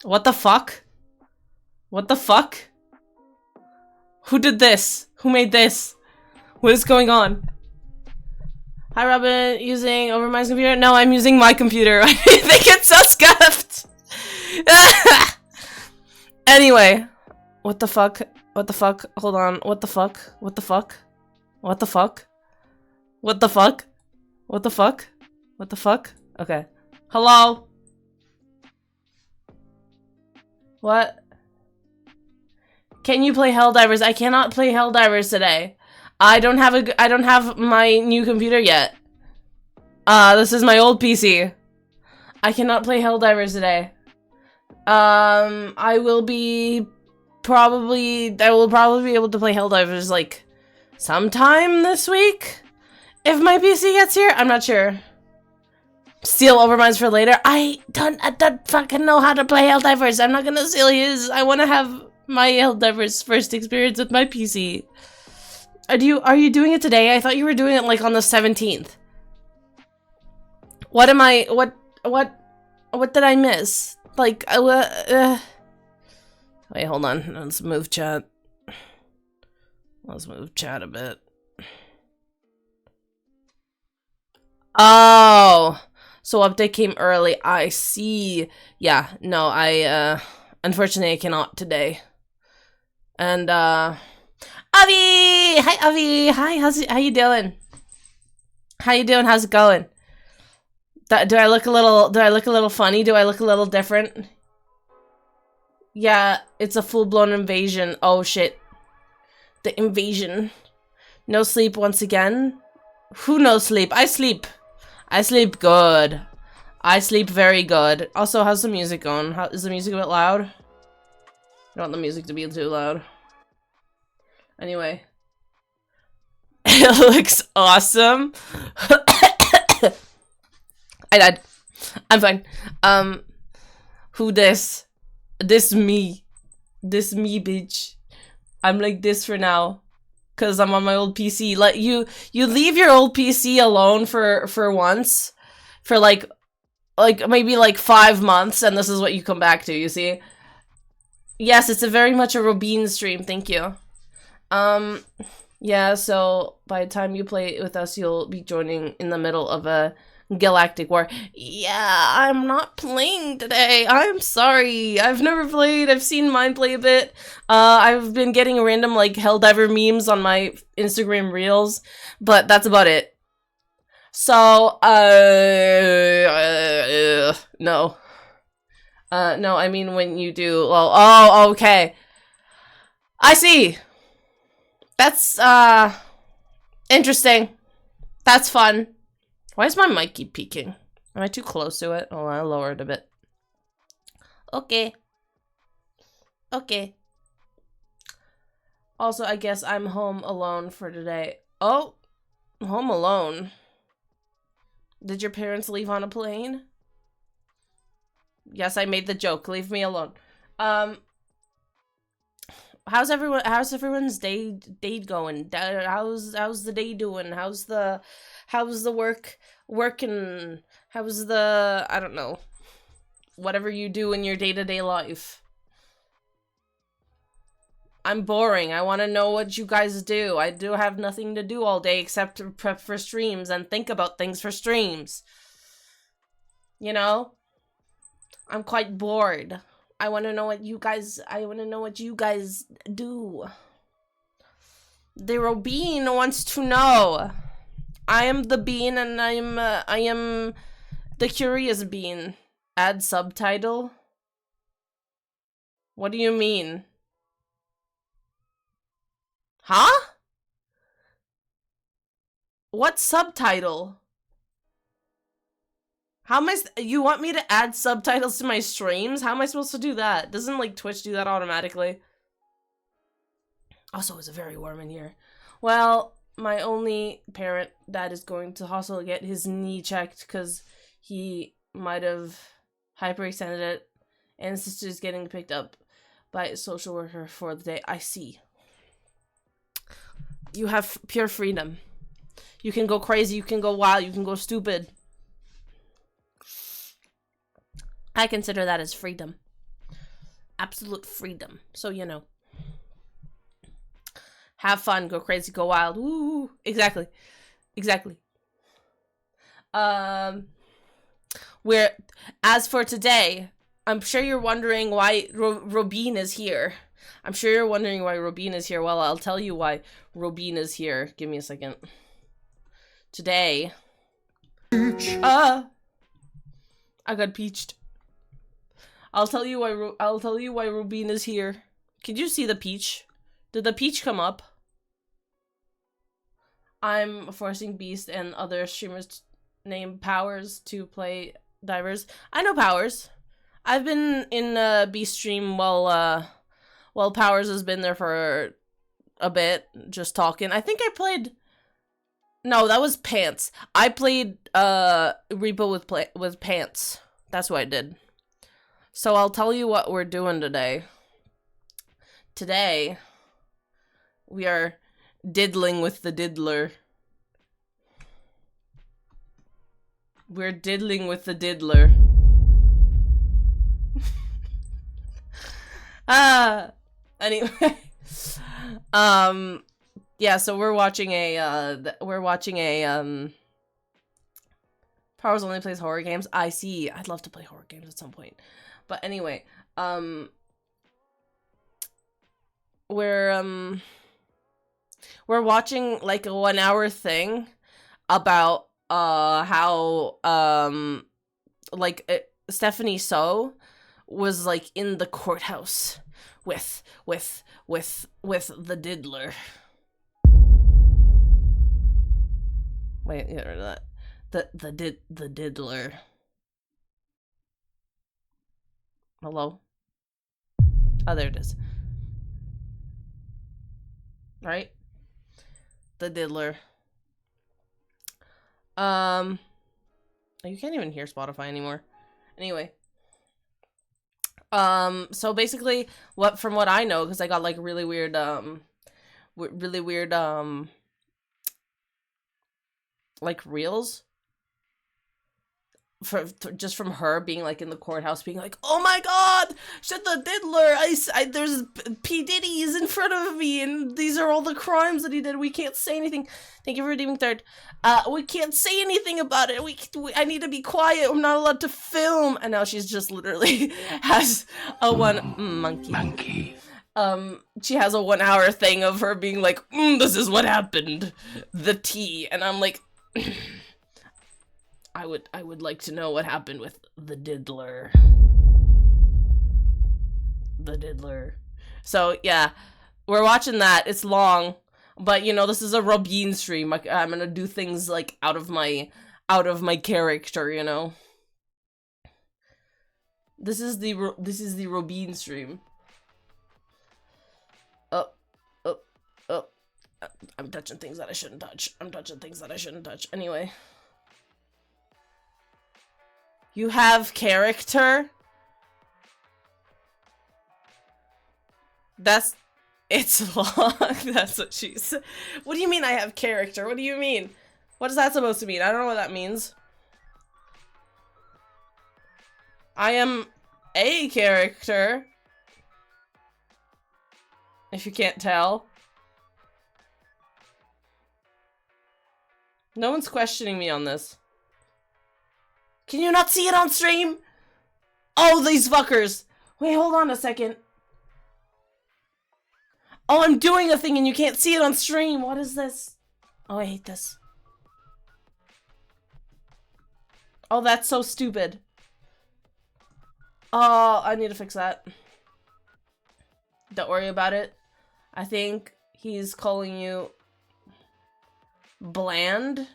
What the fuck? What the fuck? Who did this? Who made this? What is going on? Hi, Robin. Using Overmind's computer? No, I'm using my computer. I think it's so scuffed. Anyway. What the fuck? What the fuck? Hold on. What the fuck? What the fuck? What the fuck? What the fuck? What the fuck? What the fuck? Okay. Hello? What? Can you play Helldivers? I cannot play Helldivers today. I don't have my new computer yet. This is my old PC. I cannot play Helldivers today. I will probably be able to play Helldivers like sometime this week. If my PC gets here, I'm not sure. Steal Overminds for later. I don't fucking know how to play Helldivers. I'm not gonna steal his. I want to have my Helldivers first experience with my PC. Are you doing it today? I thought you were doing it like on the 17th. What did I miss? Like, wait, hold on. Let's move chat. Let's move chat a bit. Oh, so update came early. I see. Yeah, no, unfortunately I cannot today. And, Avi! Hi, Avi! Hi, how you doing? How you doing? How's it going? Do I look a little funny? Do I look a little different? Yeah, it's a full-blown invasion. Oh, shit. The invasion. No sleep once again? Who no sleep? I sleep. I sleep good. I sleep very good. Also, how's the music going? Is the music a bit loud? I don't want the music to be too loud. Anyway. It looks awesome. I died. I'm fine. Who this? This me. This me, bitch. I'm like this for now. Cause I'm on my old PC. Like you leave your old PC alone for once. For like maybe like 5 months, and this is what you come back to, you see? Yes, it's a very much a Robin stream, thank you. Yeah, so by the time you play with us, you'll be joining in the middle of a galactic war. Yeah, I'm not playing today. I'm sorry. I've never played. I've seen mine play a bit. I've been getting random like Helldiver memes on my Instagram reels, but that's about it. So, no. No, I mean when you do, well, oh, okay. I see. That's, interesting. That's fun. Why does my mic keep peaking? Am I too close to it? Oh, I lowered a bit. Okay. Okay. Also, I guess I'm home alone for today. Oh, home alone. Did your parents leave on a plane? Yes, I made the joke. Leave me alone. How's everyone's day going? How's the day doing? How's the work working? How's the, I don't know, whatever you do in your day-to-day life? I'm boring. I want to know what you guys do. I do have nothing to do all day except to prep for streams and think about things for streams. You know? I'm quite bored. I want to know what you guys do. The Robin wants to know. I am the bean and I am the curious bean. Add subtitle? What do you mean? Huh? What subtitle? How am you want me to add subtitles to my streams? How am I supposed to do that? Doesn't like Twitch do that automatically? Also, it's very warm in here. Well, my only parent dad is going to hospital to get his knee checked because he might have hyperextended it, and sister's getting picked up by a social worker for the day. I see. You have pure freedom. You can go crazy, you can go wild, you can go stupid. I consider that as freedom. Absolute freedom. So, you know. Have fun, go crazy, go wild. Woo! Exactly. Exactly. Where, as for today, I'm sure you're wondering why Robin is here. I'm sure you're wondering why Robin is here. Well, I'll tell you why Robin is here. Give me a second. Today, I got peached. I'll tell you why Robin is here. Could you see the peach? Did the peach come up? I'm forcing Beast and other streamers named Powers to play divers. I know Powers. I've been in Beast stream while Powers has been there for a bit, just talking. I think I played. No, that was Pants. I played Repo with Pants. That's what I did. So I'll tell you what we're doing today. Today, we are diddling with the Diddler. We're diddling with the Diddler. Anyway. Yeah, so we're watching a, Powers only plays horror games. I see. I'd love to play horror games at some point. But anyway, we're watching like a 1 hour thing about how Stephanie So was like in the courthouse with the Diddler. Wait, yeah, the Diddler. Hello? Oh, there it is. Right? The Diddler. You can't even hear Spotify anymore. Anyway. So basically, from what I know, because I got like really weird, like reels just from her being like in the courthouse being like, oh my god, shut the Diddler, there's P. Diddy's in front of me and these are all the crimes that he did, we can't say anything. Thank you for redeeming third. We can't say anything about it, I need to be quiet, I'm not allowed to film. And now she's just literally has a monkey. She has a 1 hour thing of her being like, this is what happened, the tea. And I'm like, I would like to know what happened with the Diddler. The Diddler. So yeah, we're watching that. It's long, but you know, this is a Robin stream. I'm gonna do things like out of my character, you know. This is the Robin stream. Oh. I'm touching things that I shouldn't touch. Anyway. You have character? It's long. That's what she said. What do you mean I have character? What do you mean? What is that supposed to mean? I don't know what that means. I am a character. If you can't tell. No one's questioning me on this. Can you not see it on stream? Oh, these fuckers. Wait, hold on a second. Oh, I'm doing a thing and you can't see it on stream. What is this? Oh, I hate this. Oh, that's so stupid. Oh, I need to fix that. Don't worry about it. I think he's calling you bland.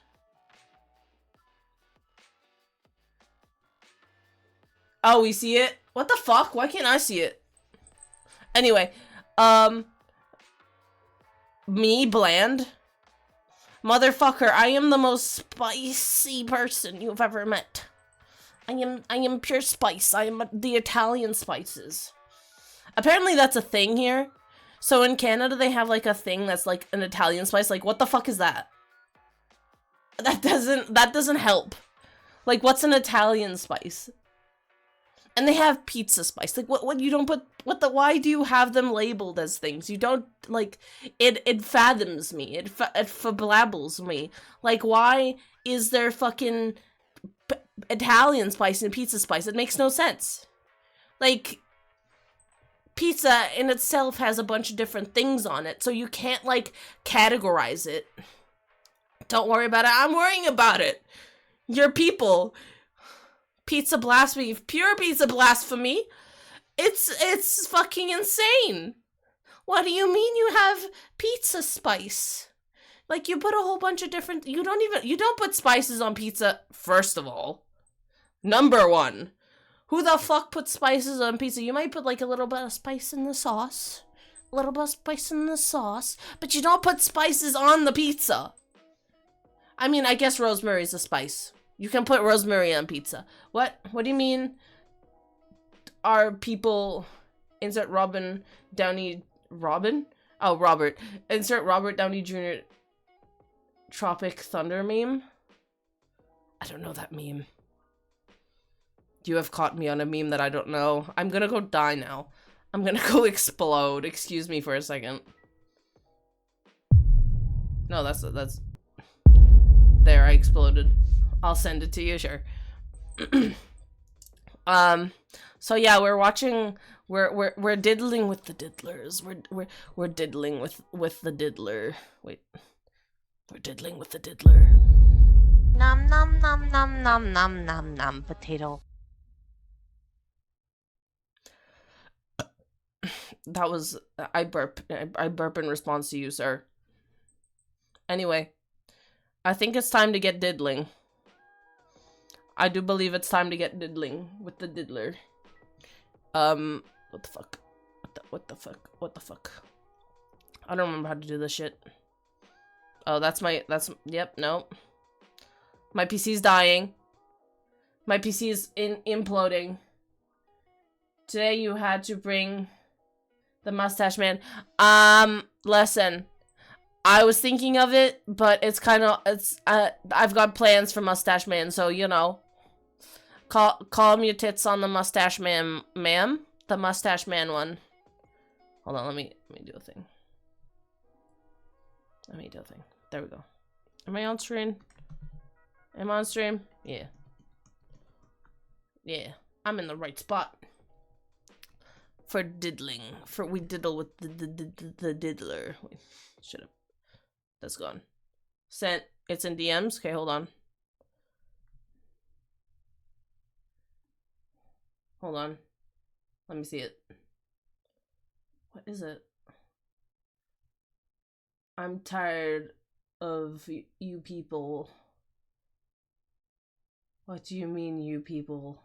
Oh, we see it? What the fuck? Why can't I see it? Anyway, me, bland? Motherfucker, I am the most spicy person you've ever met. I am pure spice. I am the Italian spices. Apparently that's a thing here. So in Canada, they have like a thing that's like an Italian spice. Like, what the fuck is that? That doesn't help. Like, what's an Italian spice? And they have pizza spice. Like, what you don't put, why do you have them labeled as things? You don't, like, it fathoms me. It fablabbles me. Like, why is there fucking Italian spice and pizza spice? It makes no sense. Like, pizza in itself has a bunch of different things on it, so you can't, like, categorize it. Don't worry about it. I'm worrying about it. Your people. Pizza blasphemy. Pure pizza blasphemy. It's fucking insane. What do you mean you have pizza spice? Like, you put a whole bunch of different... You don't put spices on pizza, first of all. Number one. Who the fuck puts spices on pizza? You might put, like, a little bit of spice in the sauce. A little bit of spice in the sauce. But you don't put spices on the pizza. I mean, I guess rosemary's a spice. You can put rosemary on pizza. What? What do you mean? Are people... Insert Robin Downey... Robin? Oh, Robert. Insert Robert Downey Jr. Tropic Thunder meme? I don't know that meme. You have caught me on a meme that I don't know. I'm gonna go die now. I'm gonna go explode. Excuse me for a second. No, that's... There, I exploded. I'll send it to you, sure. So yeah, we're watching, we're diddling with the diddlers. We're diddling with the diddler. Wait. We're diddling with the diddler. Nom nom nom nom nom nom nom nom potato. That was, I burp in response to you, sir. Anyway, I think it's time to get diddling. I do believe it's time to get diddling with the diddler. What the fuck? What the fuck? I don't remember how to do this shit. Oh, yep, no. My PC's dying. My PC is imploding. Today you had to bring the mustache man. Listen. I was thinking of it, but it's kind of, I've got plans for Mustache Man, so, you know. Calm your tits on the Mustache Man, ma'am. The Mustache Man one. Hold on, let me do a thing. There we go. Am I on stream? Am I on stream? Yeah. Yeah, I'm in the right spot. For diddling. We diddle with the diddler. Wait, shut up. That's gone. Sent. It's in DMs. Okay, hold on. Hold on. Let me see it. What is it? I'm tired of you people. What do you mean, you people?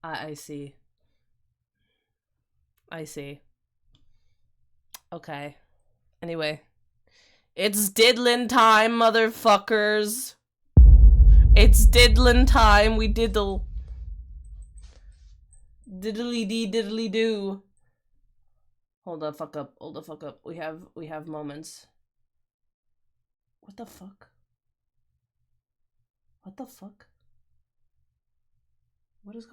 I see. I see. Okay. Anyway. It's diddling time, motherfuckers. It's diddling time. We diddle. Diddly dee diddly do. Hold the fuck up. Hold the fuck up. We have moments. What the fuck? What the fuck? What is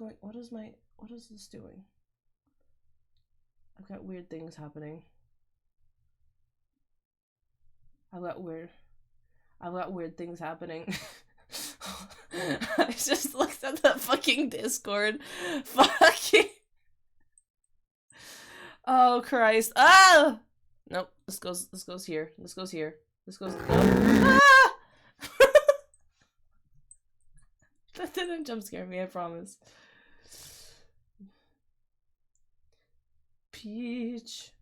this doing? I've got weird things happening. I've got weird things happening. I just looked at the fucking Discord. Fucking. Oh Christ. Ah! Nope. This goes here. This goes here. This goes. Nope. Ah! That didn't jump scare me, I promise. Peach.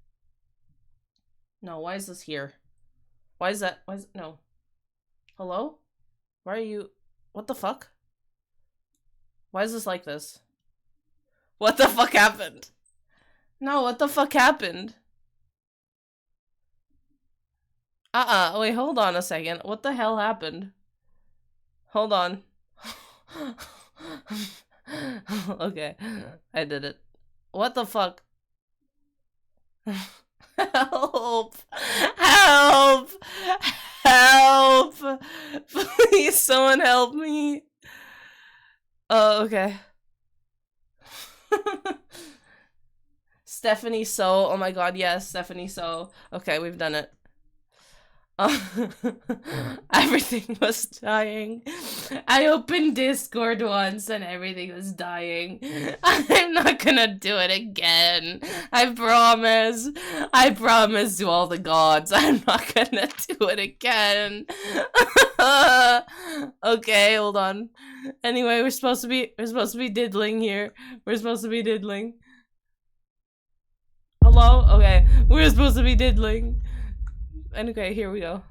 No, why is this here? Why is that? No. Hello? Why are you? What the fuck? Why is this like this? What the fuck happened? No, what the fuck happened? Wait, hold on a second. What the hell happened? Hold on. Okay, I did it. What the fuck? Help! Help! Help! Please, someone help me. Oh, okay. Stephanie So. Oh my god, yes, Stephanie So. Okay, we've done it. Everything was dying. I opened Discord once and everything was dying. I'm not gonna do it again. I promise. I promise to all the gods. I'm not gonna do it again. Okay, hold on. Anyway, we're supposed to be diddling here. We're supposed to be diddling. Hello? Okay, we're supposed to be diddling. And okay, here we go.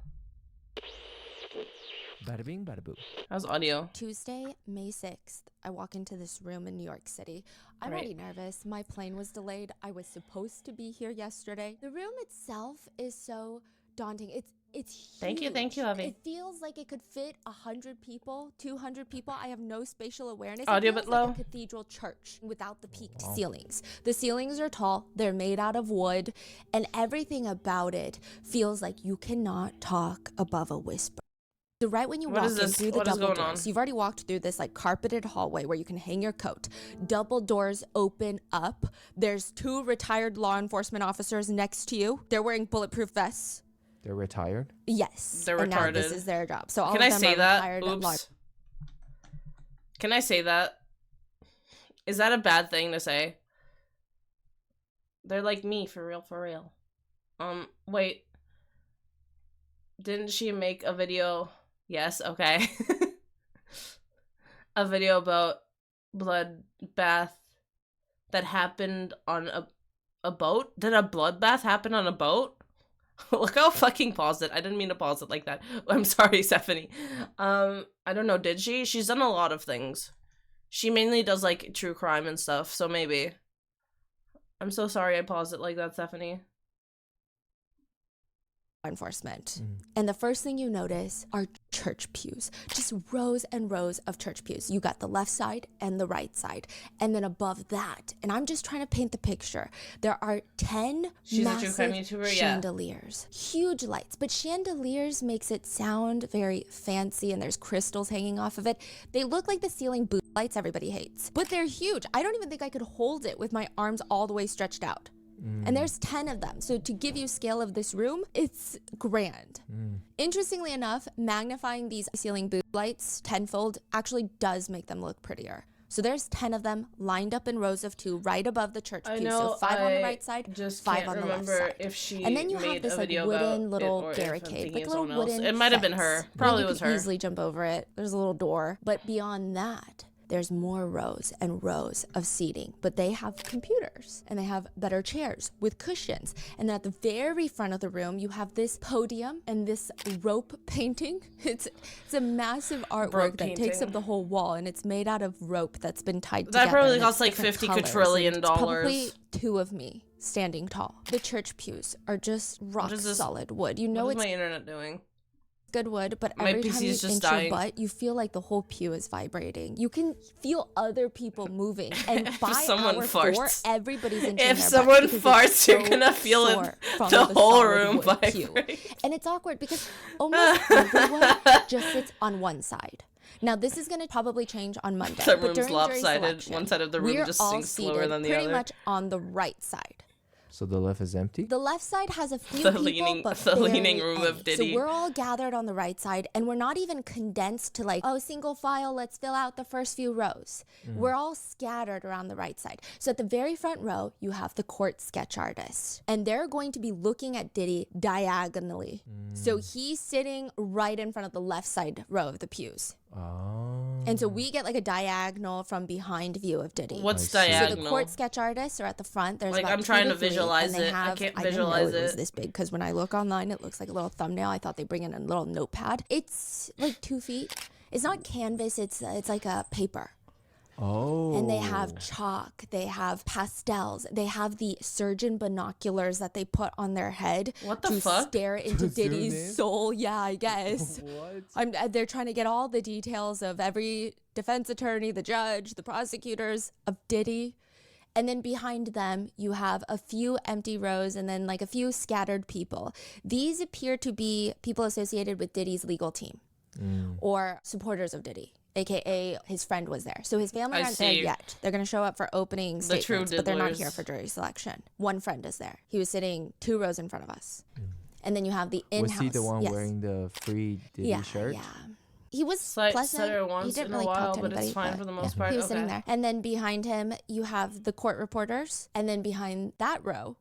Bada bing, bada boo. How's audio? Tuesday, May 6th, I walk into this room in New York City. I'm Right. already nervous. My plane was delayed. I was supposed to be here yesterday. The room itself is so daunting. It's huge. Thank you, Avi. It feels like it could fit 100 people, 200 people. I have no spatial awareness. Audio it feels bit low. like a cathedral church without the peaked ceilings. The ceilings are tall. They're made out of wood, and everything about it feels like you cannot talk above a whisper. So right when you What walk is in this? through the What is double going on? doors, you've already walked through this like carpeted hallway where you can hang your coat. Double doors open up. There's 2 retired law enforcement officers next to you. They're wearing bulletproof vests. They're retired? Yes. They're and now this retarded. is their job. So all Can of I them say are that? retired law. Oops. Can I say that? Is that a bad thing to say? They're like me, for real, for real. Wait. Didn't she make a video? Yes, okay. A video about bloodbath that happened on a boat? Did a bloodbath happen on a boat? Look how fucking paused it. I didn't mean to pause it like that. I'm sorry, Stephanie. I don't know, did she? She's done a lot of things. She mainly does like true crime and stuff, so maybe. I'm so sorry I paused it like that, Stephanie. Enforcement. And the first thing you notice are church pews, just rows and rows of church pews. You got the left side and the right side, and then above that, and I'm just trying to paint the picture, there are 10 She's a true massive crime YouTuber, yeah. chandeliers, huge lights. But chandeliers makes it sound very fancy, and there's crystals hanging off of it. They look like the ceiling boot lights everybody hates, but they're huge. I don't even think I could hold it with my arms all the way stretched out. And there's 10 of them. So to give you scale of this room, it's grand. Interestingly enough, magnifying these ceiling boot lights tenfold actually does make them look prettier. So there's 10 of them lined up in rows of 2 right above the church pew. So 5 on the right side, just 5 can't on the left remember side. if she And then you made have this a like video wooden about little it or if I'm barricade, thinking like of little someone else. wooden It might have been fence. her. I mean, Probably you was could her. easily jump over it. There's a little door. But beyond that, there's more rows and rows of seating, but they have computers and they have better chairs with cushions. And then at the very front of the room, you have this podium and this rope painting. It's a massive artwork that takes up the whole wall, and it's made out of rope that's been tied together. That probably and costs it's like different 50 colors, quadrillion and it's probably dollars. 2 of me standing tall. The church pews are just rock is this? solid wood. You know What is it's my internet doing? good wood, but My every time PC you is just inch dying. your butt, you feel like the whole pew is vibrating. You can feel other people moving, and by someone hour 4, farts. everybody's inching If their someone butt because farts, it's you're so gonna feel it- sore from the whole solid room wood pew. vibrate. And it's awkward because almost everyone just sits on one side. Now this is going to probably change on Monday. That but room's during jury lopsided. selection, One side of the room we're just all sinks slower seated than the pretty other. much on the right side. So the left is empty? The left side has a few The people, leaning- but the very leaning room of end. Diddy. So we're all gathered on the right side, and we're not even condensed to like, oh, single file, let's fill out the first few rows. We're all scattered around the right side. So at the very front row, you have the court sketch artist, and they're going to be looking at Diddy diagonally. So he's sitting right in front of the left side row of the pews. Oh. And so we get like a diagonal from behind view of Diddy. What's I see. So the diagonal? court sketch artists are at the front. There's Like, about I'm 2 trying to to 3, visualize and they it. I have, can't didn't visualize know it was it. this big because when I look online, it looks like a little thumbnail. I thought they bring in a little notepad. It's like 2 feet. It's not canvas. It's like a paper. Oh. And they have chalk, they have pastels, they have the surgeon binoculars that they put on their head What the to fuck? stare into To zoom in? Diddy's soul. Yeah, I guess. What? They're trying to get all the details of every defense attorney, the judge, the prosecutors of Diddy. And then behind them, you have a few empty rows and then like a few scattered people. These appear to be people associated with Diddy's legal team or supporters of Diddy. aka his friend was there. So his family I aren't there see. yet. They're going to show up for opening The true statements, but they're not diddlers. here for jury selection. One friend is there. He was sitting 2 rows in front of us. And then you have the in-house. Was he the one yes. wearing the free Diddy yeah, shirt? Yeah. He was Said pleasant. her He once didn't in a really while, talk to but anybody, it's fine for the most part. He was Okay. sitting there. And then behind him, you have the court reporters. And then behind that row,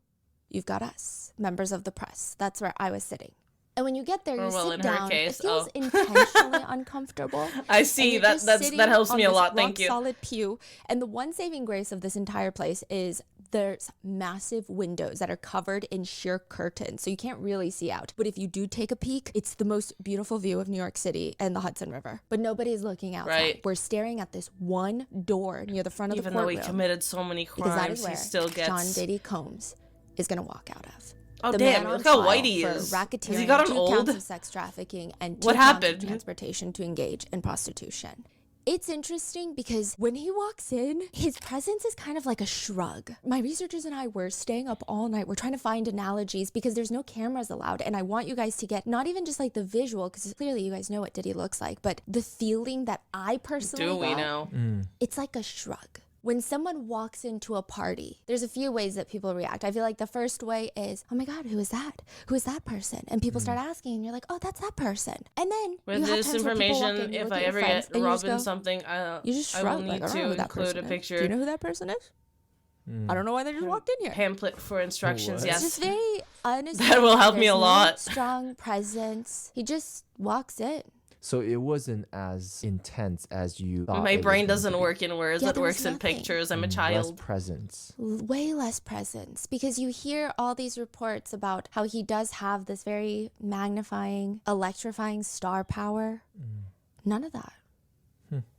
you've got us, members of the press. That's where I was sitting. And when you get there, you well, sit in her down. case, It feels oh. intentionally uncomfortable. I And see you're that. just That sitting helps me on a this lot. Thank you. Solid pew. And the one saving grace of this entire place is there's massive windows that are covered in sheer curtains, so you can't really see out. But if you do take a peek, it's the most beautiful view of New York City and the Hudson River. But nobody's looking outside. Right. We're staring at this one door near the front of Even the though courtroom. he committed so many because that crimes, is where he still gets. John Diddy Combs is going to walk out of. Oh The damn! man on Look how trial white he for is. Racketeering, Has he gotten 2 old? counts of sex trafficking, and 2 What counts happened? of transportation to engage in prostitution. It's interesting because when he walks in, his presence is kind of like a shrug. My researchers and I were staying up all night. We're trying to find analogies because there's no cameras allowed. And I want you guys to get not even just like the visual, because clearly you guys know what Diddy looks like, but the feeling that I personally Do we got, know? it's like a shrug. When someone walks into a party, there's a few ways that people react. I feel like the first way is, oh my God, who is that? Who is that person? And people start asking, and you're like, oh, that's that person. And then With you have this times where people walk information, in, you if look I at your ever friends, get and you just robbed in go- something, you just I shrug, will like, need I don't know to who that include person a is. picture. Do you know who that person is? I don't know why they just walked in here. Pamphlet for instructions. What? Yes. It's just very unassuming. That will help me There's a no lot. Strong presence. He just walks in. So it wasn't as intense as you thought. My it was brain going doesn't to be. work in words. Yeah, It there was works in nothing. pictures. I'm a Less child. presence. Way less presence because you hear all these reports about how he does have this very magnifying, electrifying star power. None of that.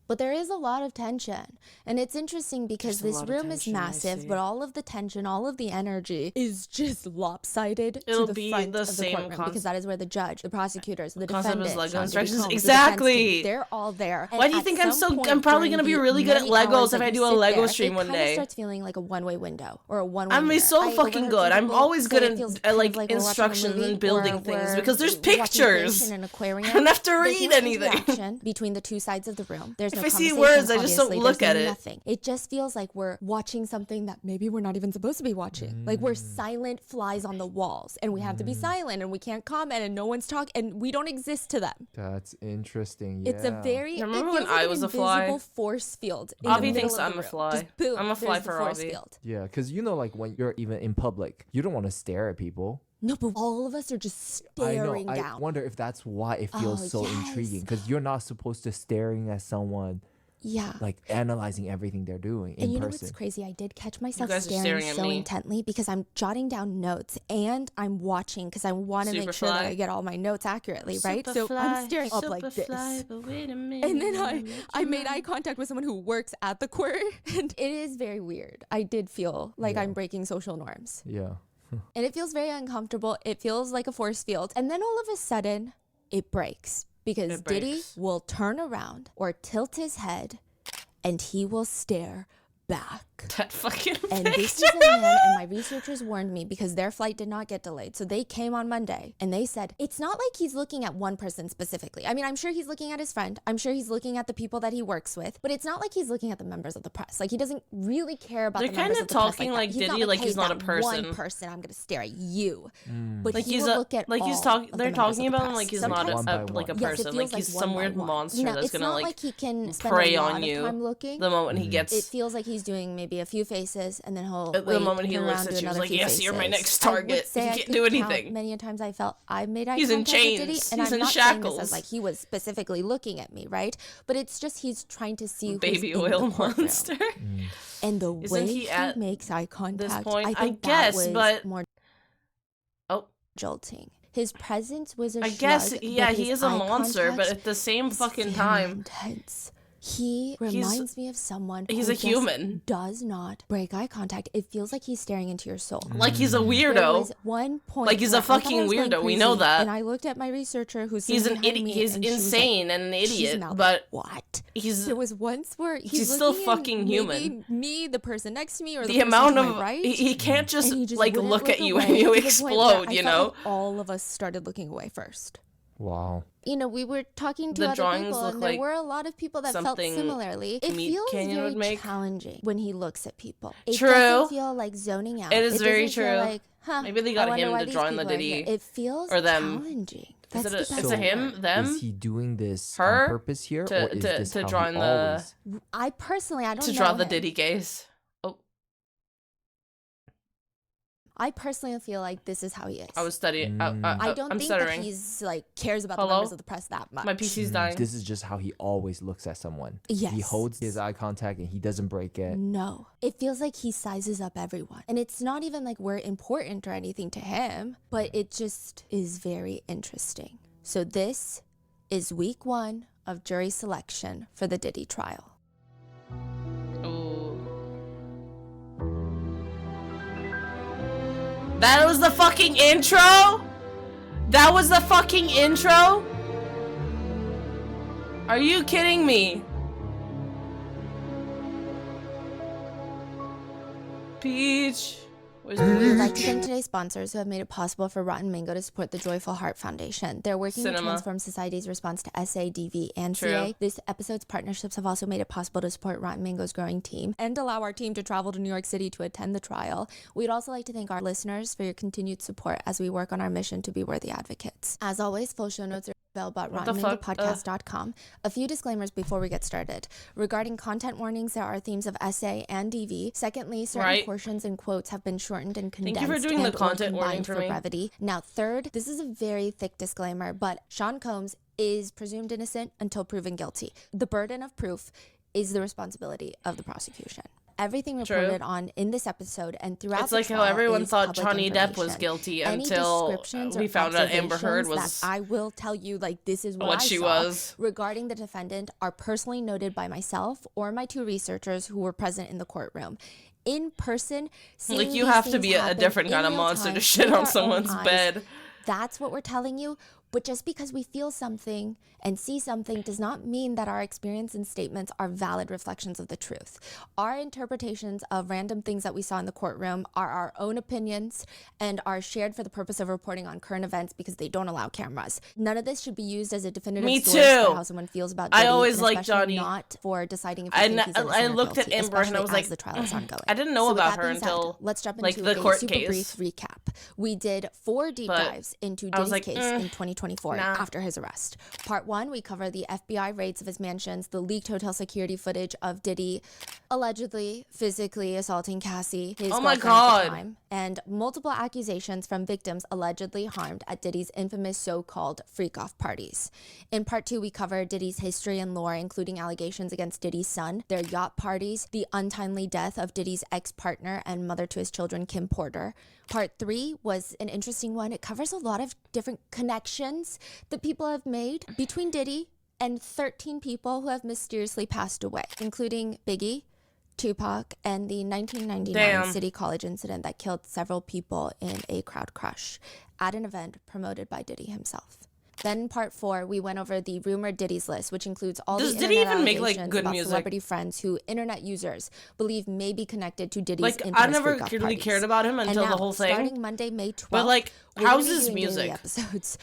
But there is a lot of tension. And it's interesting because There's a this lot of room is tension, I massive, see. but all of the tension, all of the energy is just lopsided It'll to the be front the of the same courtroom because that is where the judge, the prosecutors, the Concept is defendant, Lego Sean Diddy instructions. Combs, the defense Exactly. team, they're all there. Why do you think I'm I'm probably gonna be really good at Legos if I do a Lego stream one It day. starts feeling like a one-way window or a one-way I'm mirror. so I fucking overheard good. some I'm people always say good it at feels like kind of we're watching a instructions movie and building or things we're because there's watching pictures. creation in an aquarium. I don't have to There's read no anything. interaction between the 2 sides of the room. There's If no I see conversation, words, I just don't obviously. look There's at it. Nothing. It just feels like we're watching something that maybe we're not even supposed to be watching. Like we're silent flies on the walls, and we have to be silent, and we can't comment, and no one's talking, and we don't exist to them. That's interesting. Yeah. It's a very. Remember it when feels like I an was a fly? invisible force field. In Avi the middle thinks of the I'm a room. fly. Just boom, I'm a fly there's the for force Avi. field. Yeah, because you know, like when you're even in public, you don't want to stare at people. No, but all of us are just I know. staring I down. wonder if that's why it feels Oh, so yes. intriguing. Because you're not supposed to staring at someone Yeah. like analyzing everything they're doing in And you know person. what's crazy? I did catch myself guys are staring staring at so me. intently because I'm jotting down notes and I'm watching because I want to make sure that Superfly. I get all my notes accurately, right? So I'm staring up like this. And then I made eye contact with someone who works at the court, and it is very weird. I did feel like Yeah. I'm breaking social norms. Yeah. And it feels very uncomfortable. It feels like a force field. And then all of a sudden, it breaks because It Diddy breaks. will turn around or tilt his head and he will stare back. That fucking And this is picture. a man, and my researchers warned me because their flight did not get delayed. So they came on Monday and they said, it's not like he's looking at one person specifically. I mean, I'm sure he's looking at his friend. I'm sure he's looking at the people that he works with, but it's not like he's looking at the members of the press. Like he doesn't really care about They're the members kinda of the press talking that. like He's Diddy, like "Hey, he's not a that person." One person, I'm going to stare at you. But Like he he's will a look at like he's all talking. of They're the members talking of the about him press. like he's Sometimes- not One by a like a one. Yes, it person. feels Like he's one some by weird one. monster No, that's it's gonna not like like he can spend prey a lot on of you time looking. the moment he gets. It feels like he's doing maybe a few faces and then he'll At the wait, moment he turn looks around, at do you, he's another like, few "Yes, you're my faces. next I would target. say You I can't could do count anything." Many a times I felt I made eye He's in contact with Diddy, chains. and He's I'm in not saying this shackles. as like he was specifically looking at me, right? But it's just he's trying to see who's Baby in oil the courtroom. monster. And the Isn't way he he at makes eye contact, point? I I think guess, that was but- more Oh, jolting. His presence was a I guess shrug, yeah, but he his is a eye monster, but contact at the same is fucking very time, intense. He reminds me of someone he's who a human. just does not break eye contact. It feels like he's staring into your soul. like he's a There weirdo. was one point Like he's where a I thought I fucking was going weirdo, we know crazy, that. And I looked at my researcher who's He's sitting an behind idiot. me, He's and she was insane and an she's idiot, now but what? he's There was once where he's still looking fucking in human. maybe me, the person next to me, or the the person amount to of my right. he can't just and he just like wouldn't look at you away and you to the point where explode, I you felt know. like all of us started looking away first. Wow. You know, we were talking to The other drawings people, look and there like were a lot of people that felt something similarly. It Meat feels Canyon very would make. challenging when he looks at people. It True. doesn't feel like zoning out. It is very doesn't feel true. like, huh, Maybe they I got wonder him why to these draw in the people are here. Diddy. It feels Or them. challenging. Is That's it, the best it's a him? word. Them? Is he doing this Her? on purpose here, To- or is to- this to how draw he in the- always? I personally, I don't To know draw the him. Diddy gaze. Oh, I personally feel like this is how he is. I was studying. I don't I'm think stuttering. that he's like cares about Hello? the members of the press that much. My PC's dying. This is just how he always looks at someone. Yes. He holds his eye contact and he doesn't break it. No, it feels like he sizes up everyone. And it's not even like we're important or anything to him, but it just is very interesting. So this is week 1 of jury selection for the Diddy trial. Ooh. That was the fucking intro? That was the fucking intro? Are you kidding me? Peach. Where's We would like Peach? to thank today's sponsors who have made it possible for Rotten Mango to support the Joyful Heart Foundation. They're working to Cinema. transform society's response to SA, DV, and True. CA. This episode's partnerships have also made it possible to support Rotten Mango's growing team and allow our team to travel to New York City to attend the trial. We'd also like to thank our listeners for your continued support as we work on our mission to be worthy advocates. As always, full show notes are available at What the fuck? RottenMangoPodcast.com. A few disclaimers before we get started. Regarding content warnings, there are themes of SA and DV. Secondly, certain Right. portions and quotes have been shortened and Thank condensed you for doing the and/or content warning combined for for me. brevity. Now, third, this is a very thick disclaimer, but Sean Combs is presumed innocent until proven guilty. The burden of proof is the responsibility of the prosecution. Everything True. reported on in this episode and throughout It's the like how trial everyone is thought public Johnny Depp was information. guilty Any until descriptions we or found out Amber Heard observations was that I will tell you, like, this is what what I she saw was. regarding the defendant are personally noted by myself or my 2 researchers who were present in the courtroom. In person, seeing Like, you these have to things be a happen different in kind of real monster time to shit with on our own someone's eyes, bed. That's what we're telling you. But just because we feel something and see something does not mean that our experience and statements are valid reflections of the truth. Our interpretations of random things that we saw in the courtroom are our own opinions and are shared for the purpose of reporting on current events because they don't allow cameras. None of this should be used as a definitive Me source too. for how someone feels about I Diddy, always and liked especially Johnny. not for deciding if you I think he's innocent or looked at guilty, Amber and I especially was as like, the trial is ongoing. I didn't know So with about that her being said, until, let's jump like, into the a court super case. brief recap. We did 4 deep But dives into I was Diddy's like, case in 2024 nah. after his arrest. Part 1, we cover the FBI raids of his mansions, the leaked hotel security footage of Diddy allegedly physically assaulting Cassie, his Oh my girlfriend at the God. time, and multiple accusations from victims allegedly harmed at Diddy's infamous so-called freak-off parties. In Part 2, we cover Diddy's history and lore, including allegations against Diddy's son, their yacht parties, the untimely death of Diddy's ex-partner and mother to his children, Kim Porter. Part 3 was an interesting one. It covers a lot of different connections that people have made between Diddy and 13 people who have mysteriously passed away, including Biggie, Tupac, and the 1999 Damn. City College incident that killed several people in a crowd crush at an event promoted by Diddy himself. Then in Part 4, we went over the rumored Diddy's list, which includes all Does the Diddy internet even make, like, allegations good about music? celebrity friends who internet users believe may be connected to Diddy's Like, infamous I never freak-off really parties. cared about him And until now, the whole thing. starting Monday, May 12th, But, like, we're gonna how's be his doing daily music? episodes.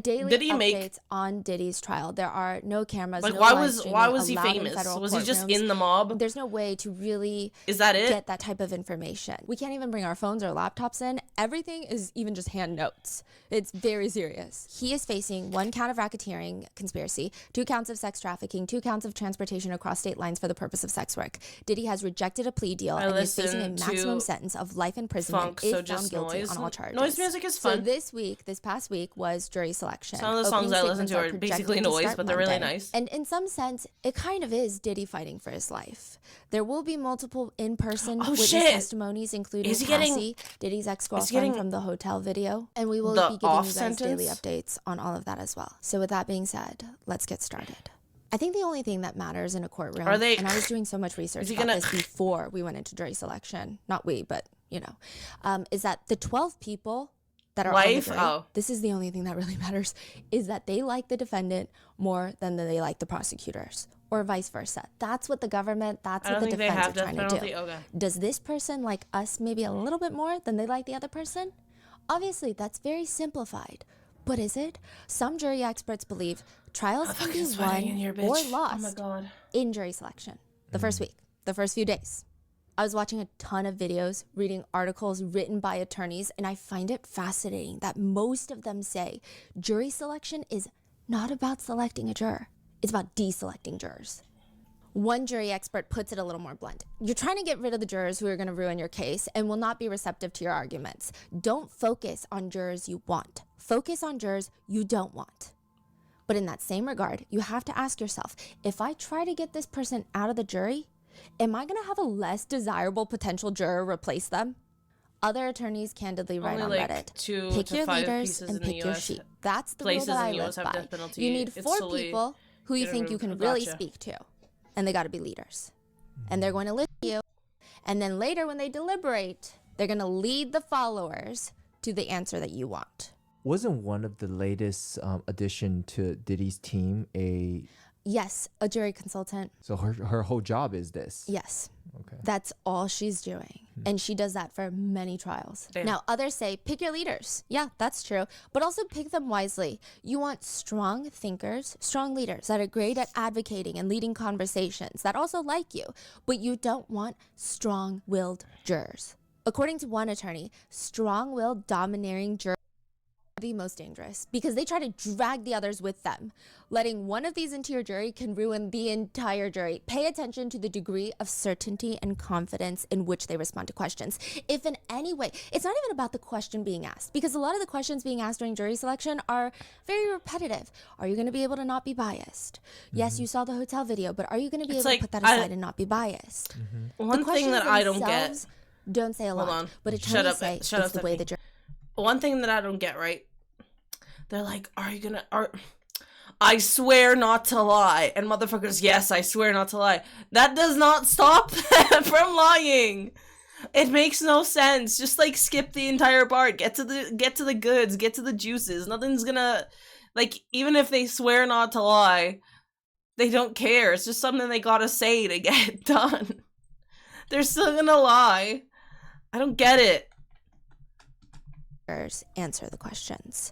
Daily Did he updates make- on Diddy's trial. There are no cameras. Like, no why live was streaming he allowed in famous? federal Was he just courtrooms. in the mob? There's no way to really Is that it? get that type of information. We can't even bring our phones or laptops in. Everything is even just hand notes. It's very serious. He is facing 1 count of racketeering conspiracy, 2 counts of sex trafficking, 2 counts of transportation across state lines for the purpose of sex work. Diddy has rejected a plea deal I and is facing a listen maximum to sentence of life imprisonment funk, if so found just guilty noise. on all charges. Noise music is So fun. this past week was jury selection. Some of the songs Opening I listen statements to are projected basically to noise, start but they're really Monday. nice. And in some sense, it kind of is Diddy fighting for his life. There will be multiple in-person witness shit. testimonies, including Is he getting- Cassie, Diddy's ex-girlfriend getting from the hotel video. And we will the be giving off you guys daily sentence? updates on all of that as well. So with that being said, let's get started. I think the only thing that matters in a courtroom, Are they- and I was doing so much research Is he about gonna- this before we went into jury selection, not we, but you know, is that the 12 people that are on the Life? jury, Oh. this is the only thing that really matters, is that they like the defendant more than they like the prosecutors, or vice versa. That's what the government, that's I what don't the think they defense have are death trying to penalty. do. Okay. Does this person like us maybe a little bit more than they like the other person? Obviously, that's very simplified. But is it? Some jury experts believe trials can be won or lost Oh my god. in jury selection. The first week, the first few days. I was watching a ton of videos, reading articles written by attorneys, and I find it fascinating that most of them say jury selection is not about selecting a juror. It's about deselecting jurors. One jury expert puts it a little more blunt. You're trying to get rid of the jurors who are going to ruin your case and will not be receptive to your arguments. Don't focus on jurors you want. Focus on jurors you don't want. But in that same regard, you have to ask yourself, if I try to get this person out of the jury, am I going to have a less desirable potential juror replace them? Other attorneys candidly write Only on like Reddit, 2 pick to your 5 leaders pieces and in the pick your US sheep. That's the rule places that I in the live US have by. death penalty. You need It's 4 solely people who you get think you removed. can really Gotcha. speak to, and they got to be leaders. And they're going to listen to you, and then later when they deliberate, they're going to lead the followers to the answer that you want. Wasn't one of the latest addition to Diddy's team Yes, a jury consultant. so her whole job is this? Yes. Okay. That's all she's doing. And she does that for many trials. Damn. Now, others say, pick your leaders. Yeah, that's true. But also pick them wisely. You want strong thinkers, strong leaders that are great at advocating and leading conversations, that also like you. But you don't want strong-willed jurors. According to one attorney, strong-willed, domineering jurors are the most dangerous because they try to drag the others with them. Letting one of these into your jury can ruin the entire jury. Pay attention to the degree of certainty and confidence in which they respond to questions. If in any way, it's not even about the question being asked, because a lot of the questions being asked during jury selection are very repetitive. Are you going to be able to not be biased? Yes, you saw the hotel video, but are you going to be It's able like, to put that aside and not be biased? One thing that I don't get. themselves don't say a lot, on. but Shut attorneys up, say shut it's up, the way Stephanie. the jury. One thing that I don't get, right? They're like, I swear not to lie. And motherfuckers, yes, I swear not to lie. That does not stop them from lying. It makes no sense. Just like skip the entire part. Get to the goods, get to the juices. Nothing's gonna, like, even if they swear not to lie, they don't care. It's just something they gotta say to get it done. They're still gonna lie. I don't get it. Answer the questions.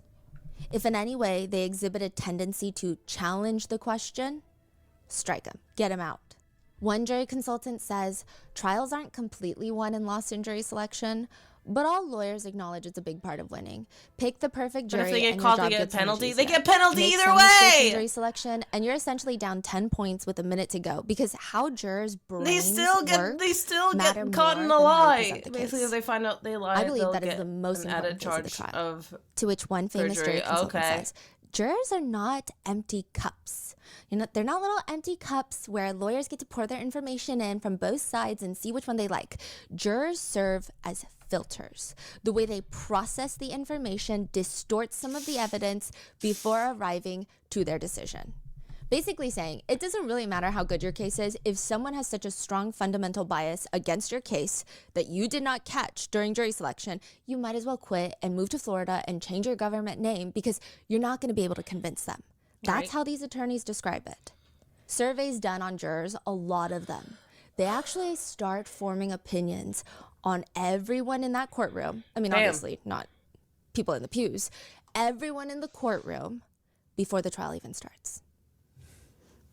If in any way they exhibit a tendency to challenge the question, strike them, get them out. One jury consultant says trials aren't completely won and lost in jury selection, but all lawyers acknowledge it's a big part of winning. Pick the perfect But jury if they get and caught, your they job get a gets so much penalty. They easier. get penalty Make either some mistakes in way. jury selection, and you're essentially down 10 points with a minute to go, because how jurors' brains They still work get matter caught in more a than how you lie. present the Basically, case. if they find out they lie, I believe they'll that is get the most an added important phase of the charge trial. of To which one famous perjury. jury consultant Okay. says, jurors are not empty cups. They're not little empty cups where lawyers get to pour their information in from both sides and see which one they like. Jurors serve as filters. The way they process the information distorts some of the evidence before arriving to their decision. Basically saying, it doesn't really matter how good your case is if someone has such a strong fundamental bias against your case that you did not catch during jury selection, you might as well quit and move to Florida and change your government name, because you're not going to be able to convince them. That's Right. how these attorneys describe it. Surveys done on jurors, a lot of them, they actually start forming opinions on everyone in that courtroom. I mean, Damn. obviously not people in the pews, everyone in the courtroom before the trial even starts.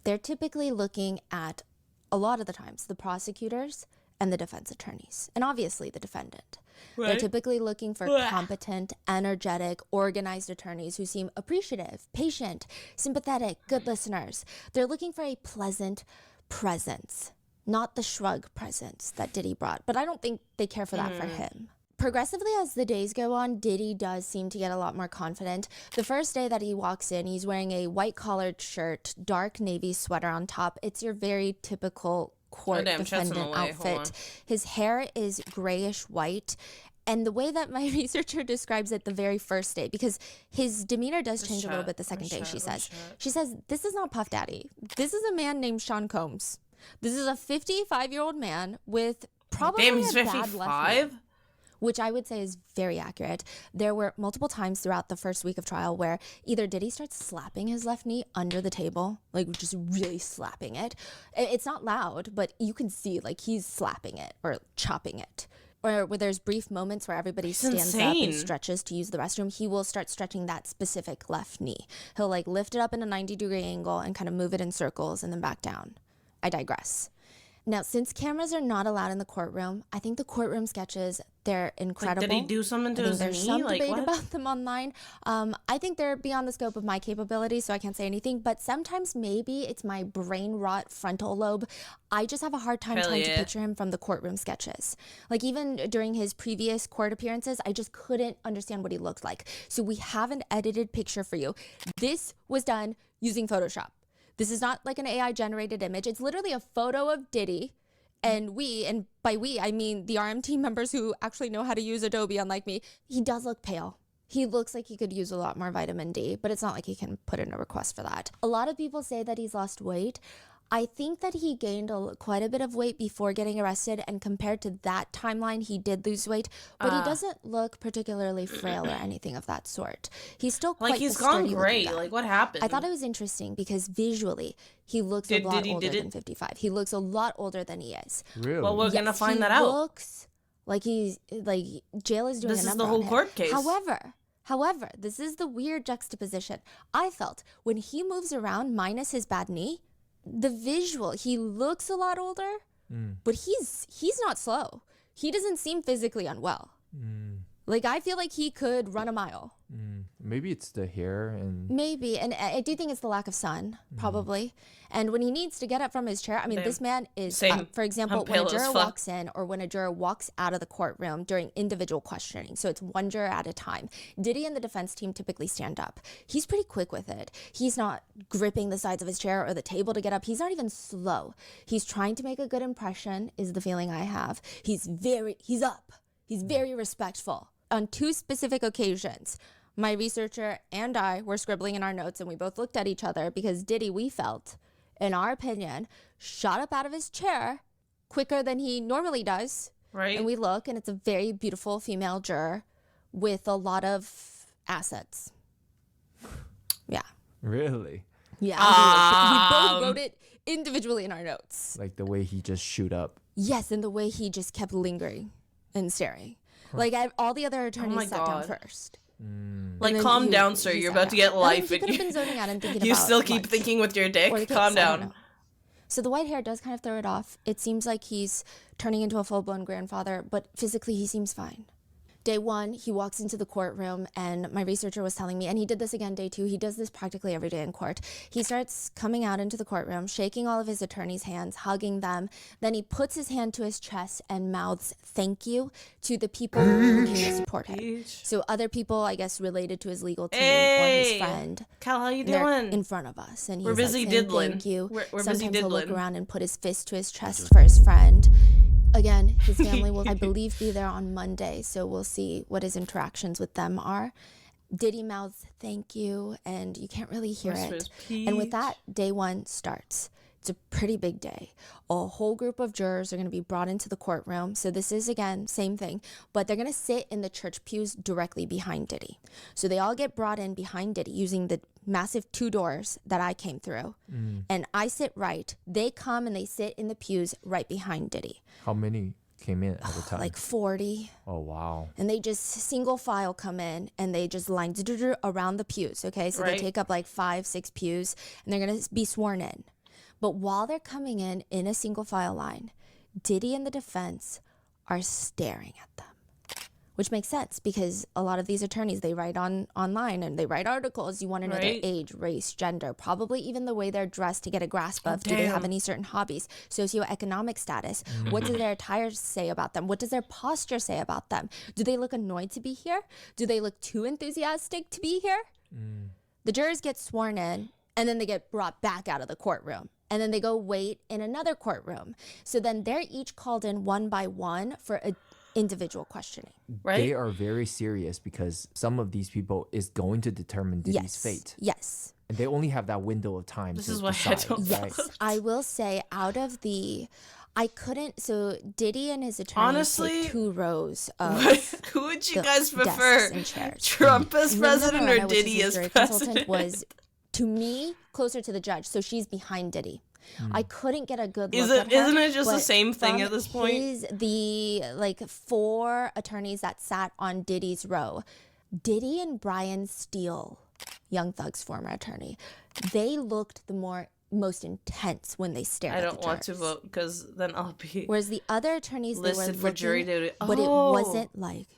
They're typically looking at, a lot of the times, the prosecutors and the defense attorneys, and obviously the defendant. They're Right. typically looking for Blah. competent, energetic, organized attorneys who seem appreciative, patient, sympathetic, good listeners. They're looking for a pleasant presence, not the shrug presence that Diddy brought. But I don't think they care for that for him. Progressively, as the days go on, Diddy does seem to get a lot more confident. The first day that he walks in, he's wearing a white-collared shirt, dark navy sweater on top. It's your very typical court damn, shut some defendant away. Hold on. outfit. His hair is grayish white. And the way that my researcher describes it the very first day, because his demeanor does change a little bit the second day, she says. She says, this is not Puff Daddy. This is a man named Sean Combs. This is a 55-year-old man with probably Damn, he's a bad left 55? knee, which I would say is very accurate. There were multiple times throughout the first week of trial where either Diddy starts slapping his left knee under the table, like just really slapping it. It's not loud, but you can see like he's slapping it or chopping it. or where there's brief moments where everybody He's stands up insane. and stretches to use the restroom, he will start stretching that specific left knee. He'll like lift it up in a 90-degree angle and kind of move it in circles and then back down. I digress. Now, since cameras are not allowed in the courtroom, I think the courtroom sketches, they're incredible. Like, did he do something to I think his there's knee? some Like, debate what? about them online. I think they're beyond the scope of my capabilities, so I can't say anything. But sometimes maybe it's my brain rot frontal lobe. I just have a hard time Hell trying to yeah. picture him from the courtroom sketches. Like even during his previous court appearances, I just couldn't understand what he looked like. So we have an edited picture for you. This was done using Photoshop. This is not like an AI generated image. It's literally a photo of Diddy. And by we, I mean the RM team members who actually know how to use Adobe, unlike me. He does look pale. He looks like he could use a lot more vitamin D, but it's not like he can put in a request for that. A lot of people say that he's lost weight. I think that he gained quite a bit of weight before getting arrested, and compared to that timeline, he did lose weight, but he doesn't look particularly frail or anything of that sort. He's still quite Like, he's the gone sturdy-looking great. guy. Like, what happened? I thought it was interesting because visually, he looks a lot older than 55. He looks a lot older than he is. Really? Well, we're gonna Yes, find he that out. Looks like he's like jail is doing This a is number the whole on him. court case. However, this is the weird juxtaposition. I felt when he moves around minus his bad knee, the visual, he looks a lot older, but he's not slow. He doesn't seem physically unwell. Like, I feel like he could run a mile. Maybe it's the hair and Maybe. And I do think it's the lack of sun, probably. And when he needs to get up from his chair, I mean, this man is Same. up. For example, I'm when a pale as juror fuck. walks in or when a juror walks out of the courtroom during individual questioning, so it's one juror at a time, Diddy and the defense team typically stand up. He's pretty quick with it. He's not gripping the sides of his chair or the table to get up. He's not even slow. He's trying to make a good impression, is the feeling I have. He's up. He's very respectful. On two specific occasions, my researcher and I were scribbling in our notes, and we both looked at each other because Diddy, we felt, in our opinion, shot up out of his chair quicker than he normally does. Right. And we look, and it's a very beautiful female juror with a lot of assets. Yeah. really, Yeah. We both wrote it individually in our notes. like the way he just shoot up. Yes, and the way he just kept lingering and staring. Like, all the other attorneys my sat down God. first. Like, And then calm he- down, sir. he You're sat about to down. get life. He and could have been zoning out and thinking you about still keep lunch. thinking with your dick. Or the Calm kids, I don't down. know. So the white hair does kind of throw it off. It seems like he's turning into a full-blown grandfather, but physically he seems fine. Day one, he walks into the courtroom, and my researcher was telling me, and he did this again day two, he does this practically every day in court. He starts coming out into the courtroom, shaking all of his attorneys' hands, hugging them. Then he puts his hand to his chest and mouths thank you to the people who came to support him. Peach. So other people, I guess, related to his legal team or Hey! his friend. Cal, how you And they're doing? in front of us, and he's We're busy like, saying diddling. Thank you. We're Sometimes busy he'll look diddling. around and put his fist to his chest for his friend. Again, his family will, I believe, be there on Monday, so we'll see what his interactions with them are. Diddy mouths thank you, and you can't really hear Where's it. And with Peach? that, day one starts. It's a pretty big day. A whole group of jurors are going to be brought into the courtroom. So this is, again, same thing, but they're going to sit in the church pews directly behind Diddy. So they all get brought in behind Diddy using the massive two doors that I came through. And I sit right. They come and they sit in the pews right behind Diddy. How many came in at a time? Like 40. oh wow. And they just single file come in and they just line around the pews. Okay. So Right. they take up like 5-6 pews and they're going to be sworn in. But while they're coming in a single file line, Diddy and the defense are staring at them, which makes sense because a lot of these attorneys, they write online and they write articles. You want to know Right. their age, race, gender, probably even the way they're dressed to get a grasp of, do they have damn. any certain hobbies, socioeconomic status, what does their attire say about them, what does their posture say about them, do they look annoyed to be here, do they look too enthusiastic to be here? The jurors get sworn in and then they get brought back out of the courtroom. And then they go wait in another courtroom. So then they're each called in one by one for a individual questioning. Right? They are very serious because some of these people is going to determine Diddy's Yes. fate, Yes. and they only have that window of time. This to is why I decide, don't right? Yes. I will say out of the, I couldn't, so Diddy and his attorneys Honestly, take 2 rows of Who would you the guys prefer? desks and chairs. Trump as Linda president or Moreno, which is Diddy his as jury president? consultant, was, to me, closer to the judge. So she's behind Diddy. I couldn't get a good Is look it? at her, Isn't it just the but same thing from at this point? the like 4 attorneys that sat on Diddy's row, Diddy and Brian Steele, Young Thug's former attorney, they looked the most intense when they stared I at don't the want to jurors. vote because then I'll be Whereas the other attorneys, they were listed looking, for jury duty. but it wasn't like,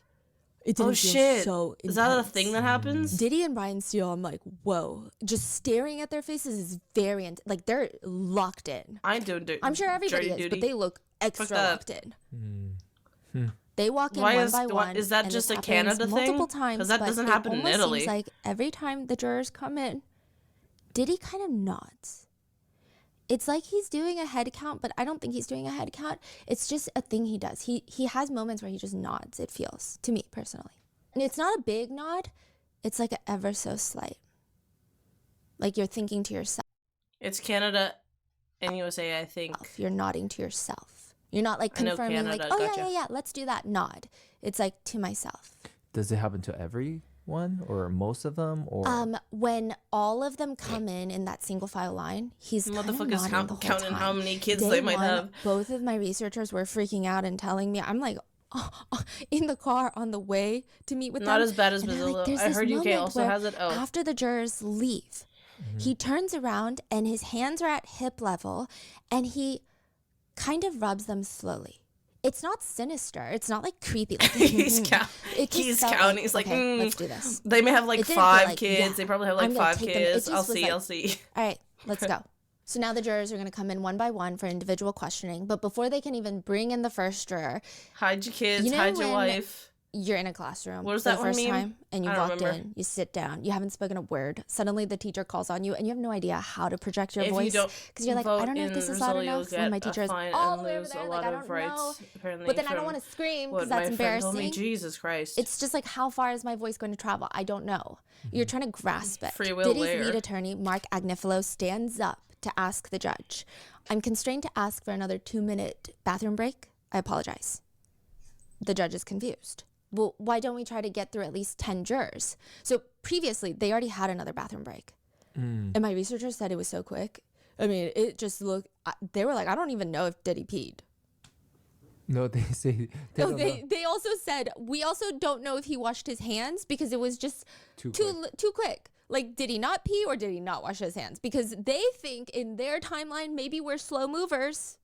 it didn't Oh feel shit! so intense. Is that a thing that happens? Diddy and Brian Steele, I'm like, whoa. Just staring at their faces is very, like, they're locked in. I do. I'm sure everybody jury is, duty. but they look extra that. locked in. They walk in Why one is- by why- one. is that and just this a Canada happens thing? multiple times, 'Cause that but doesn't it happen in almost Italy. Seems like every time the jurors come in, Diddy kind of nods. It's like he's doing a head count, but I don't think he's doing a head count. It's just a thing he does. He has moments where he just nods, it feels, to me personally. And it's not a big nod. It's like an ever so slight. Like you're thinking to yourself. It's Canada and USA, I think. You're nodding to yourself. You're not like I know confirming like, Canada, oh gotcha. yeah, let's do that nod. It's like to myself. Does it happen to everyone or most of them? Or When all of them come in that single file line, he's kind of Motherfuckers nodding the whole counting time. how many kids Day they might one, have. Both of my researchers were freaking out and telling me, I'm like, in the car on the way to meet with them. Not as bad as and they're Brazil. there's I this heard UK moment also where has it. Oh. After the jurors leave, he turns around and his hands are at hip level and he kind of rubs them slowly. It's not sinister. It's not like creepy. Like, He's It just he's felt counting. He's like, okay, let's do this. They may have like It didn't feel 5 like, kids. yeah, They probably have like I'm gonna 5 take them. It kids. just I'll was see. like, I'll see. All right, let's go. So now the jurors are going to come in one by one for individual questioning. But before they can even bring in the first juror, Hide your kids. You know hide your when wife. you're in a classroom What does for that the one first mean? time and you I don't walked remember. in, you sit down, you haven't spoken a word. Suddenly the teacher calls on you and you have no idea how to project your If voice. you don't Because you're like, I don't know if vote this in is loud Brazil, you'll enough. When my get a teacher is fine all and the way over lose there, a like, lot I of don't know. rights, apparently, But then I don't from want to scream what because that's my friend told me. embarrassing. Jesus Christ. It's just like, how far is my voice going to travel? I don't know. You're trying to grasp it. Free will Diddy's where? lead attorney, Mark Agnifilo, stands up to ask the judge, I'm constrained to ask for another 2-minute bathroom break. I apologize. The judge is confused. Well, why don't we try to get through at least 10 jurors? So previously, they already had another bathroom break. And my researchers said it was so quick. I mean, it just looked, they were like, I don't even know if Diddy peed. no, they say they No, don't know. they also said, we also don't know if he washed his hands because it was just Too too quick. Like, did he not pee or did he not wash his hands? Because they think in their timeline, maybe we're slow movers.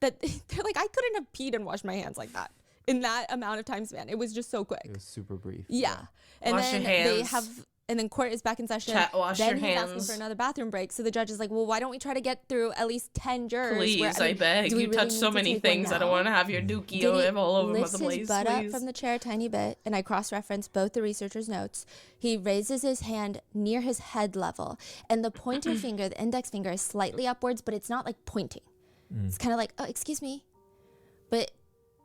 That they're like, I couldn't have peed and washed my hands like that in that amount of time span. It was just so quick. It was super brief. Yeah. And Wash then your they hands. have, and then court is back in session. Chat, wash then your he's asking hands. for another bathroom break. So the judge is like, well, why don't we try to get through at least 10 jurors? Please, Where, I beg. do we You really touch so need to many take one things. I don't now? want to have your dookie Diddy all over the lifts place. his butt up Please. from the chair a tiny bit, and I cross-reference both the researchers' notes. He raises his hand near his head level, and the pointer finger, the index finger, is slightly upwards, but it's not like pointing. It's kind of like, oh, excuse me. But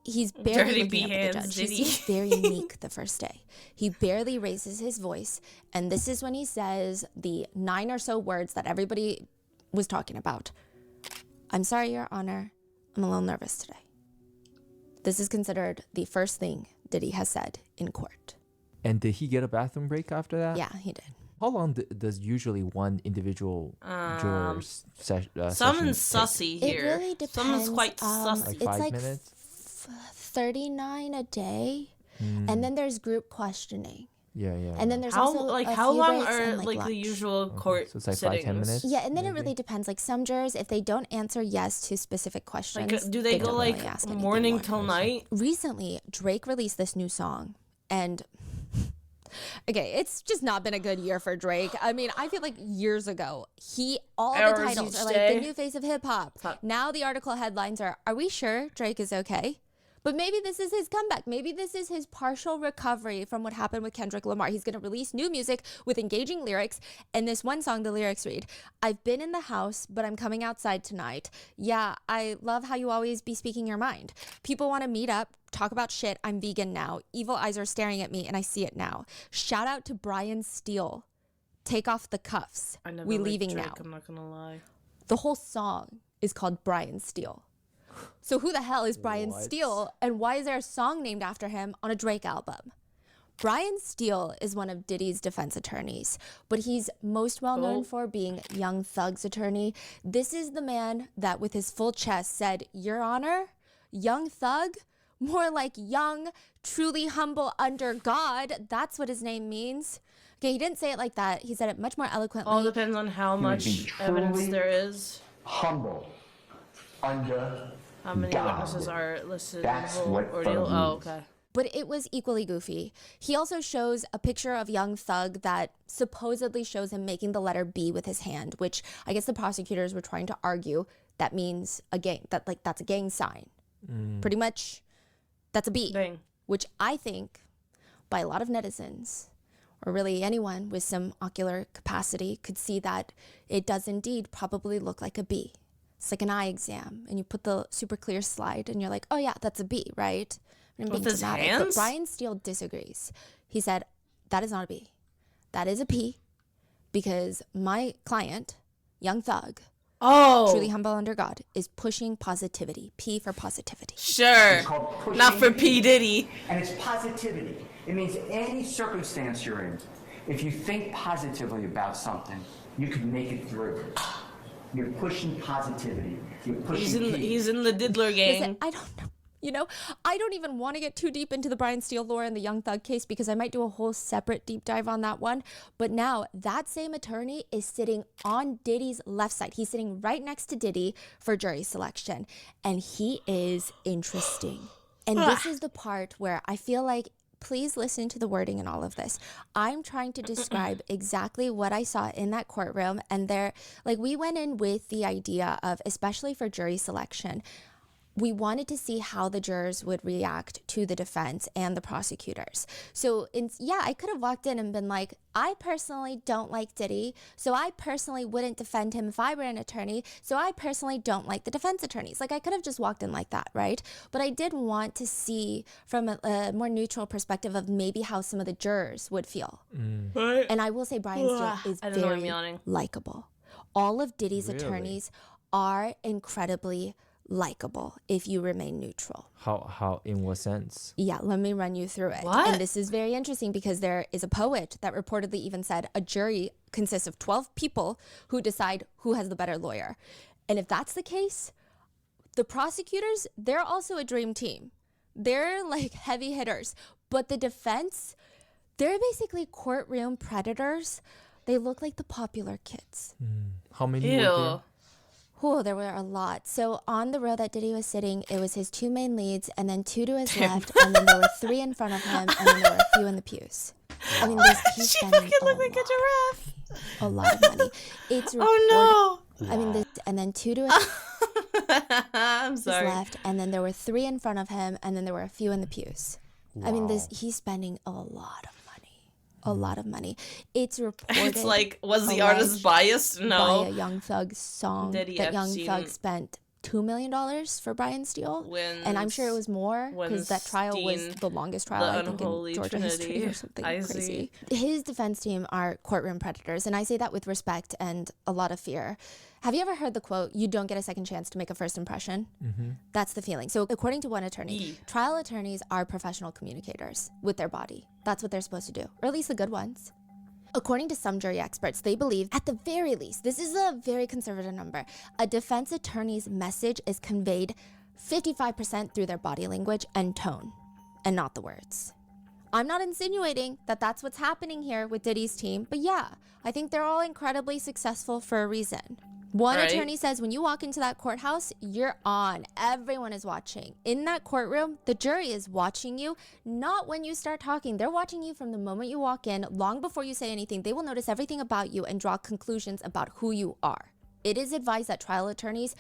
he's barely Dirty looking up at the hands, judge. Diddy. He seems very meek the first day. He barely raises his voice, and this is when he says the 9 or so words that everybody was talking about. I'm sorry, Your Honor. I'm a little nervous today. This is considered the first thing Diddy has said in court. And did he get a bathroom break after that? Yeah, he did. How long does usually one individual juror's Someone's session take? sussy here. It really depends. Someone's quite sussy. Like It's 5 like minutes? 39 a day, and then there's group questioning, Yeah, yeah. and then there's How also like a how few long breaks are and, like the lunch. usual court So it's like sittings? 5-10 minutes? Yeah, and then it maybe? really depends. Like some jurors, if they don't answer yes to specific questions, Like, do they go don't like really ask anything morning more. till night? Recently, Drake released this new song, and okay, it's just not been a good year for Drake. I mean, I feel like years ago, all the Hours titles each are like day. the new face of hip hop. Now the article headlines are we sure Drake is okay? But maybe this is his comeback. Maybe this is his partial recovery from what happened with Kendrick Lamar. He's going to release new music with engaging lyrics. And this one song, the lyrics read, I've been in the house, but I'm coming outside tonight. Yeah, I love how you always be speaking your mind. People want to meet up, talk about shit. I'm vegan now. Evil eyes are staring at me, and I see it now. Shout out to Brian Steele. Take off the cuffs. I never We liked leaving Drake, now. I'm not gonna lie. The whole song is called Brian Steele. So who the hell is Brian What? Steele, and why is there a song named after him on a Drake album? Brian Steele is one of Diddy's defense attorneys, but he's most well known for being Young Thug's attorney. This is the man that with his full chest said, "Your Honor, Young Thug? More like young, truly humble under God. That's what his name means." Okay, he didn't say it like that. He said it much more eloquently. All depends on how much evidence there is. Humble under How many God. witnesses are listed That's in the whole what ordeal? Thug Oh, means. okay. But it was equally goofy. He also shows a picture of Young Thug that supposedly shows him making the letter B with his hand, which I guess the prosecutors were trying to argue that means a gang, that's a gang sign. Pretty much, that's a B. Dang. Which I think, by a lot of netizens, or really anyone with some ocular capacity, could see that it does indeed probably look like a B. It's like an eye exam, and you put the super clear slide, and you're like, oh yeah, that's a B, right? I'm being With his dramatic, hands? but Brian Steele disagrees. He said, that is not a B. That is a P, because my client, Young Thug, Oh, truly humble under God, is pushing positivity. P for positivity. sure. called pushing Not for P. P. Diddy. And it's positivity. It means any circumstance you're in, if you think positively about something, you can make it through. You're pushing positivity. You're pushing P. He's in the Diddler gang. Listen, I don't know. You know, I don't even want to get too deep into the Brian Steele lore and the Young Thug case because I might do a whole separate deep dive on that one. But now that same attorney is sitting on Diddy's left side. He's sitting right next to Diddy for jury selection. And he is interesting. And this is the part where I feel like, please listen to the wording in all of this. I'm trying to describe exactly what I saw in that courtroom. And we went in with the idea of, especially for jury selection, we wanted to see how the jurors would react to the defense and the prosecutors. So, I could have walked in and been like, I personally don't like Diddy, so I personally wouldn't defend him if I were an attorney, so I personally don't like the defense attorneys. Like, I could have just walked in like that, right? But I did want to see from a more neutral perspective of maybe how some of the jurors would feel. Right. And I will say Brian Steele is I don't know, I'm very yawning. likable. All of Diddy's Really? attorneys are incredibly likable if you remain neutral. How in what sense? Yeah, let me run you through it. What? And this is very interesting because there is a poet that reportedly even said a jury consists of 12 people who decide who has the better lawyer. And if that's the case, the prosecutors, they're also a dream team. They're like heavy hitters. But the defense, they're basically courtroom predators. They look like the popular kids. How many were there? Ew. Oh, there were a lot. So on the row that Diddy was sitting, it was his two main leads, and then two to his left, and then there were three in front of him, and then there were a few in the pews. I mean, he's She spending fucking looked like a giraffe. a lot of money. It's Oh I mean, and then two to his no. I'm sorry. left, and then there were three in front of him, and then there were a few in the pews. I mean, he's spending a lot of money. A lot of money. It's reported. It's like, was the artist alleged biased? No. by a Young Thug song Diddy that Young Epstein Thug spent $2 million for Brian Steele. And I'm sure it was more because that trial was Weinstein, the longest trial, the I think, in unholy Georgia history trinity. or something I crazy. His defense team are courtroom predators, and I say that with respect and a lot of fear. Have you ever heard the quote, "You don't get a second chance to make a first impression"? That's the feeling. So according to one attorney, trial attorneys are professional communicators with their body. That's what they're supposed to do, or at least the good ones. According to some jury experts, they believe, at the very least, this is a very conservative number, a defense attorney's message is conveyed 55% through their body language and tone, and not the words. I'm not insinuating that that's what's happening here with Diddy's team, but yeah, I think they're all incredibly successful for a reason. One Right. attorney says when you walk into that courthouse, you're on. Everyone is watching. In that courtroom, the jury is watching you, not when you start talking. They're watching you from the moment you walk in, long before you say anything. They will notice everything about you and draw conclusions about who you are. It is advised that trial attorneys,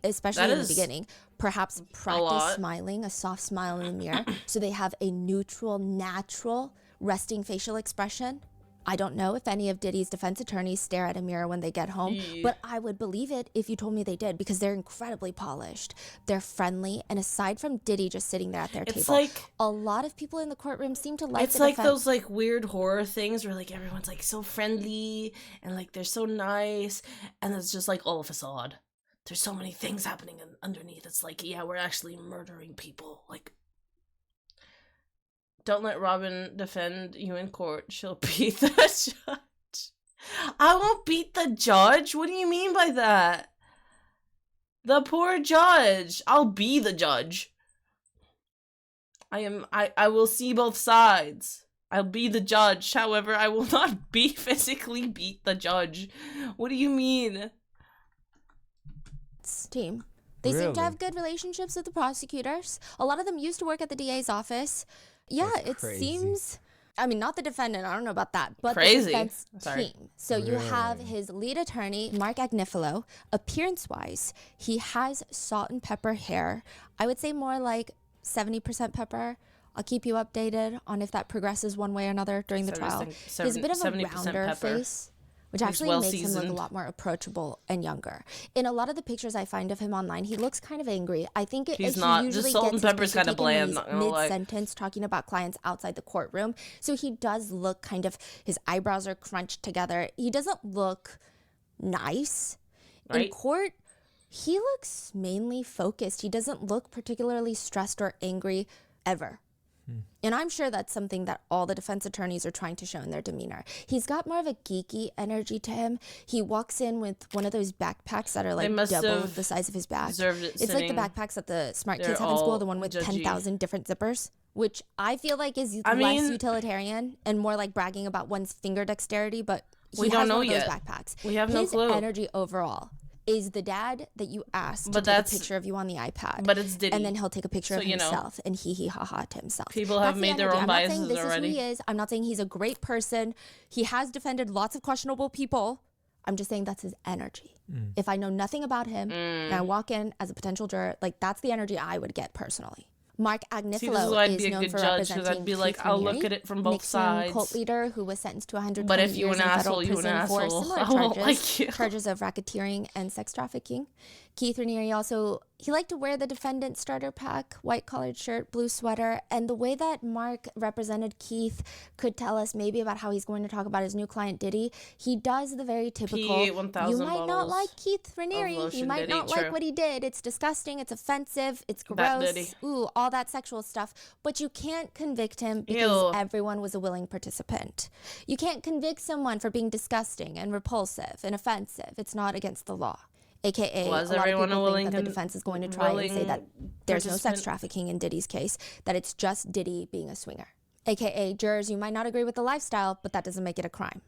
especially That in the is beginning, perhaps practice lot. smiling, a soft smile in the mirror, so they have a neutral, natural, resting facial expression. I don't know if any of Diddy's defense attorneys stare at a mirror when they get home, but I would believe it if you told me they did because they're incredibly polished. They're friendly, and aside from Diddy just sitting there at their It's table, like- a lot of people in the courtroom seem to like It's the like defense. those like weird horror things where like everyone's like so friendly and like they're so nice, and it's just like all a facade. There's so many things happening underneath. It's like, yeah, we're actually murdering people. Like, Don't let Robin defend you in court. She'll beat the judge. I won't beat the judge? What do you mean by that? The poor judge. I'll be the judge. I will see both sides. I'll be the judge. However, I will not physically beat the judge. What do you mean? Team. They seem Really? to have good relationships with the prosecutors. A lot of them used to work at the DA's office. Yeah, That's it crazy. seems... I mean, not the defendant, I don't know about that, but Crazy. the defense Sorry. team. So you have Really? his lead attorney, Mark Agnifilo. Appearance-wise, he has salt and pepper hair. I would say more like 70% pepper. I'll keep you updated on if that progresses one way or another during the trial. He has a bit of a 70% rounder pepper. face, which He's actually well makes him look a seasoned. lot more approachable and younger. In a lot of the pictures I find of him online, he looks kind of angry. I think He's he not. usually Just salt gets and his pepper's picture kinda taken when bland, he's not gonna lie. mid-sentence talking about clients outside the courtroom. So he does look kind of, his eyebrows are crunched together. He doesn't look nice. In Right. court, he looks mainly focused. He doesn't look particularly stressed or angry ever. And I'm sure that's something that all the defense attorneys are trying to show in their demeanor. He's got more of a geeky energy to him. He walks in with one of those backpacks that are like must double have the size of his back. deserved it It's like the sitting- backpacks that the smart They're kids have in school, all the one with judgy. 10,000 different zippers, which I feel like is I less mean- utilitarian and more like bragging about one's finger dexterity, but he We don't has know one of those yet. backpacks. We have no His clue. energy overall is the dad that you asked to But take a that's- picture of you on the iPad. but it's Diddy. And then he'll take a picture So, of you know, himself and he ha ha to himself. people have That's the made their energy. own I'm not saying biases this is already. who he is. I'm not saying he's a great person. He has defended lots of questionable people. I'm just saying that's his energy. If I know nothing about him and I walk in as a potential juror, like that's the energy I would get personally. Mark See, this is Agnifilo why I'd is be a known good for judge, 'cause representing I'd be like, Keith I'll look Raniere, at it from both Nixon sides. cult leader who was sentenced to 120 But if you years an in asshole, federal you an prison for asshole. similar I won't charges, like you. charges of racketeering and sex trafficking. Keith Raniere also, he liked to wear the defendant starter pack, white collared shirt, blue sweater, and the way that Mark represented Keith could tell us maybe about how he's going to talk about his new client Diddy. He does the very typical, P1000 you might not bottles like Keith Raniere, you lotion might Diddy, not true. like what he did, it's disgusting, it's offensive, it's That gross, Diddy. ooh, all that sexual stuff, but you can't convict him because Ew. everyone was a willing participant. You can't convict someone for being disgusting and repulsive and offensive. It's not against the law. AKA, Was a lot of everyone people a willing think that the con- defense is going to try and say that there's no sex participant? trafficking in Diddy's case, that it's just Diddy being a swinger. AKA, jurors, you might not agree with the lifestyle, but that doesn't make it a crime.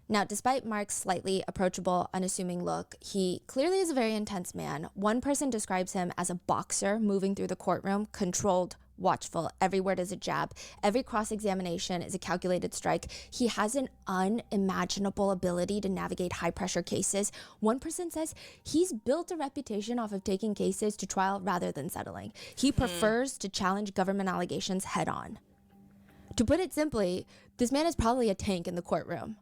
Now, despite Mark's slightly approachable, unassuming look, he clearly is a very intense man. One person describes him as a boxer moving through the courtroom, controlled, watchful. Every word is a jab. Every cross-examination is a calculated strike. He has an unimaginable ability to navigate high-pressure cases. One person says he's built a reputation off of taking cases to trial rather than settling. He prefers to challenge government allegations head-on. To put it simply, this man is probably a tank in the courtroom.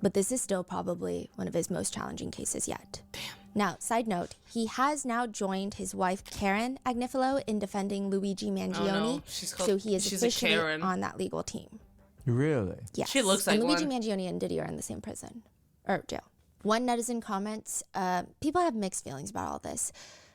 But this is still probably one of his most challenging cases yet. Damn. Now, side note, he has now joined his wife Karen Agnifilo in defending Luigi Mangione. no. She's called- So he is she's a officially Karen. on that legal team. Really? Yes. She looks like and Luigi one. Mangione and Diddy are in the same prison or jail. One netizen comments, people have mixed feelings about all this.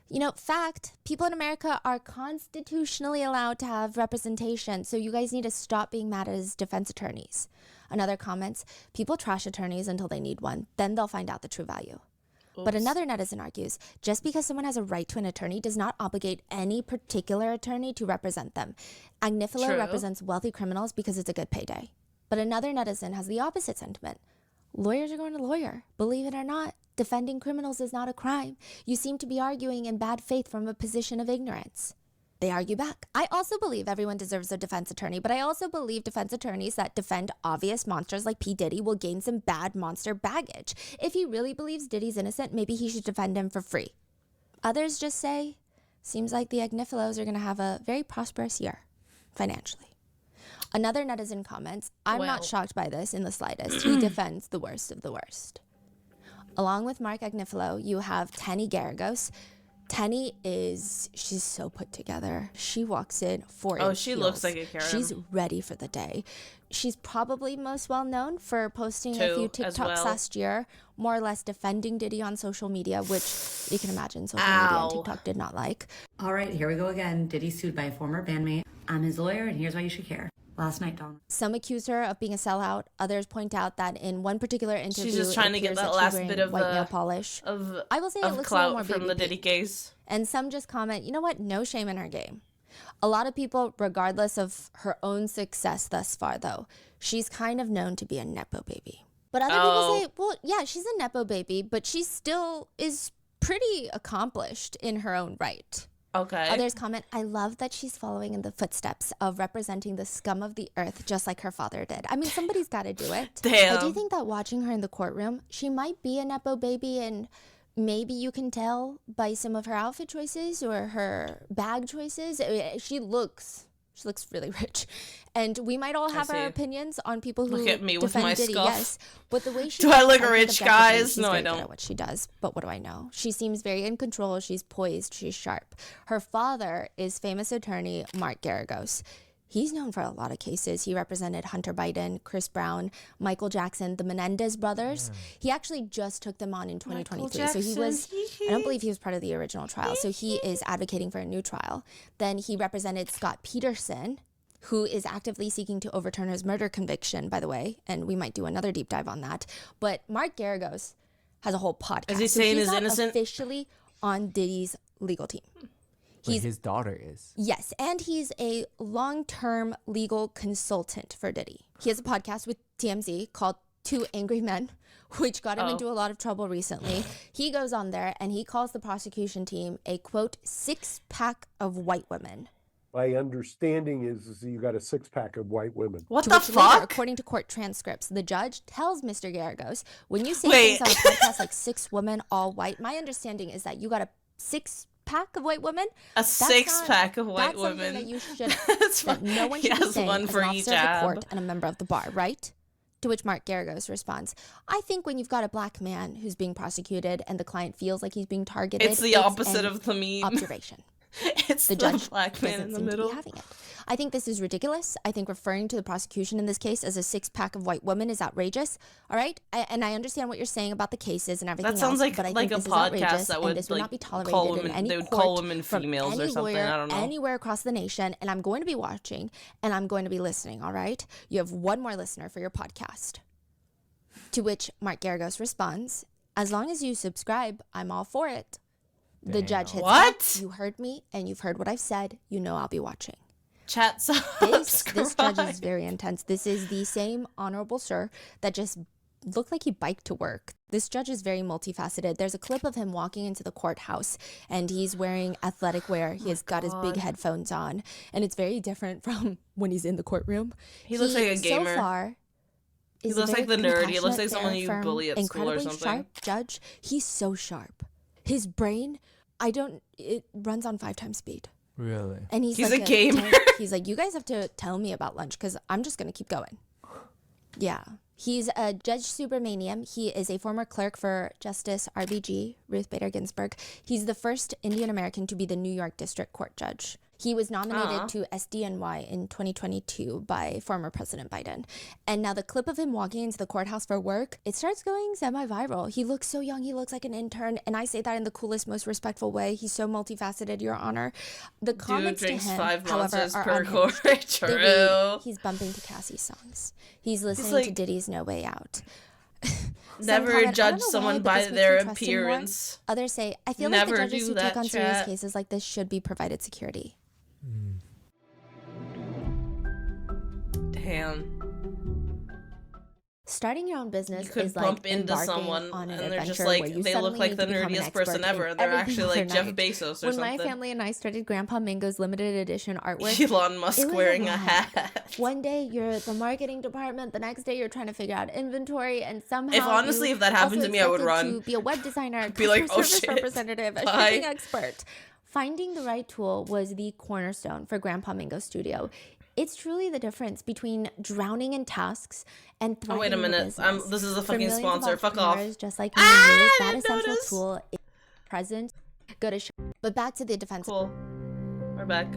You know, fact, people in America are constitutionally allowed to have representation, so you guys need to stop being mad as defense attorneys. Another comments, people trash attorneys until they need one, then they'll find out the true value. But another netizen argues, just because someone has a right to an attorney does not obligate any particular attorney to represent them. Agnifilo True. represents wealthy criminals because it's a good payday. But another netizen has the opposite sentiment. Lawyers are going to lawyer. Believe it or not, defending criminals is not a crime. You seem to be arguing in bad faith from a position of ignorance. They argue back. I also believe everyone deserves a defense attorney, but I also believe defense attorneys that defend obvious monsters like P. Diddy will gain some bad monster baggage. If he really believes Diddy's innocent, maybe he should defend him for free. Others just say, seems like the Agnifilos are going to have a very prosperous year, financially. Another netizen comments, I'm Well. not shocked by this in the slightest. He defends the worst of the worst. Along with Mark Agnifilo, you have Tanny Garagos. Tenny she's so put together. She walks in for Oh, she looks like a Karen. She's ready for the day. She's probably most well known for posting a few Too, as TikToks well. last year, more or less defending Diddy on social media, which you can imagine social media and TikTok did not like. All right, here we go again. Diddy sued by a former bandmate. I'm his lawyer, and here's why you should care. Last night, Dawn. Some accuse her of being a sellout. Others point out that in one particular interview, She's just trying to get that last bit of white nail polish. I will say it looks a little more clout from the Diddy pink. case. And some just comment, you know what? No shame in her game. A lot of people, regardless of her own success thus far, though, she's kind of known to be a nepo baby. But other people say, well, yeah, she's a nepo baby, but she still is pretty accomplished in her own right. Okay. Others comment, I love that she's following in the footsteps of representing the scum of the earth, just like her father did. I mean, somebody's got to do it. Damn. I do think that watching her in the courtroom, she might be a nepo baby, and maybe you can tell by some of her outfit choices or her bag choices. She looks really rich, and we might all have our opinions on people who look at me with defend my Diddy, scuff. yes, but the way she Do I look think rich, objectively, guys? she's No, I very good don't. at what she does, but what do I know? She seems very in control. She's poised. She's sharp. Her father is famous attorney Mark Garagos. He's known for a lot of cases. He represented Hunter Biden, Chris Brown, Michael Jackson, the Menendez brothers. He actually just took them on in 2023. So he was, I don't believe he was part of the original trial. So he is advocating for a new trial. Then he represented Scott Peterson, who is actively seeking to overturn his murder conviction, by the way. And we might do another deep dive on that. But Mark Garagos has a whole podcast. Is he saying he's not innocent? Officially on Diddy's legal team. But his daughter is. Yes, and he's a long-term legal consultant for Diddy. He has a podcast with TMZ called Two Angry Men, which got him into a lot of trouble recently. He goes on there and he calls the prosecution team a, quote, six-pack of white women. My understanding is you got a six-pack of white women. What To the which later, fuck? according to court transcripts, the judge tells Mr. Garagos, when you say Wait. things on a podcast like six women, all white, my understanding is that you got a six-pack of white women. A six-pack of white that's something women. that you should, That's that fine. no one He should be has saying one as for an each officer of the ab. court and a member of the bar, right? To which Mark Garagos responds, I think when you've got a black man who's being prosecuted and the client feels like he's being targeted, It's the opposite an of the meme. observation. It's The the judge black man doesn't in the seem to middle. be having it. I think this is ridiculous. I think referring to the prosecution in this case as a six-pack of white women is outrageous. All right, and I understand what you're saying about the cases and everything That sounds else, but I like think a this is outrageous, podcast that and would this would not be like tolerated call in women. any They would court call women from females any or something. lawyer I don't know. anywhere across the nation, and I'm going to be watching and I'm going to be listening. All right, you have one more listener for your podcast. To which Mark Garagos responds, "As long as you subscribe, I'm all for it." The judge hits What? back, you heard me, and you've heard what I've said. You know I'll be watching. Chat This judge is subscribe. very intense. This is the same honorable sir that just looked like he biked to work. This judge is very multifaceted. There's a clip of him walking into the courthouse and he's wearing athletic wear. He has got his big headphones on, and it's very different from when he's in the courtroom. He looks like a gamer. So far, He is a looks like very the nerd. He looks like compassionate, someone fair, you firm, bully at school or incredibly something. sharp judge. He's so sharp. His brain, it runs on 5 times speed. Really? And he's He's like a gamer. He's like, you guys have to tell me about lunch because I'm just going to keep going. Yeah. He's a Judge Subramaniam. He is a former clerk for Justice RBG, Ruth Bader Ginsburg. He's the first Indian American to be the New York District Court judge. He was nominated to SDNY in 2022 by former President Biden. And now the clip of him walking into the courthouse for work, it starts going semi-viral. He looks so young. He looks like an intern. And I say that in the coolest, most respectful way. He's so multifaceted, Your Honor. The Dude comments to drinks him, 5 however, monsters are per unhinged. quart. They read, True. he's bumping to Cassie's songs. He's listening like- to Diddy's No Way Out. Some Never comment, "I judge don't know why, someone but by this makes their me trust him more." appearance. Others say, I feel Never like the judges do who take that, on serious chat. cases like this should be provided security. Damn. Starting your own business You could is bump like into embarking someone on an and they're just adventure like, where you they look suddenly like need the to become an nerdiest expert person in ever, and they're everything actually like Jeff overnight. Bezos or When my something. family and I started Grandpa Mingo's limited edition artwork, Elon Musk it was wearing a lot. hat. One day you're at the marketing department, the next day you're trying to figure out inventory, and somehow honestly, you if that happened also to me, I would expected run. to be a web designer, Be like, customer "Oh, service shit. representative, a Bye." shipping expert. Finding the right tool was the cornerstone for Grandpa Mingo Studio. It's truly the difference between drowning in tasks and thriving Oh, wait a in the minute. business. This is a For fucking millions of sponsor. Fuck off. entrepreneurs Just like me and you, I that didn't essential notice. tool is present. Go to But back to the defense. Cool. We're back.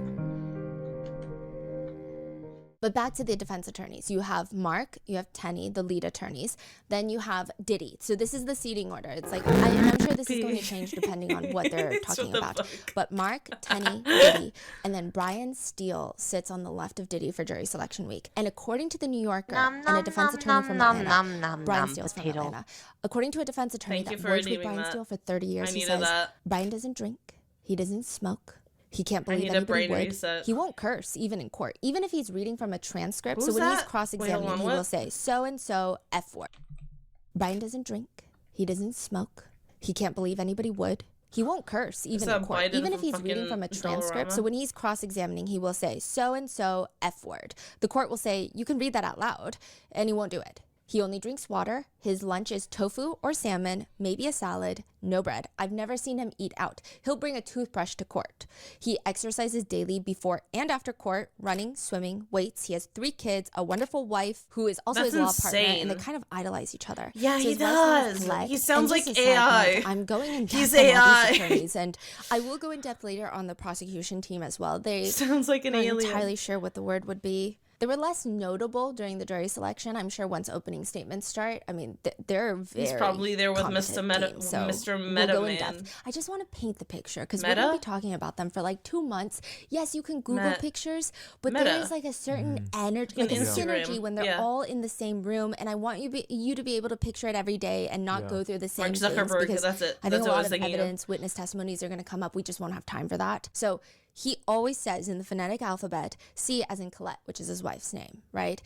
But back to the defense attorneys. You have Mark, you have Tenny, the lead attorneys. Then you have Diddy. So this is the seating order. It's like, I'm sure this is going to change depending on what they're talking about. But Mark, Tenny, Diddy, and then Brian Steele sits on the left of Diddy for jury selection week. And according to the New Yorker and a defense attorney from Atlanta, Brian Steele's from Atlanta. According to a defense attorney that worked with Brian Steele for 30 years, he says, Brian doesn't drink, he doesn't smoke. He can't believe anybody would. Reset. He won't curse, even in court, even if he's reading from a transcript. So when he's cross-examining, he will say, so-and-so F word. Brian doesn't drink. He doesn't smoke. He can't believe anybody would. He won't curse, even in court, even if he's reading from a transcript. So when he's cross-examining, he will say, so-and-so F word. The court will say, you can read that out loud, and he won't do it. He only drinks water. His lunch is tofu or salmon, maybe a salad, no bread. I've never seen him eat out. He'll bring a toothbrush to court. He exercises daily before and after court, running, swimming, weights. He has 3 kids, a wonderful wife who is also his law partner, and they kind of idolize each other. Yeah, so he does. He sounds like AI. I'm going in depth He's on all AI. these attorneys, and I will go in depth later on the prosecution team as well. They sounds like an alien. I'm not entirely sure what the word would be. They were less notable during the jury selection. I'm sure once opening statements start, I mean, they're very He's probably there with Mr. Meta, team, so Mr. we'll Meta go in Man. depth. I just want to paint the picture because we're going to be talking about them for like 2 months. Yes, you can Google pictures, but there is like a certain energy, like a synergy when they're all in the same room. And I want you to be able to picture it every day and not go through the same things. Because that's it. I think a lot of evidence, witness testimonies are going to come up. We just won't have time for that. So he always says in the phonetic alphabet, C as in Colette, which is his wife's name, right?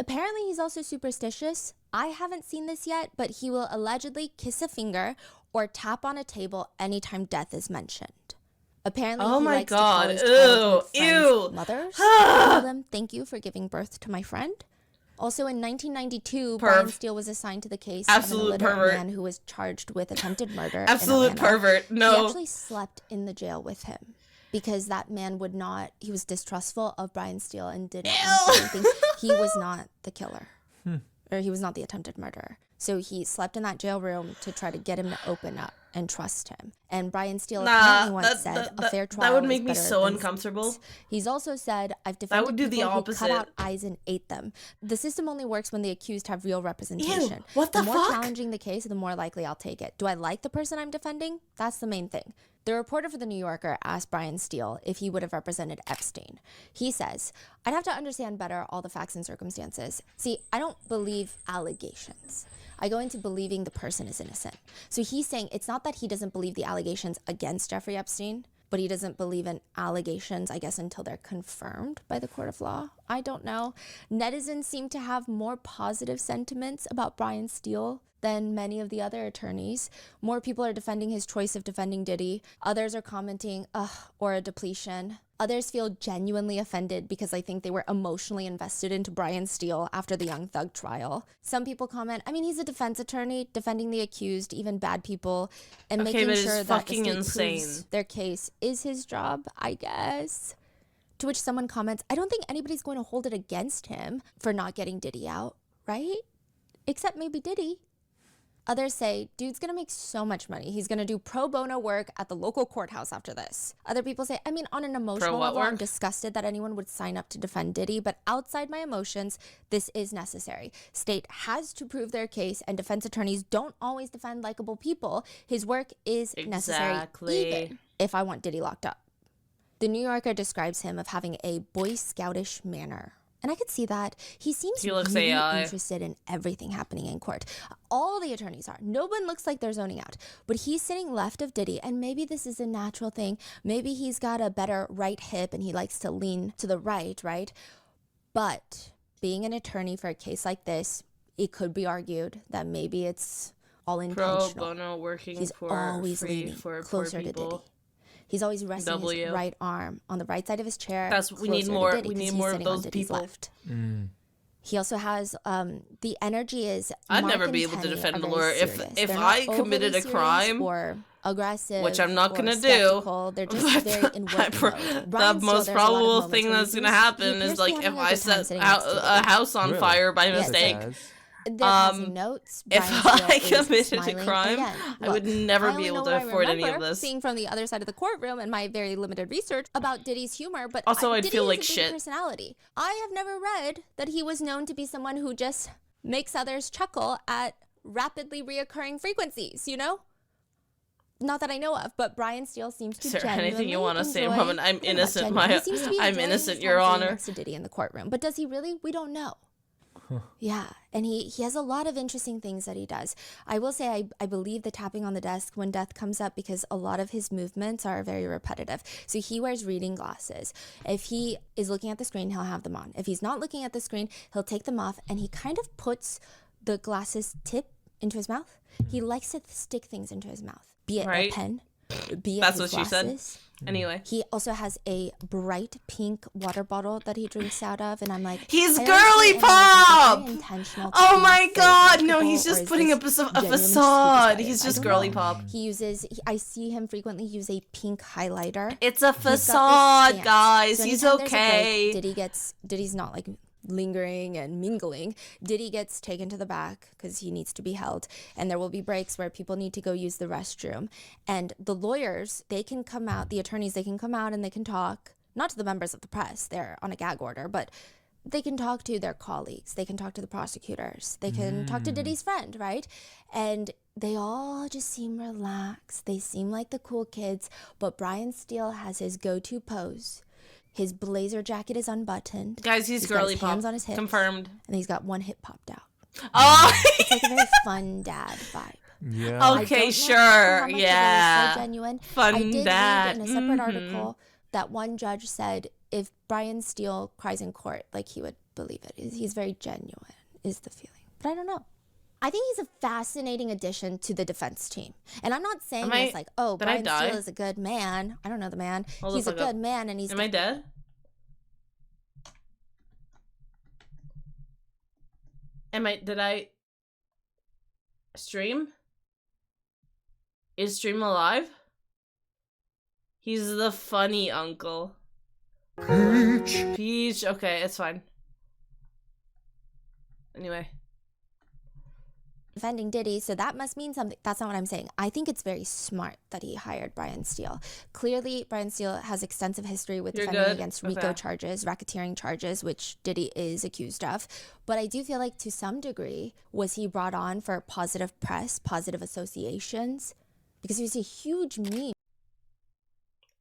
Apparently, he's also superstitious. I haven't seen this yet, but he will allegedly kiss a finger or tap on a table anytime death is mentioned. Apparently, he likes to call his childhood friends mothers. Tell them, thank you for giving birth to my friend. Also, in 1992, Brian Steele was assigned to the case of an illiterate man who was charged with attempted murder. Absolute pervert. No. He actually slept in the jail with him. Because that man would not, he was distrustful of Brian Steele and didn't want to do anything. He was not the killer. Or he was not the attempted murderer. So he slept in that jail room to try to get him to open up and trust him. And Brian Steele apparently once said, a fair trial that would make me is better so than uncomfortable. sentence. He's also said, I've defended people who cut out eyes and ate them. The system only works when the accused have real representation. What the more fuck? challenging the case, the more likely I'll take it. Do I like the person I'm defending? That's the main thing. The reporter for the New Yorker asked Brian Steele if he would have represented Epstein. He says, I'd have to understand better all the facts and circumstances. See, I don't believe allegations. I go into believing the person is innocent. So he's saying it's not that he doesn't believe the allegations against Jeffrey Epstein, but he doesn't believe in allegations, I guess, until they're confirmed by the court of law. I don't know. Netizens seem to have more positive sentiments about Brian Steele than many of the other attorneys. More people are defending his choice of defending Diddy. Others are commenting, or a depletion. Others feel genuinely offended because I think they were emotionally invested into Brian Steele after the Young Thug trial. Some people comment, I mean, he's a defense attorney defending the accused, even bad people, and making sure that the state proves their case is his job, I guess. To which someone comments, I don't think anybody's going to hold it against him for not getting Diddy out, right? Except maybe Diddy. Others say, dude's gonna make so much money. He's gonna do pro bono work at the local courthouse after this. Other people say, I mean, on an emotional level, I'm disgusted that anyone would sign up to defend Diddy, but outside my emotions, this is necessary. State has to prove their case, and defense attorneys don't always defend likable people. His work is necessary, even if I want Diddy locked up. The New Yorker describes him of having a Boy Scoutish manner. And I could see that. He seems really interested in everything happening in court. All the attorneys are. No one looks like they're zoning out. But he's sitting left of Diddy, and maybe this is a natural thing. Maybe he's got a better right hip and he likes to lean to the right? But being an attorney for a case like this, it could be argued that maybe it's all intentional. Pro bono working he's for always free leaning for closer to Diddy. He's always resting his right arm on the right side of his chair. We need more of those people. Left. He also has the energy is. I'd never be able to defend a lawyer if I committed a crime or aggressive, which I'm not gonna do. They're just very in work mode. The most probable thing that's gonna happen is like if I set a house on fire by mistake. There has notes. If Brian I Steele is committed a smiling. crime, Again, I would look, never I be only able know to what I afford any of remember this. Seeing from the other side of the courtroom and my very limited research about Diddy's humor, but Also, I'd Diddy feel is like a big shit. personality. I have never read that he was known to be someone who just makes others chuckle at rapidly reoccurring frequencies, you know? Not that I know of, but Brian Steele seems to Is there genuinely anything you want to say, enjoy- woman? I'm not innocent, genuine. my- He seems to be I'm enjoying innocent, his Your time sitting Honor. next to Diddy in the courtroom. But does he really? We don't know. Yeah, and he has a lot of interesting things that he does. I will say I believe the tapping on the desk when death comes up because a lot of his movements are very repetitive. So he wears reading glasses. If he is looking at the screen, he'll have them on. If he's not looking at the screen, he'll take them off, and he kind of puts the glasses tip into his mouth. He likes to stick things into his mouth, be it Right. a pen, be it That's his what she said. glasses. Anyway. He also has a bright pink water bottle that he drinks out of, and I'm like, He's I always girly say, Emily, is pop! it very intentional to Oh be my fake god, with no, people, he's or just is putting this up a genuinely facade. super He's stylish? just I don't girly know. pop. I see him frequently use a pink highlighter. It's a He's got this facade, stance. guys. So He's anytime there's a break, okay. Diddy's not like lingering and mingling. Diddy gets taken to the back because he needs to be held, and there will be breaks where people need to go use the restroom, and the lawyers, they can come out, the attorneys, they can come out and they can talk, not to the members of the press, they're on a gag order, but they can talk to their colleagues, they can talk to the prosecutors, they can talk to Diddy's friend, right? And they all just seem relaxed, they seem like the cool kids, but Brian Steele has his go-to pose. His blazer jacket is unbuttoned. Guys, he's got his girly pop. hands on his hips, Confirmed. and he's got one hip popped out. Oh! It's like a very fun dad vibe. Yeah. I Okay, don't know sure. how much of it is Yeah. so genuine. Fun I did dad. read in a separate Mhm. article that one judge said if Brian Steele cries in court, like he would believe it. He's very genuine, is the feeling. But I don't know. I think he's a fascinating addition to the defense team. And I'm not saying Am it's I- like, oh, did I Brian die? Steele is a good man. I don't know the man. Hold the He's a fuck up. good man, and he's Am I dead? Did I stream? Is stream alive? He's the funny uncle. Peach. Okay, it's fine. Anyway. defending Diddy, so that must mean something. That's not what I'm saying. I think it's very smart that he hired Brian Steele. Clearly, Brian Steele has extensive history with You're defending good? against RICO Okay. charges, racketeering charges, which Diddy is accused of. But I do feel like to some degree, was he brought on for positive press, positive associations? Because he was a huge meme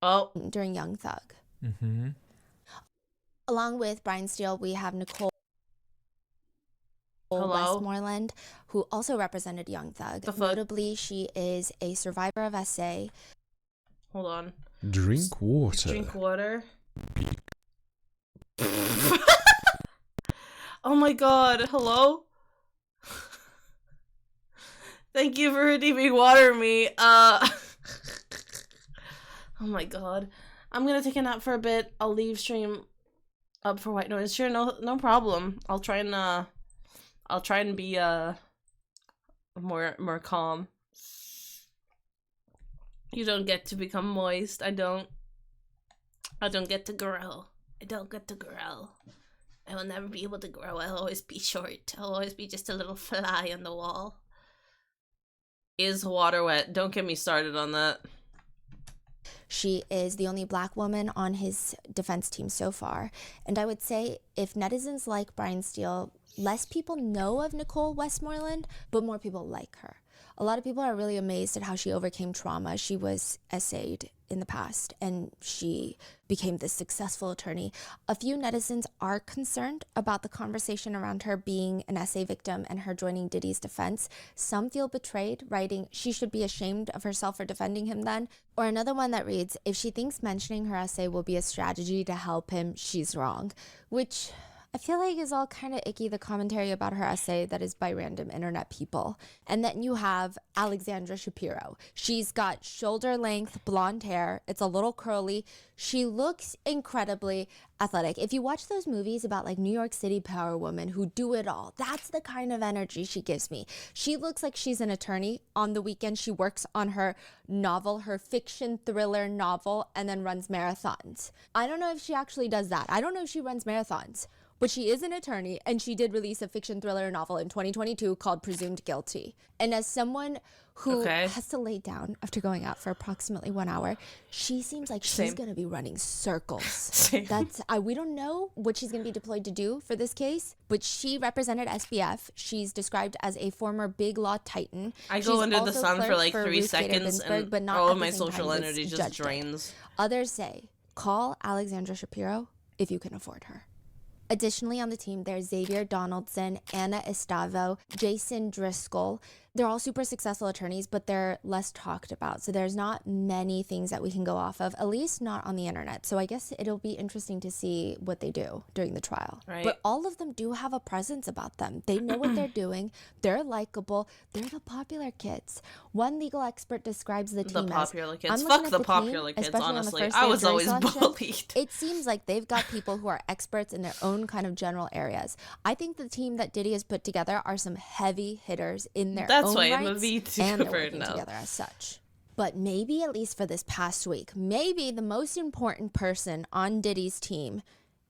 Oh. during Young Thug. Mm-hmm. Along with Brian Steele, we have Nicole Hello? Westmoreland, who also represented Young Thug. The fuck? Notably, she is a survivor of SA. Hold on. Drink water. Drink water. Oh my god, hello? Thank you for redeeming water me. Oh my god. I'm gonna take a nap for a bit. I'll leave stream up for white noise. Sure, no problem. I'll try and be more calm. You don't get to become moist. I don't get to grow. I don't get to grow. I will never be able to grow. I'll always be short. I'll always be just a little fly on the wall. Is water wet? Don't get me started on that. She is the only black woman on his defense team so far. And I would say if netizens like Brian Steele, less people know of Nicole Westmoreland, but more people like her. A lot of people are really amazed at how she overcame trauma. She was essayed in the past and she became this successful attorney. A few netizens are concerned about the conversation around her being an essay victim and her joining Diddy's defense. Some feel betrayed, writing, she should be ashamed of herself for defending him then. Or another one that reads, if she thinks mentioning her essay will be a strategy to help him, she's wrong. Which I feel like is all kind of icky, the commentary about her essay that is by random internet people. And then you have Alexandra Shapiro. She's got shoulder length blonde hair. It's a little curly. She looks incredibly athletic. If you watch those movies about like New York City power women who do it all, that's the kind of energy she gives me. She looks like she's an attorney. On the weekend, she works on her novel, her fiction thriller novel, and then runs marathons. I don't know if she actually does that. I don't know if she runs marathons. But she is an attorney, and she did release a fiction thriller novel in 2022 called Presumed Guilty. And as someone who has to lay down after going out for approximately 1 hour, she seems like she's going to be running circles. We don't know what she's going to be deployed to do for this case, but she represented SBF. She's described as a former big law titan. I go under the sun for like 3 seconds and but not all at of the my same social time energy just drains. Others say, call Alexandra Shapiro if you can afford her. Additionally, on the team, there's Xavier Donaldson, Anna Estavo, Jason Driscoll. They're all super successful attorneys, but they're less talked about. So there's not many things that we can go off of, at least not on the internet. So I guess it'll be interesting to see what they do during the trial. Right. But all of them do have a presence about them. They know what they're doing. They're likable. They're the popular kids. One legal expert describes the team The as, popular kids. Fuck the popular kids, honestly. I was always bullied. It seems like they've got people who are experts in their own kind of general areas. I think the team that Diddy has put together are some heavy hitters in their own why I'm a rights, VTuber and they're working now. together as such. But maybe, at least for this past week, maybe the most important person on Diddy's team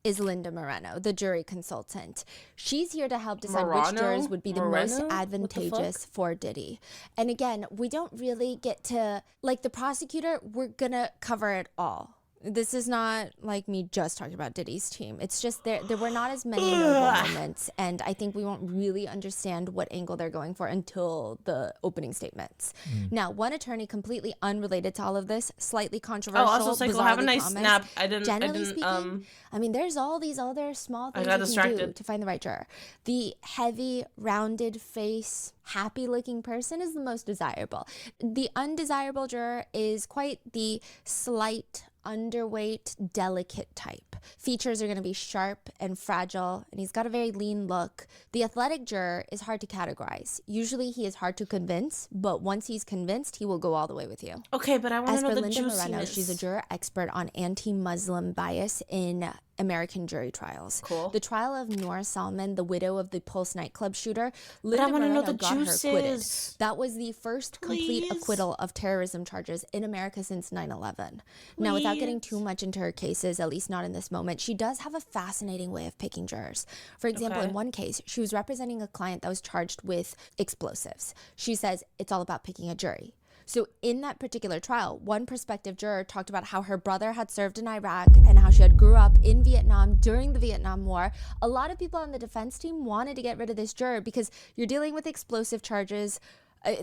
is Linda Moreno, the jury consultant. She's here to help decide which jurors would be the most advantageous for Diddy. And again, we don't really get to, like the prosecutor, we're gonna cover it all. This is not like me just talking about Diddy's team. It's just there were not as many notable moments, and I think we won't really understand what angle they're going for until the opening statements. Now, one attorney completely unrelated to all of this, slightly controversial. Oh, also, Psycho, have a nice comments. snap. I didn't, Speaking, I mean, there's all these other small things you can do to find the right juror. The heavy, rounded face, happy-looking person is the most desirable. The undesirable juror is quite the slight, underweight, delicate type. Features are going to be sharp and fragile, and he's got a very lean look. The athletic juror is hard to categorize. Usually he is hard to convince, but once he's convinced, he will go all the way with you. Okay, but I want to know the Linda juiciness. Moreno, she's a juror expert on anti-Muslim bias in American jury trials. Cool. The trial of Nora Salman, the widow of the Pulse nightclub shooter, Linda I want to know Moreno the got her acquitted. juices. That was the first complete acquittal of terrorism charges in America since 9/11. Now, without getting too much into her cases, at least not in this moment, she does have a fascinating way of picking jurors. For example, in one case, she was representing a client that was charged with explosives. She says it's all about picking a jury. So in that particular trial, one prospective juror talked about how her brother had served in Iraq and how she had grew up in Vietnam during the Vietnam War. A lot of people on the defense team wanted to get rid of this juror because you're dealing with explosive charges.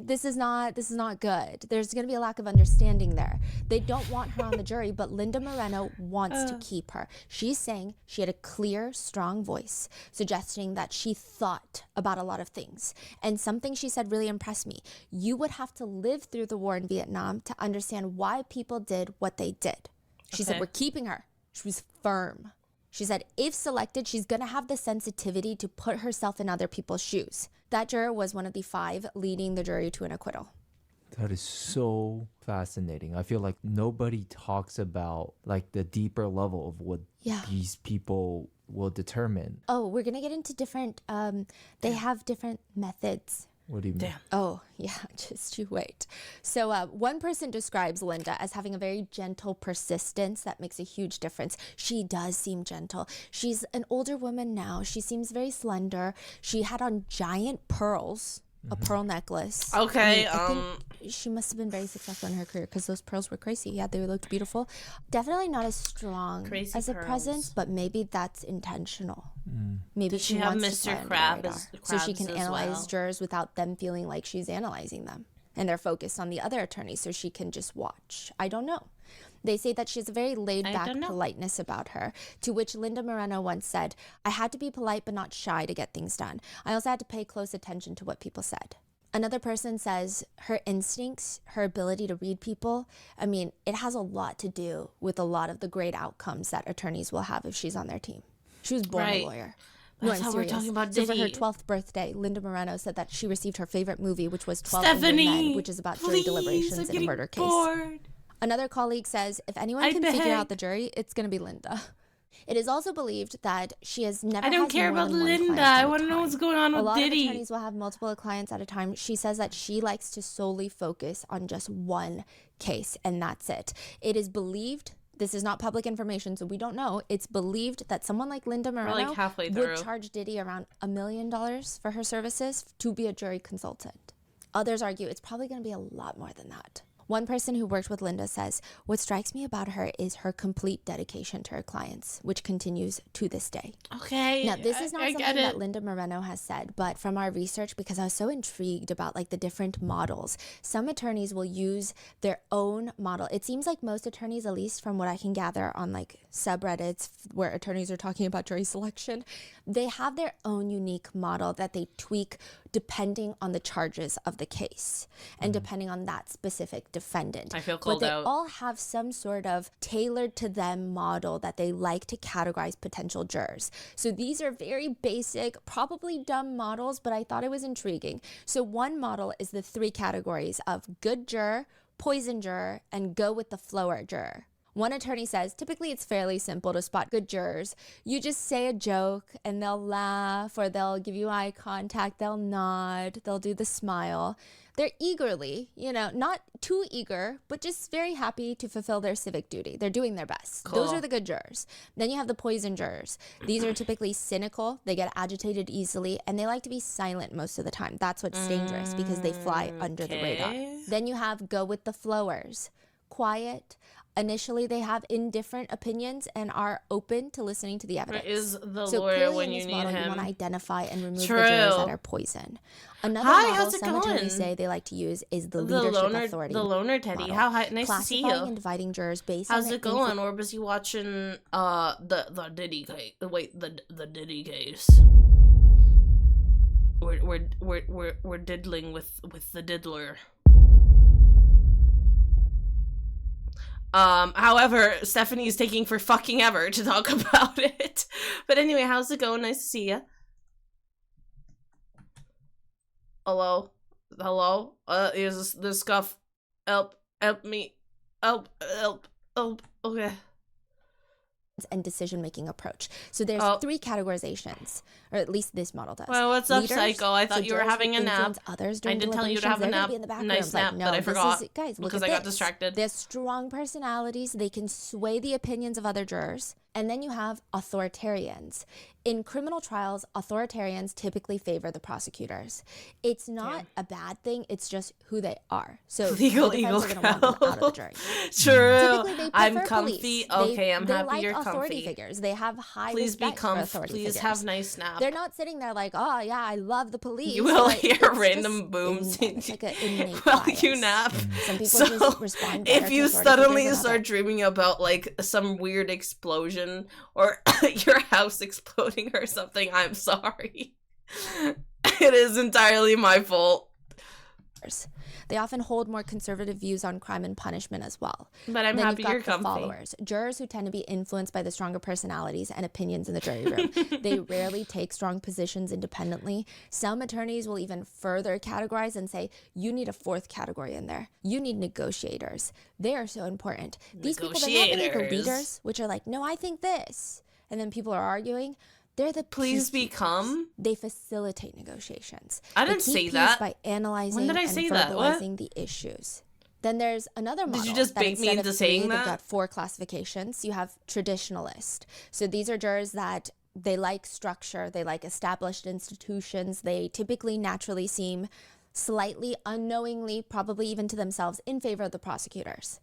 This is not good. There's going to be a lack of understanding there. They don't want her on the jury, but Linda Moreno wants to keep her. She's saying she had a clear, strong voice, suggesting that she thought about a lot of things. And something she said really impressed me. You would have to live through the war in Vietnam to understand why people did what they did. She said, we're keeping her. She was firm. She said, if selected, she's going to have the sensitivity to put herself in other people's shoes. That juror was one of the 5 leading the jury to an acquittal. That is so fascinating. I feel like nobody talks about like the deeper level of what these people will determine. Oh, we're going to get into different, they have different methods. What do you mean? Oh, yeah, just you wait. So one person describes Linda as having a very gentle persistence that makes a huge difference. She does seem gentle. She's an older woman now. She seems very slender. She had on giant pearls, a pearl necklace. Okay, I think she must have been very successful in her career because those pearls were crazy. Yeah, they looked beautiful. Definitely not as strong as a presence, but maybe that's intentional. Maybe she have wants Mr. to fly under the Krabs radar, so she can as analyze well? jurors without them feeling like she's analyzing them. And they're focused on the other attorney, so she can just watch. I don't know. They say that she has a very laid-back politeness about her, to which Linda Moreno once said, I had to be polite but not shy to get things done. I also had to pay close attention to what people said. Another person says her instincts, her ability to read people, I mean, it has a lot to do with a lot of the great outcomes that attorneys will have if she's on their team. She was born a lawyer. That's I'm how serious. we're talking about So Diddy. for her 12th birthday, Linda Moreno said that she received her favorite movie, which was 12 Stephanie, Angry Men, which is about jury deliberations in a murder case. Bored. Another colleague says, if anyone can figure out the jury, it's going to be Linda. It is also believed that she has never. I don't care about Linda. I want to know what's going on with Diddy. A lot Diddy. of attorneys will have multiple clients at a time. She says that she likes to solely focus on just one case, and that's it. It is believed This is not public information, so we don't know. It's believed that someone like Linda We're Moreno like halfway would through. charge Diddy around $1 million for her services to be a jury consultant. Others argue it's probably going to be a lot more than that. One person who worked with Linda says, what strikes me about her is her complete dedication to her clients, which continues to this day. Okay. Now, this is not I something get that it. Linda Moreno has said, but from our research, because I was so intrigued about like the different models, some attorneys will use their own model. It seems like most attorneys, at least from what I can gather on like subreddits where attorneys are talking about jury selection, they have their own unique model that they tweak depending on the charges of the case and depending on that specific defendant. I feel But called they out. all have some sort of tailored to them model that they like to categorize potential jurors. So these are very basic, probably dumb models, but I thought it was intriguing. So one model is the 3 categories of good juror, poison juror, and go with the flower juror. One attorney says, typically it's fairly simple to spot good jurors. You just say a joke and they'll laugh or they'll give you eye contact, they'll nod, they'll do the smile. They're eagerly, not too eager, but just very happy to fulfill their civic duty. They're doing their best. Cool. Those are the good jurors. Then you have the poison jurors. These are typically cynical, they get agitated easily, and they like to be silent most of the time. That's what's dangerous because they fly under the radar. Then you have go with the flowers. Quiet. Initially, they have indifferent opinions and are open to listening to the evidence. Where is the So lawyer clearly when in you this need model, you him? want to identify and remove True. the jurors that are poison. Another Hi, model how's it some attorneys going? say they like to use is the The leadership loner, authority the loner Teddy. model. How hi, nice to see Classifying you. and dividing jurors based on How's their it going? We're busy watching the Diddy case. Wait, the Diddy case. We're diddling with the diddler. However, Stephanie's taking for fucking ever to talk about it. But anyway, how's it going? Nice to see ya. Hello? Hello? Is this scuff? Help me. Help. Okay. and decision-making approach. So there's 3 categorizations, or at least this model does. Well, what's up, Leaders, Psycho? I thought so you were jurors having who a nap. influence others during I did tell you to deliberations, have a they're gonna nap. be in the background, Nice nap, like, but I this forgot is, guys, look because at I got this. distracted. They're strong personalities. They can sway the opinions of other jurors. And then you have authoritarians. In criminal trials, authoritarians typically favor the prosecutors. It's not a bad thing. It's just who they are. So Legal the defense Eagle are going to want them out of the jury. True. Typically, they I'm prefer comfy. police. Okay, I'm they happy like you're authority comfy. figures. They have high Please be respect for comfy. authority Please figures. have nice nap. They're not sitting there like, oh yeah, I love the police. You will Like, hear it's random just booms it's like an innate while bias. you nap. Some people So, just respond better if to you authority suddenly figures than start others. dreaming about like some weird explosion or your house exploding or something, I'm sorry. It is entirely my fault. They often hold more conservative views on crime and punishment as well. But I'm Then happy you've got you're the comfy. followers, jurors who tend to be influenced by the stronger personalities and opinions in the jury room. They rarely take strong positions independently. Some attorneys will even further categorize and say, you need a 4th category in there. You need negotiators. They are so important. These people, they're not really the Negotiators. leaders, which are like, no, I think this. And then people are arguing. They're the Please peacekeepers. become. They facilitate negotiations. I They didn't keep say peace that. by analyzing When did I and say that? What? verbalizing the issues. Then there's another model. Did you just that bait me instead into of saying 3, that? They've got 4 classifications. You have traditionalist. So these are jurors that they like structure, they like established institutions. They typically naturally seem slightly unknowingly, probably even to themselves, in favor of the prosecutors.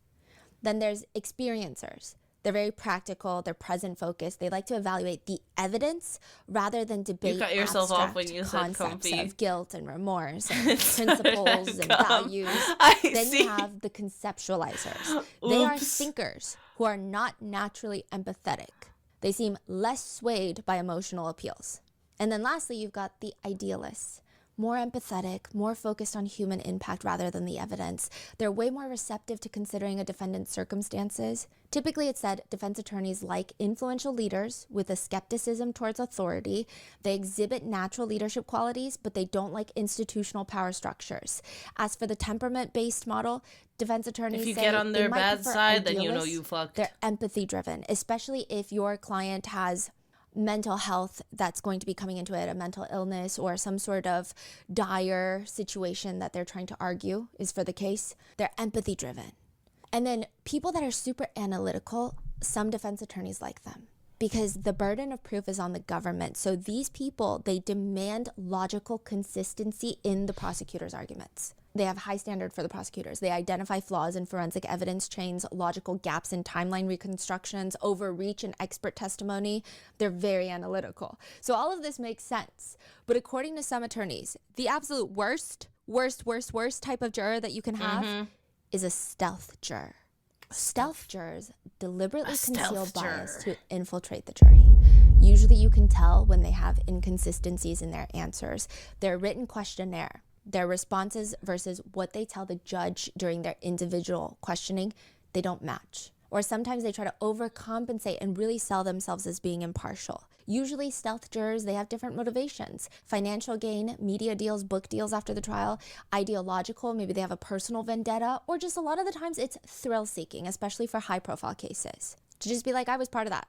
Then there's experiencers. They're very practical, they're present focused. They like to evaluate the evidence rather than debate cut yourself off when abstract you said concepts comfy. of guilt and remorse and principles and values. I Then see. you have the conceptualizers. They are Oops. thinkers who are not naturally empathetic. They seem less swayed by emotional appeals. And then lastly, you've got the idealists. More empathetic, more focused on human impact rather than the evidence. They're way more receptive to considering a defendant's circumstances. Typically, it's said defense attorneys like influential leaders with a skepticism towards authority. They exhibit natural leadership qualities, but they don't like institutional power structures. As for the temperament-based model, defense attorneys If you say get on they their might bad prefer side, then you know idealists. you fucked. They're empathy-driven, especially if your client has mental health that's going to be coming into it, a mental illness or some sort of dire situation that they're trying to argue is for the case. They're empathy driven. And then people that are super analytical, some defense attorneys like them because the burden of proof is on the government. So these people, they demand logical consistency in the prosecutor's arguments. They have high standard for the prosecutors. They identify flaws in forensic evidence chains, logical gaps in timeline reconstructions, overreach in expert testimony. They're very analytical. So all of this makes sense. But according to some attorneys, the absolute worst type of juror that you can have is a stealth juror. Stealth jurors deliberately conceal bias to infiltrate the jury. Usually you can tell when they have inconsistencies in their answers. Their written questionnaire, their responses versus what they tell the judge during their individual questioning, they don't match. Or sometimes they try to overcompensate and really sell themselves as being impartial. Usually stealth jurors, they have different motivations. Financial gain, media deals, book deals after the trial, ideological, maybe they have a personal vendetta, or just a lot of the times it's thrill-seeking, especially for high-profile cases. To just be like, I was part of that.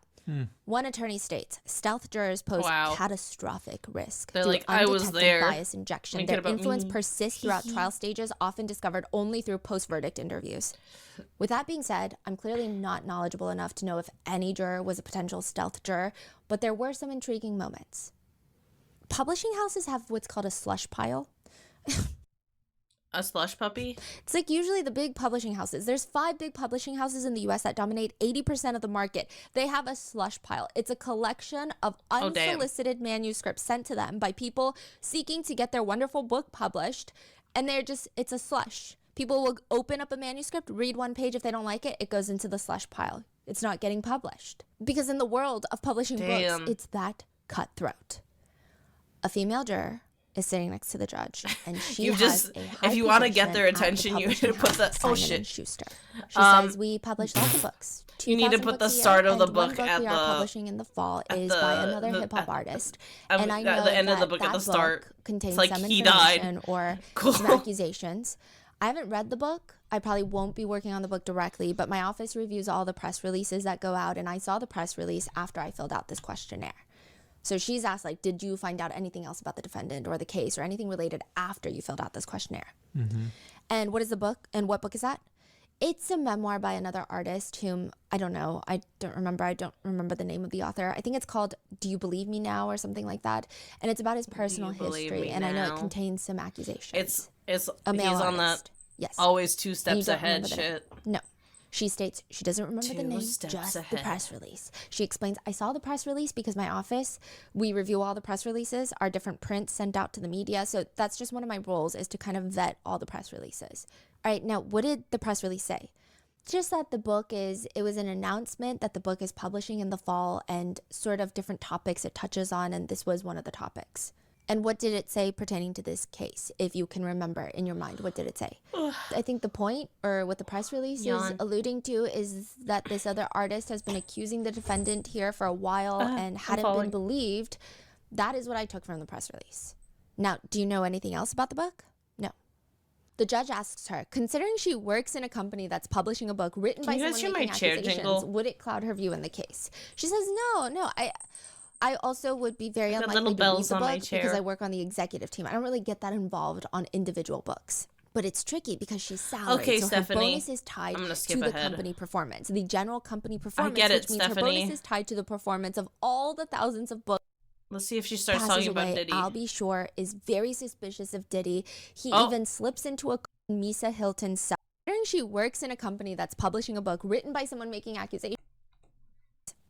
One attorney states, stealth jurors pose catastrophic risk. They're due like, to I was undetected there. bias injection. Their influence me. persists throughout trial stages, often discovered only through post-verdict interviews. With that being said, I'm clearly not knowledgeable enough to know if any juror was a potential stealth juror, but there were some intriguing moments. Publishing houses have what's called a slush pile. A slush puppy? It's like usually the big publishing houses. There's 5 big publishing houses in the US that dominate 80% of the market. They have a slush pile. It's a collection of unsolicited manuscripts sent to them by people seeking to get their wonderful book published. And it's a slush. People will open up a manuscript, read one page. If they don't like it, it goes into the slush pile. It's not getting published. Because in the world of publishing books, it's that cutthroat. A female juror is sitting next to the judge, and she has a high if you want to get position their at the attention, you need publishing to put the house, Simon and Schuster. She says we publish lots of books. You need to 2,000 put the books a year, start of the and one book book at we the are publishing in the fall is by another hip hop artist. And I know at the end of the book that at the start book contains it's like some he died. information or Cool. some accusations. I haven't read the book. I probably won't be working on the book directly, but my office reviews all the press releases that go out, and I saw the press release after I filled out this questionnaire. So she's asked, like, did you find out anything else about the defendant or the case or anything related after you filled out this questionnaire? And what is the book? And what book is that? It's a memoir by another artist whom I don't know. I don't remember the name of the author. I think it's called Do You Believe Me Now or something like that. And it's about his personal history. And I know it contains some accusations. It's a male he's artist. on that Yes. always 2 And you steps don't ahead remember the name. shit. No. She states she doesn't remember the 2 name, steps just ahead. the press release. She explains, I saw the press release because my office, we review all the press releases, our different prints sent out to the media. So that's just one of my roles, is to kind of vet all the press releases. All right, now what did the press release say? Just that it was an announcement that the book is publishing in the fall and sort of different topics it touches on, and this was one of the topics. And what did it say pertaining to this case, if you can remember in your mind? What did it say? I think the point, or what the press release is alluding to, is that this other artist has been accusing the defendant here for a while and hadn't been believed. That is what I took from the press release. Now, do you know anything else about the book? No. The judge asks her, considering she works in a company that's publishing a book written by someone making accusations, would it cloud her view in the case? She says, no, I also would be very unlikely to read the book because I work on the executive team. I don't really get that involved on individual books. But it's tricky because she's salaried, Okay, so Stephanie, her bonus is tied to the company performance, the general company performance, which means her bonus is tied to the performance of all the thousands of books. Let's see if she starts talking about Diddy. I'll be sure is very suspicious of Diddy. He even slips into a Misa Hilton cell. She works in a company that's publishing a book written by someone making accusations.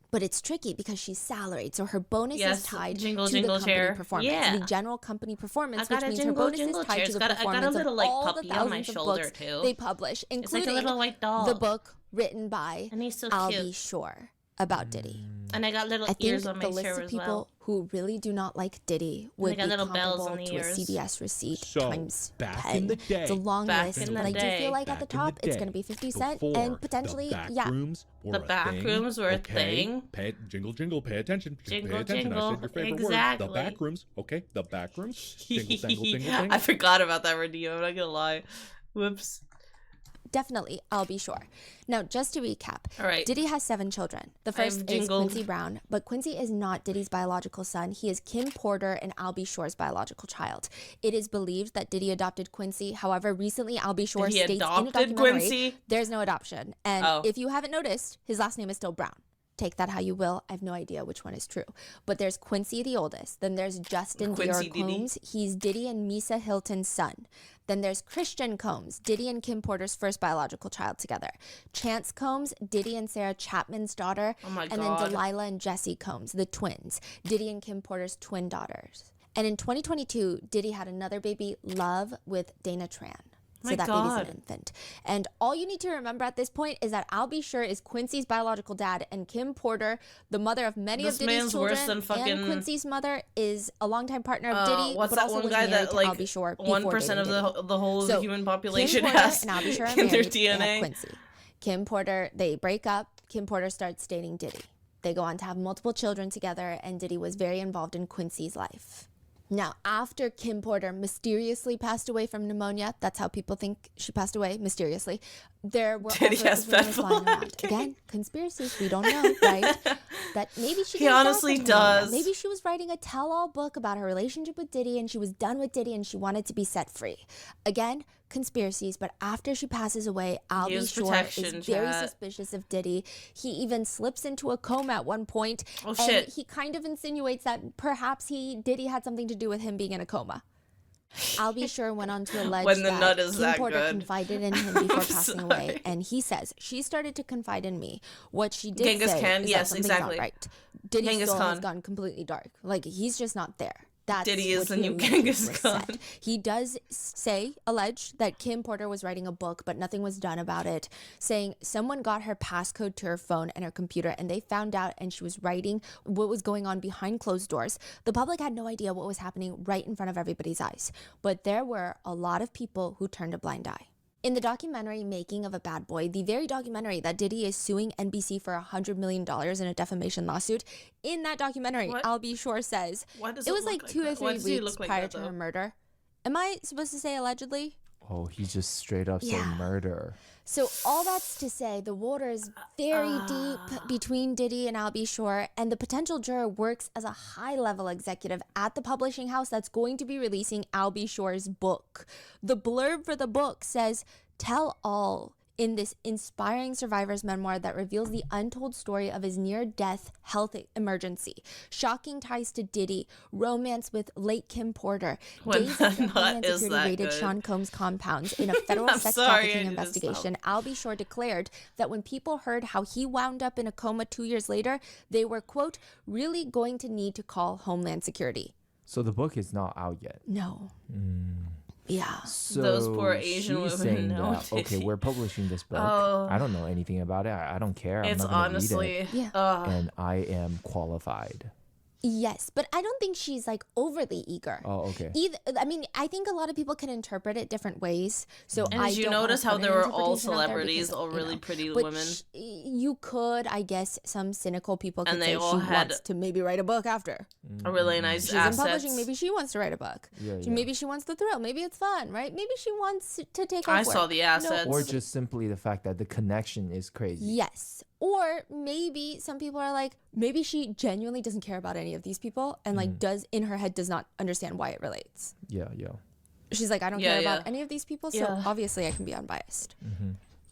But it's tricky because she's salaried, so her bonus is tied to the company performance, the general company performance, which means her bonus is tied to the performance of all the thousands of books they publish, including the book written by I'll Be Sure about Diddy. And I got little ears on my chair as well. I think the list of people who really do not like Diddy would be comparable to a CVS receipt times 10. It's a long list, but I do feel like at the top it's going to be 50 Cent and potentially, The backrooms were a thing. Jingle, jingle, pay attention. Jingle, pay attention. jingle. I said your favorite Exactly. word. The backrooms. Okay, the backrooms. Jingle, jangle, jingle, jangle. I forgot about that, Radim. I'm not gonna lie. Whoops. definitely, I'll be sure. Now, just to recap, All right. Diddy has 7 children. The first is jingled. Quincy Brown, but Quincy is not Diddy's biological son. He is Kim Porter and Al B. Shore's biological child. It is believed that Diddy adopted Quincy. However, recently Al B. Shore He states in a adopted documentary Quincy? there's no adoption. And if you haven't noticed, his last name is still Brown. Take that how you will. I have no idea which one is true. But there's Quincy, the oldest. Then there's Justin Quincy Dior Diddy. Combs. He's Diddy and Misa Hilton's son. Then there's Christian Combs, Diddy and Kim Porter's first biological child together. Chance Combs, Diddy and Sarah Chapman's daughter. Oh my and God. then Delilah and Jesse Combs, the twins, Diddy and Kim Porter's twin daughters. And in 2022, Diddy had another baby, Love, with Dana Tran. So My that God. baby's an infant. And all you need to remember at this point is that Al B. Sure is Quincy's biological dad, and Kim Porter, the mother of many This of Diddy's man's children, worse than fucking- and Quincy's mother, is a longtime partner of Diddy, What's but that also one was guy married that to Al like B. Shore 1% of before dating the whole So, human population Kim Porter has and Al B. Sure are in their married. They have DNA? Quincy. Kim Porter, they break up. Kim Porter starts dating Diddy. They go on to have multiple children together, and Diddy was very involved in Quincy's life. Now, after Kim Porter mysteriously passed away from pneumonia, that's how people think she passed away, mysteriously, there were Diddy all has sorts of rumors bad flying blood. around. Again, conspiracies, we don't know, right? That maybe she He didn't die honestly from pneumonia. does. Maybe she was writing a tell-all book about her relationship with Diddy, and she was done with Diddy, and she wanted to be set free. Again, conspiracies, but after she passes away, Al B. Use Shore protection, is very chat. suspicious of Diddy. He even slips into a coma at one point, Oh, and shit. he kind of insinuates that perhaps Diddy had something to do with him being in a coma. Al B. Sure went on to allege When the that nut is Kim that Porter good. confided in him before I'm passing sorry. away, and he says she started to confide in me. What she did Genghis say Khan, is yes, that something's exactly. not right. Diddy's Genghis soul has Khan. gone completely dark. Like he's just not there. That's Diddy is what the he new allegedly Genghis said. Khan. He does allege that Kim Porter was writing a book, but nothing was done about it, saying someone got her passcode to her phone and her computer, and they found out, and she was writing what was going on behind closed doors. The public had no idea what was happening right in front of everybody's eyes, but there were a lot of people who turned a blind eye. In the documentary Making of a Bad Boy, the very documentary that Diddy is suing NBC for $100 million in a defamation lawsuit, in that documentary, What? Al B. Shore says Why does it it was look like like 2 or that? Why 3 does he weeks look like prior that, to her though? murder. Am I supposed to say allegedly? Oh, he just straight up said Yeah. murder. So all that's to say, the water is very deep between Diddy and Al B. Shore, and the potential juror works as a high-level executive at the publishing house that's going to be releasing Al B. Shore's book. The blurb for the book says, "Tell all," in this inspiring survivor's memoir that reveals the untold story of his near-death health emergency, shocking ties to Diddy, romance with late Kim Porter, When days the after nut Homeland is Security that raided good. Sean Combs' compounds in a federal I'm sex sorry, I trafficking need to investigation. Al B. Shore declared that when people heard how he wound up in a coma 2 years later, they were, quote, really going to need to call Homeland Security. So the book is not out yet. No. Yeah. So Those poor Asian she's women saying know, that, okay, Diddy. we're publishing this book. Oh. I don't know anything about it. I don't care. It's I'm not gonna read honestly, it. Yeah. And I am qualified. Yes, but I don't think she's like overly eager. Oh, okay. Either, I mean, I think a lot of people can interpret it different ways. So And I did you don't wanna notice how put there an were all interpretation out there celebrities, because, all you really know, pretty but women? You could, I guess, some cynical people could And say they she all had wants to maybe write a book after. A really nice She's in assets. publishing. Maybe she wants to write a book. Yeah, yeah. Maybe she wants the thrill. Maybe it's fun, right? Maybe she wants to take I over. saw the assets. Or just simply the fact that the connection is crazy. Yes. Or maybe some people are like, maybe she genuinely doesn't care about any of these people and like does in her head does not understand why it relates. Yeah, yeah. She's like, I don't Yeah, care yeah. about any of these people, so Yeah. obviously I can be unbiased.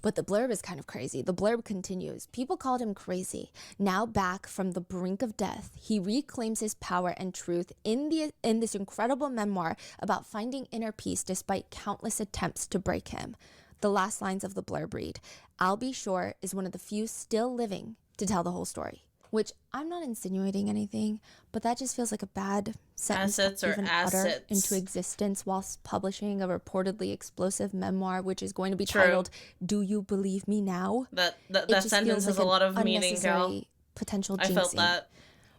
But the blurb is kind of crazy. The blurb continues. People called him crazy. Now back from the brink of death, he reclaims his power and truth in this incredible memoir about finding inner peace despite countless attempts to break him. The last lines of the blurb read, Al B. Shore is one of the few still living to tell the whole story. Which I'm not insinuating anything, but that just feels like a bad sentence Assets to are even utter assets. into existence whilst publishing a reportedly explosive memoir, which is going to be True. titled "Do You Believe Me Now?" That It that just sentence feels has like a lot an of meaning, Cal. unnecessary potential I felt jinxing. that.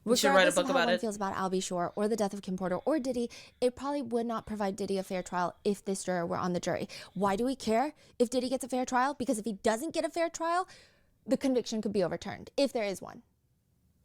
You should write a Regardless book of how about one it. feels about Al B. Shore or the death of Kim Porter or Diddy, it probably would not provide Diddy a fair trial if this juror were on the jury. Why do we care if Diddy gets a fair trial? Because if he doesn't get a fair trial, the conviction could be overturned, if there is one.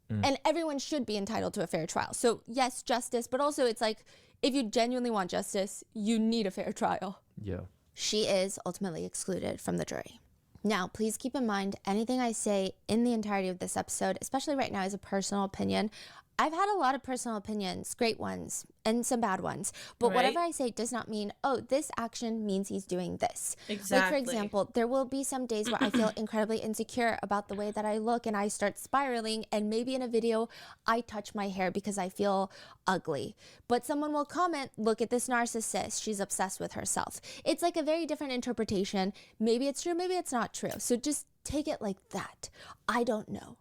And everyone should be entitled to a fair trial. So yes, justice, but also it's like, if you genuinely want justice, you need a fair trial. Yeah. She is ultimately excluded from the jury. Now, please keep in mind, anything I say in the entirety of this episode, especially right now, is a personal opinion. I've had a lot of personal opinions, great ones, and some bad ones. But whatever I say does not mean, oh, this action means he's doing this. Exactly. Like, for example, there will be some days where I feel incredibly insecure about the way that I look and I start spiraling. And maybe in a video, I touch my hair because I feel ugly. But someone will comment, look at this narcissist. She's obsessed with herself. It's like a very different interpretation. Maybe it's true, maybe it's not true. So just take it like that. I don't know.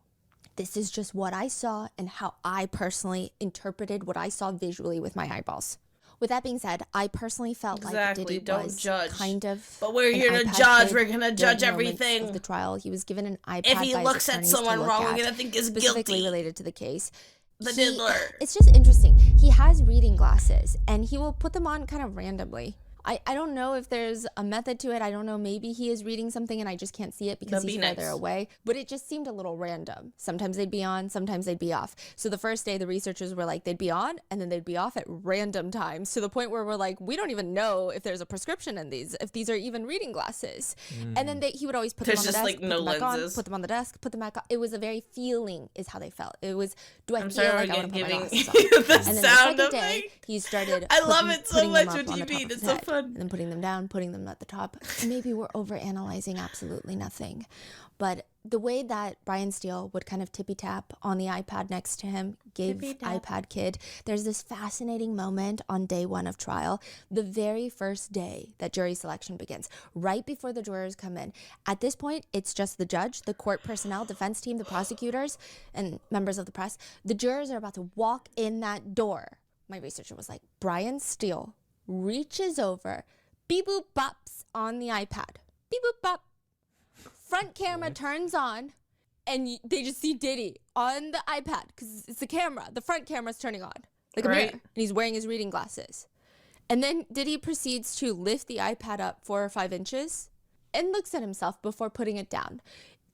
This is just what I saw and how I personally interpreted what I saw visually with my eyeballs. With that being said, I personally felt like Diddy was judge. kind of. But we're here to iPad judge. kid We're gonna judge during moments everything. Of the trial, he was given an iPad. If he by his looks at attorneys someone to look wrong, at, we're gonna think is specifically guilty. related to the case. The Diddler. It's just interesting. He has reading glasses, and he will put them on kind of randomly. I don't know if there's a method to it. I don't know. Maybe he is reading something and I just can't see it because he's further away. But it just seemed a little random. Sometimes they'd be on, sometimes they'd be off. So the first day, the researchers were like, they'd be on and then they'd be off at random times, to the point where we're like, we don't even know if there's a prescription in these, if these are even reading glasses. And then he would always put them on the desk, like put them back on, put them on the desk, put them back on. It was a very feeling is how they felt. It was, do I feel like I want to put my glasses on? The And then the sound second of day, he started I love it so putting much them up what on you the top mean. of It's his so head, fun. and then putting them down, putting them at the top. Maybe we're overanalyzing absolutely nothing. But the way that Brian Steele would kind of tippy-tap on the iPad next to him, gave iPad kid, there's this fascinating moment on day one of trial, the very first day that jury selection begins, right before the jurors come in. At this point, it's just the judge, the court personnel, defense team, the prosecutors, and members of the press. The jurors are about to walk in that door. My researcher was like, Brian Steele reaches over, beep boop bops on the iPad. Beep boop bop. Front camera turns on, and they just see Diddy on the iPad because it's the camera. The front camera's turning on, like a mirror, and he's wearing his reading glasses. And then Diddy proceeds to lift the iPad up 4 or 5 inches and looks at himself before putting it down.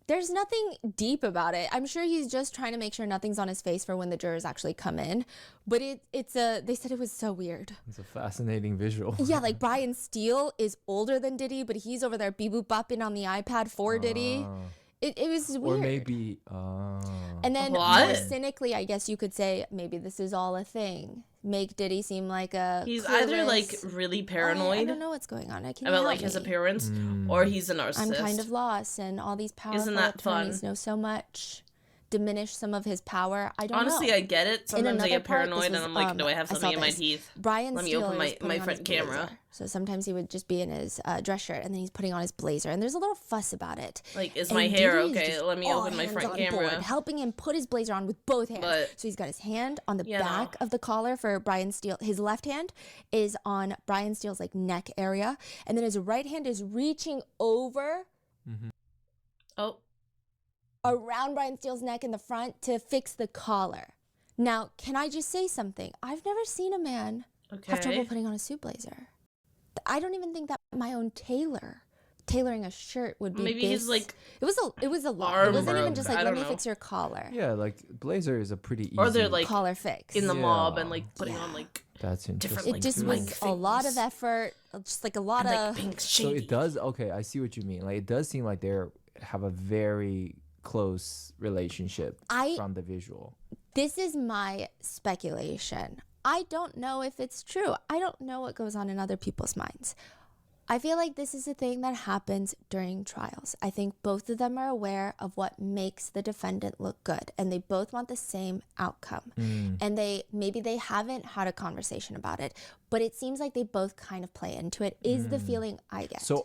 There's nothing deep about it. I'm sure he's just trying to make sure nothing's on his face for when the jurors actually come in. But they said it was so weird. It's a fascinating visual. Yeah, like Brian Steele is older than Diddy, but he's over there beep boop bopping on the iPad for Diddy. It was weird. Or maybe... And then more cynically, I guess you could say, maybe this is all a thing. Make Diddy seem like a He's clueless. either like really paranoid I don't know what's going on. about like his appearance, or he's a narcissist. I'm kind of lost, and all these powerful attorneys know so much. Diminish some of his power. I don't know. Honestly, I get it. Sometimes I get paranoid and I'm like, do I have something in my teeth? Brian Let me Steele open my on front his camera. blazer. So sometimes he would just be in his dress shirt, and then he's putting on his blazer, and there's a little fuss about it. Like, is And my hair Diddy is okay? just Let me all open my hands front on camera. board, helping him put his blazer on with both hands. So he's got his hand on the back of the collar for Brian Steele. His left hand is on Brian Steele's like neck area, and then his right hand is reaching over. Around Brian Steele's neck in the front to fix the collar. Now, can I just say something? I've never seen a man have trouble putting on a suit blazer. I don't even think that my own tailoring a shirt would be Maybe he's like it was a lot. It wasn't even just like, let me fix your collar. Yeah, like blazer is a pretty easy... Or they're like collar fix. in the mob and like putting on like That's interesting. different It like, just was a lot of effort, just like a lot of... So it does, okay, I see what you mean. Like it does seem like they have a very close relationship from the visual. This is my speculation. I don't know if it's true. I don't know what goes on in other people's minds. I feel like this is a thing that happens during trials. I think both of them are aware of what makes the defendant look good, and they both want the same outcome. And maybe they haven't had a conversation about it, but it seems like they both kind of play into it, is the feeling I get. So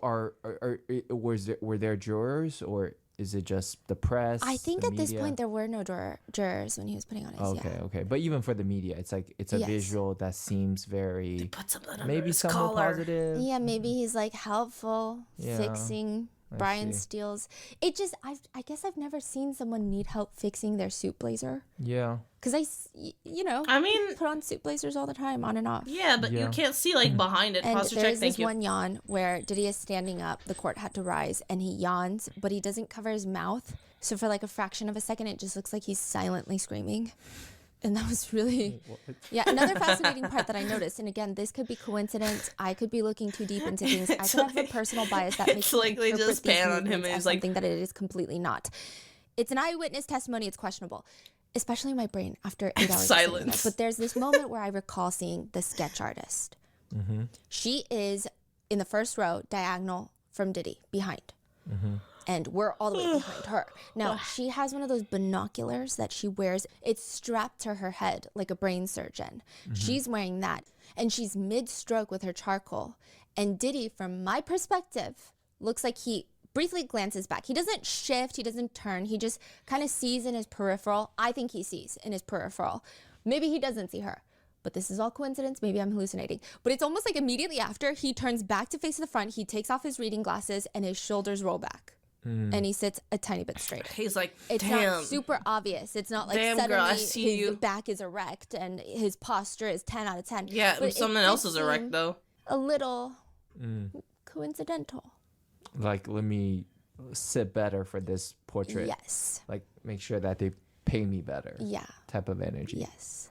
were there jurors, or is it just the press? I think at this point there were no jurors when he was putting on his. Okay. But even for the media, it's like it's a visual that seems very maybe somewhat positive. Yeah, maybe he's like helpful fixing Brian Steele's. It just I guess I've never seen someone need help fixing their suit blazer. Yeah. Because I mean, put on suit blazers all the time, on and off. Yeah, but you can't see like behind it. And Posture there's check, this one yawn where Diddy is standing up. The court had to rise, and he yawns, but he doesn't cover his mouth. So for like a fraction of a second, it just looks like he's silently screaming. And that was really, yeah, another fascinating part that I noticed. And again, this could be coincidence. I could be looking too deep into things. I could have a personal bias that makes me like they interpret just these pan on him movements and as he's like, something that it is completely not. It's an eyewitness testimony. It's questionable, especially in my brain after 8 hours. Silence. But there's this moment where I recall seeing the sketch artist. She is in the first row, diagonal from Diddy, behind. And we're all the way behind her. Now, she has one of those binoculars that she wears. It's strapped to her head like a brain surgeon. She's wearing that. And she's mid-stroke with her charcoal. And Diddy, from my perspective, looks like he briefly glances back. He doesn't shift. He doesn't turn. He just kind of sees in his peripheral. I think he sees in his peripheral. Maybe he doesn't see her. But this is all coincidence. Maybe I'm hallucinating. But it's almost like immediately after, he turns back to face the front. He takes off his reading glasses and his shoulders roll back. And he sits a tiny bit straighter. He's like, It's damn. not super obvious. It's not like Damn, suddenly girl, I see his you. back is erect and his posture is 10 out of 10. Yeah, But something it else did is erect seem though. a little coincidental. Like, let me sit better for this portrait. Yes. Like, make sure that they pay me better. Yeah. Type of energy. Yes.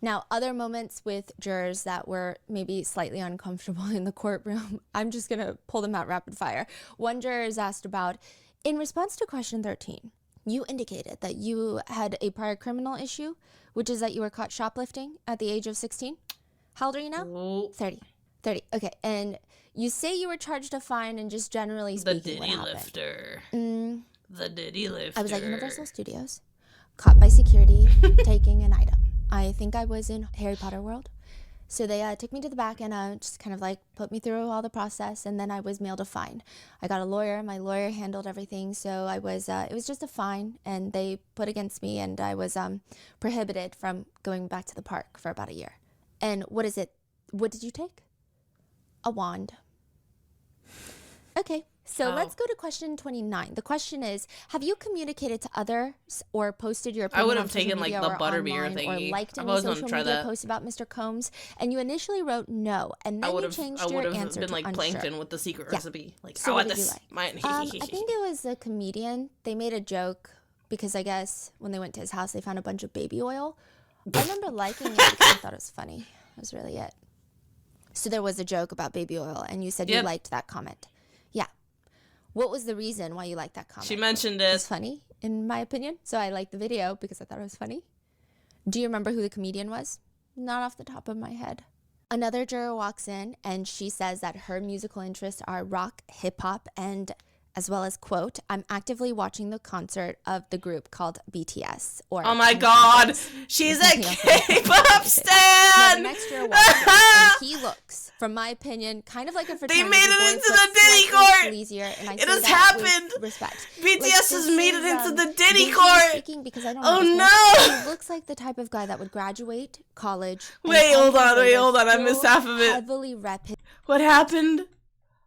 Now, other moments with jurors that were maybe slightly uncomfortable in the courtroom, I'm just going to pull them out rapid fire. One juror is asked about, in response to question 13, you indicated that you had a prior criminal issue, which is that you were caught shoplifting at the age of 16. How old are you now? Oh, 30. Okay. And you say you were charged a fine, and just generally the speaking, what Diddy happened? lifter. The Diddy lifter. I was at Universal Studios, caught by security taking an item. I think I was in Harry Potter World. So they took me to the back and just kind of like put me through all the process, and then I was mailed a fine. I got a lawyer. My lawyer handled everything, so I was it was just a fine, and they put against me, and I was prohibited from going back to the park for about a year. And what is it? What did you take? A wand. Okay. So let's go to question 29. The question is, have you communicated to others or posted your opinion I would on have social taken like media the or butterbeer online thingy. or liked I've any always wanted social to try media that. posts about Mr. Combs, and you initially wrote no, and then you changed your answer been to like unsure. plankton with the secret recipe. Like, So I what want did you this. like? Mine. I think it was a comedian. They made a joke because I guess when they went to his house, they found a bunch of baby oil. I remember liking it because I thought it was funny. That was really it. So there was a joke about baby oil, and you said you liked that comment. Yeah. What was the reason why you liked that comment? She mentioned It's it. funny, in my opinion. So I liked the video because I thought it was funny. Do you remember who the comedian was? Not off the top of my head. Another juror walks in, and she says that her musical interests are rock, hip hop, and as well as, quote, I'm actively watching the concert of the group called BTS. Or Oh my god, she's a K-pop stan! Now, the next juror walks in, and he looks, from my opinion, kind of like a fraternity made it boy, into but the Diddy slightly court! sleazier, and I It say has that with happened! respect. BTS this has made it is, into the Diddy visually court! speaking, because I don't Oh know this man. no! He looks like the type of guy that would graduate college. and Wait, 10 hold years on, later I missed still half of it. Heavily rep his. What happened?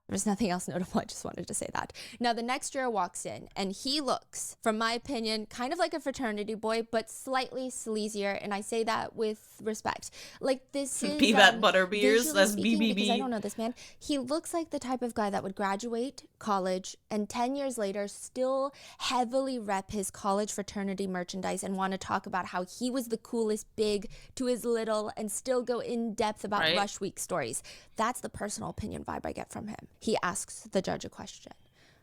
There's nothing else notable. I just wanted to say that. Now, the next juror walks in, and he looks, from my opinion, kind of like a fraternity boy, but slightly sleazier, and I say that with respect. Like, this is... Peanut butter beers, visually that's speaking, BBB. because I don't know this man. He looks like the type of guy that would graduate college and 10 years later still heavily rep his college fraternity merchandise and want to talk about how he was the coolest big to his little and still go in depth about Right. Rush Week stories. That's the personal opinion vibe I get from him. He asks the judge a question.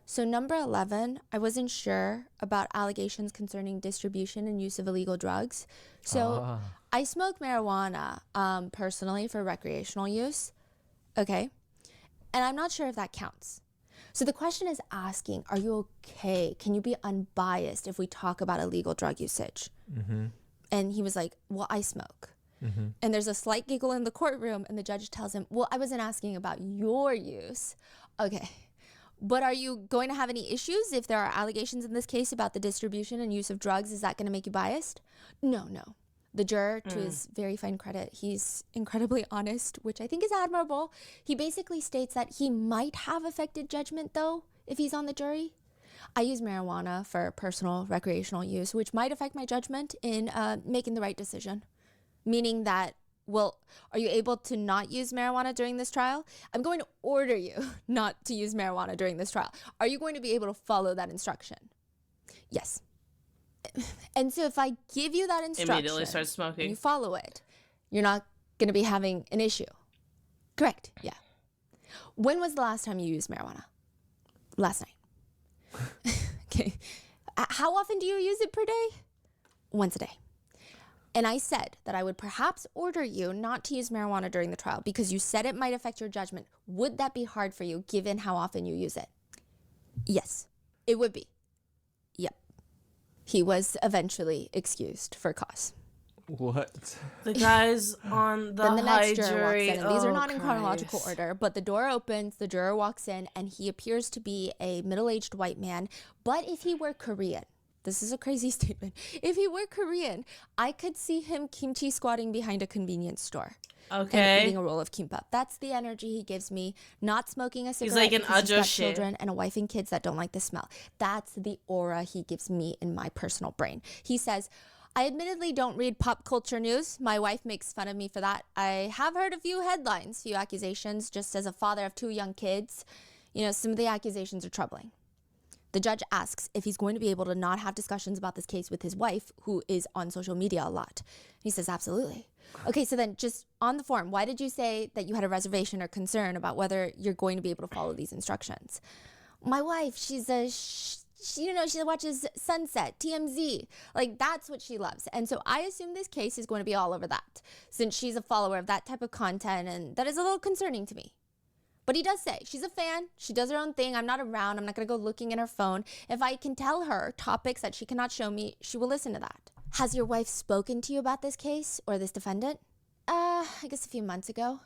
So number 11, I wasn't sure about allegations concerning distribution and use of illegal drugs. So I smoke marijuana personally for recreational use. Okay. And I'm not sure if that counts. So the question is asking, are you okay? Can you be unbiased if we talk about illegal drug usage? And he was like, well, I smoke. And there's a slight giggle in the courtroom, and the judge tells him, well, I wasn't asking about your use. Okay. But are you going to have any issues if there are allegations in this case about the distribution and use of drugs? Is that going to make you biased? No. The juror, to his very fine credit, he's incredibly honest, which I think is admirable. He basically states that he might have affected judgment, though, if he's on the jury. I use marijuana for personal recreational use, which might affect my judgment in making the right decision. Meaning that, well, are you able to not use marijuana during this trial? I'm going to order you not to use marijuana during this trial. Are you going to be able to follow that instruction? Yes. And so if I give you that instruction Immediately start smoking. and you follow it, you're not going to be having an issue. Correct. Yeah. When was the last time you used marijuana? Last night. Okay. How often do you use it per day? Once a day. And I said that I would perhaps order you not to use marijuana during the trial because you said it might affect your judgment. Would that be hard for you given how often you use it? Yes, it would be. Yep. He was eventually excused for cause. What? The guys on the Then the high next juror walks jury. in, and these are not in Christ. chronological order, but the door opens, the juror walks in, and he appears to be a middle-aged white man. But if he were Korean, this is a crazy statement. If he were Korean, I could see him kimchi squatting behind a convenience store. Okay. And eating a roll of kimbap. That's the energy he gives me. Not smoking a cigarette like an because he's got ajoshi. children and a wife and kids that don't like the smell. That's the aura he gives me in my personal brain. He says, I admittedly don't read pop culture news. My wife makes fun of me for that. I have heard a few headlines, few accusations, just as a father of 2 young kids. You know, some of the accusations are troubling. The judge asks if he's going to be able to not have discussions about this case with his wife, who is on social media a lot. He says, absolutely. Okay, so then just on the form, why did you say that you had a reservation or concern about whether you're going to be able to follow these instructions? My wife, she's a... she watches Sunset, TMZ. Like, that's what she loves. And so I assume this case is going to be all over that, since she's a follower of that type of content, and that is a little concerning to me. But he does say, she's a fan, she does her own thing, I'm not around, I'm not going to go looking in her phone. If I can tell her topics that she cannot show me, she will listen to that. Has your wife spoken to you about this case, or this defendant? I guess a few months ago.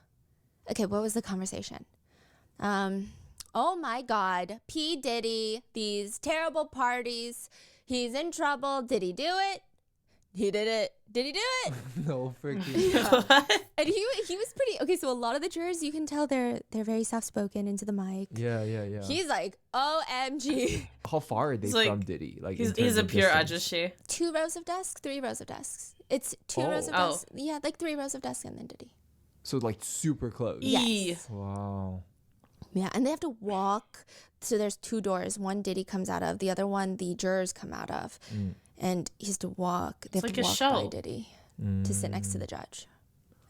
Okay, what was the conversation? Oh my God, P. Diddy, these terrible parties. He's in trouble. Did he do it? He did it. Did he do it? No freaking. Yeah. And he was pretty okay. So a lot of the jurors, you can tell they're very soft spoken into the mic. Yeah. He's like, OMG. How far are they It's like- from Diddy? Like He's a pure distance? ajoshi. 2 rows of desks, 3 rows of desks. It's 2 rows of Oh. desks. Yeah, like 3 rows of desks and then Diddy. So like super close. Yes. Wow. Yeah, and they have to walk. So there's 2 doors. One Diddy comes out of, the other one the jurors come out of. And he has to walk. They have like to a walk show. by Diddy to sit next to the judge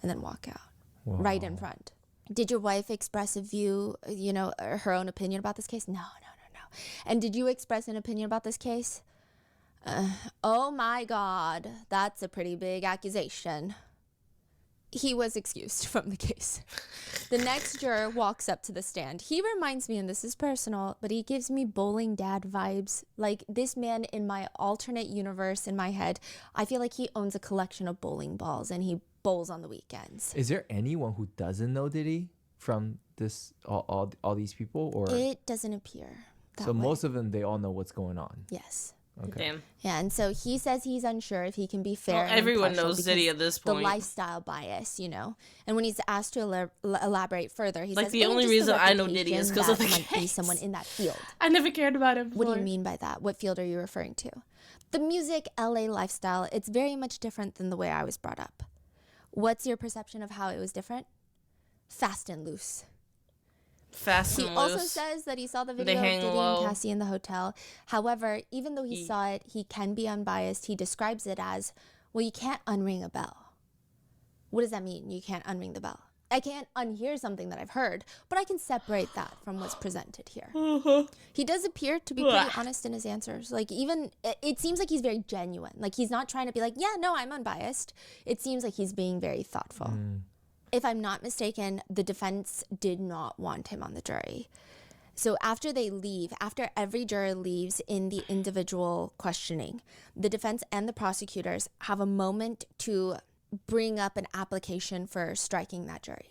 and then walk out right in front. Did your wife express a view, or her own opinion about this case? No. And did you express an opinion about this case? Oh my God, that's a pretty big accusation. He was excused from the case. The next juror walks up to the stand. He reminds me, and this is personal, but he gives me bowling dad vibes. Like, this man in my alternate universe in my head, I feel like he owns a collection of bowling balls and he bowls on the weekends. Is there anyone who doesn't know Diddy from this all these people, or It doesn't appear that so way. most of them they all know what's going on? Yes. Okay. Damn. Yeah, and so he says he's unsure if he can be fair. Well, and everyone impartial knows Diddy because at this the point. lifestyle bias, And when he's asked to elaborate further, he Like, says, the "Oh, only just the reason I know Diddy is reputation 'cause of that the might be case." someone in that field." I never cared about him. What do you before. mean by that? What field are you referring to? The music LA lifestyle, it's very much different than the way I was brought up. What's your perception of how it was different? Fast and loose. Fast He and also loose. says that he saw the They video of hang Diddy low. and Cassie in the hotel. However, even though he saw it, he can be unbiased. He describes it as, well, you can't unring a bell. What does that mean? You can't unring the bell. I can't unhear something that I've heard, but I can separate that from what's presented here. He does appear to be pretty honest in his answers. Like, even, it seems like he's very genuine. Like, he's not trying to be like, yeah, no, I'm unbiased. It seems like he's being very thoughtful. If I'm not mistaken, the defense did not want him on the jury. So after they leave, after every juror leaves in the individual questioning, the defense and the prosecutors have a moment to bring up an application for striking that jury.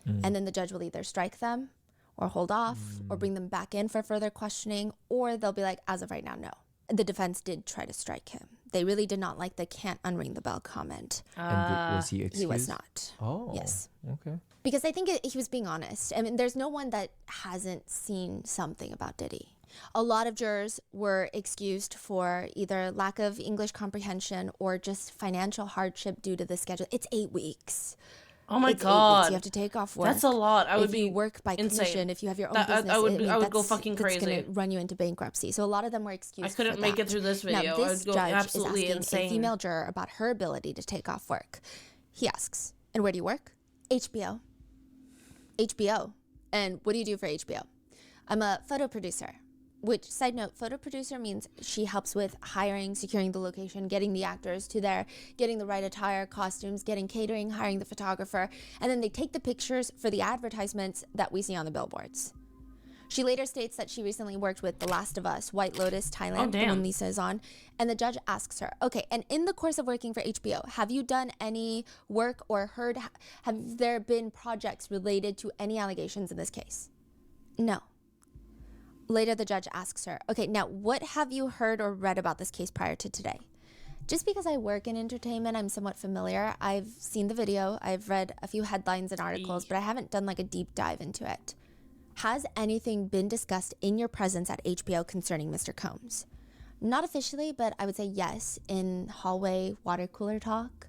And then the judge will either strike them or hold off or bring them back in for further questioning, or they'll be like, as of right now, no. The defense did try to strike him. They really did not like the can't unring the bell comment. And was he excused? He was not. Oh. Yes. Okay. Because I think he was being honest. I mean, there's no one that hasn't seen something about Diddy. A lot of jurors were excused for either lack of English comprehension or just financial hardship due to the schedule. It's 8 weeks. Oh my It's 8 weeks. god, You have to take off work. that's a lot. I would if be you work by insane. commission, if you have your own That- business, I would go that's- fucking that's crazy. gonna run you into bankruptcy. So a lot of them were excused. I couldn't for make it that. through this video. Now, I this would go judge absolutely is asking insane. a female juror about her ability to take off work. He asks, "And where do you work?" HBO. HBO. And what do you do for HBO? I'm a photo producer. Which, side note, photo producer means she helps with hiring, securing the location, getting the actors to there, getting the right attire, costumes, getting catering, hiring the photographer, and then they take the pictures for the advertisements that we see on the billboards. She later states that she recently worked with The Last of Us, White Lotus, Thailand, the one Lisa is on, and the judge asks her, okay, and in the course of working for HBO, have you done any work or have there been projects related to any allegations in this case? No. Later, the judge asks her, okay, now what have you heard or read about this case prior to today? Just because I work in entertainment, I'm somewhat familiar. I've seen the video, I've read a few headlines and articles, but I haven't done like a deep dive into it. Has anything been discussed in your presence at HBO concerning Mr. Combs? Not officially, but I would say yes, in hallway water cooler talk.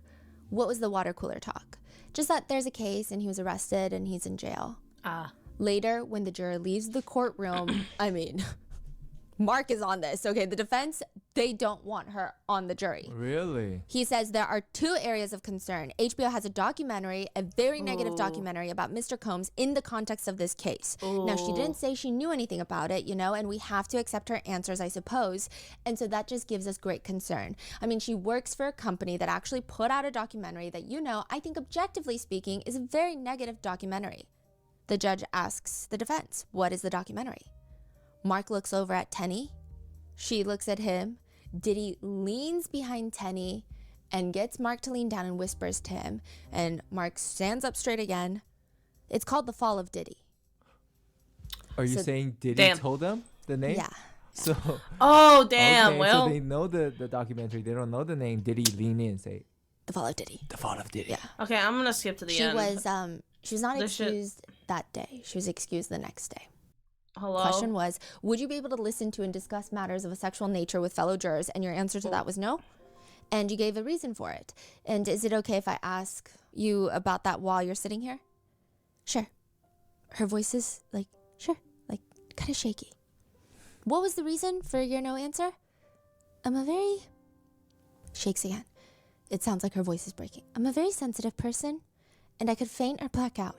What was the water cooler talk? Just that there's a case and he was arrested and he's in jail. Later, when the juror leaves the courtroom, I mean, Mark is on this, okay? The defense, they don't want her on the jury. Really? He says there are 2 areas of concern. HBO has a documentary, a very negative documentary about Mr. Combs in the context of this case. Now, she didn't say she knew anything about it, you know, and we have to accept her answers, I suppose. And so that just gives us great concern. I mean, she works for a company that actually put out a documentary that, you know, I think objectively speaking is a very negative documentary. The judge asks the defense, what is the documentary? Mark looks over at Tenny. She looks at him. Diddy leans behind Tenny and gets Mark to lean down and whispers to him. And Mark stands up straight again. It's called The Fall of Diddy. Are you saying Diddy told them the name? Yeah. So. Oh, damn. Okay, well. so they know the documentary. They don't know the name. Diddy lean in and say, The Fall of Diddy. The Fall of Diddy. Yeah. Okay, I'm gonna skip to the end. She was not excused that day. She was excused the next day. Hello? Question was, would you be able to listen to and discuss matters of a sexual nature with fellow jurors? And your answer to that was no. And you gave a reason for it. And is it okay if I ask you about that while you're sitting here? Sure. Her voice is like, sure, like kind of shaky. What was the reason for your no answer? Shakes again. It sounds like her voice is breaking. I'm a very sensitive person, and I could faint or black out.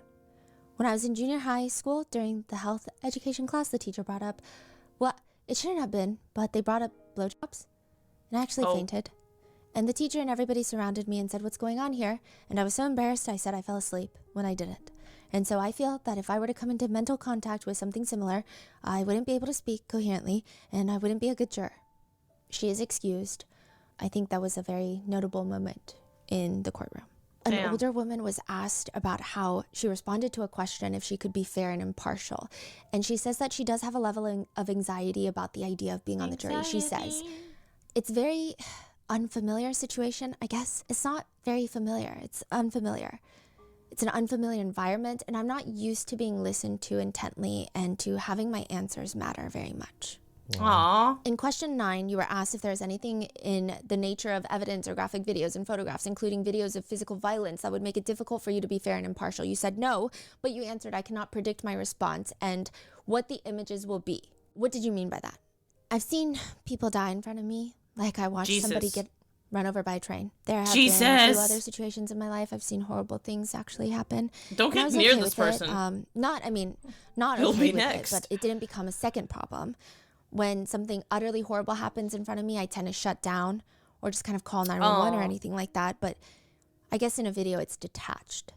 When I was in junior high school, during the health education class, the teacher brought up, well, it shouldn't have been, but they brought up blowjobs, and I actually fainted. And the teacher and everybody surrounded me and said, what's going on here? And I was so embarrassed, I said I fell asleep when I didn't. And so I feel that if I were to come into mental contact with something similar, I wouldn't be able to speak coherently, and I wouldn't be a good juror. She is excused. I think that was a very notable moment in the courtroom. An older woman was asked about how she responded to a question if she could be fair and impartial. And she says that she does have a level of anxiety about the idea of being on the jury. She says, it's very unfamiliar situation, I guess. It's not very familiar. It's unfamiliar. It's an unfamiliar environment, and I'm not used to being listened to intently and to having my answers matter very much. Aww. In question 9, you were asked if there's anything in the nature of evidence or graphic videos and photographs, including videos of physical violence, that would make it difficult for you to be fair and impartial. You said no, but you answered, I cannot predict my response and what the images will be. What did you mean by that? I've seen people die in front of me. Like I watched somebody get run over by a train. There have been a few other situations in my life. I've seen horrible things actually happen. Don't get near this person. Not okay with it, but it didn't become a second problem. When something utterly horrible happens in front of me, I tend to shut down or just kind of call 911 or anything like that. But I guess in a video, it's detached.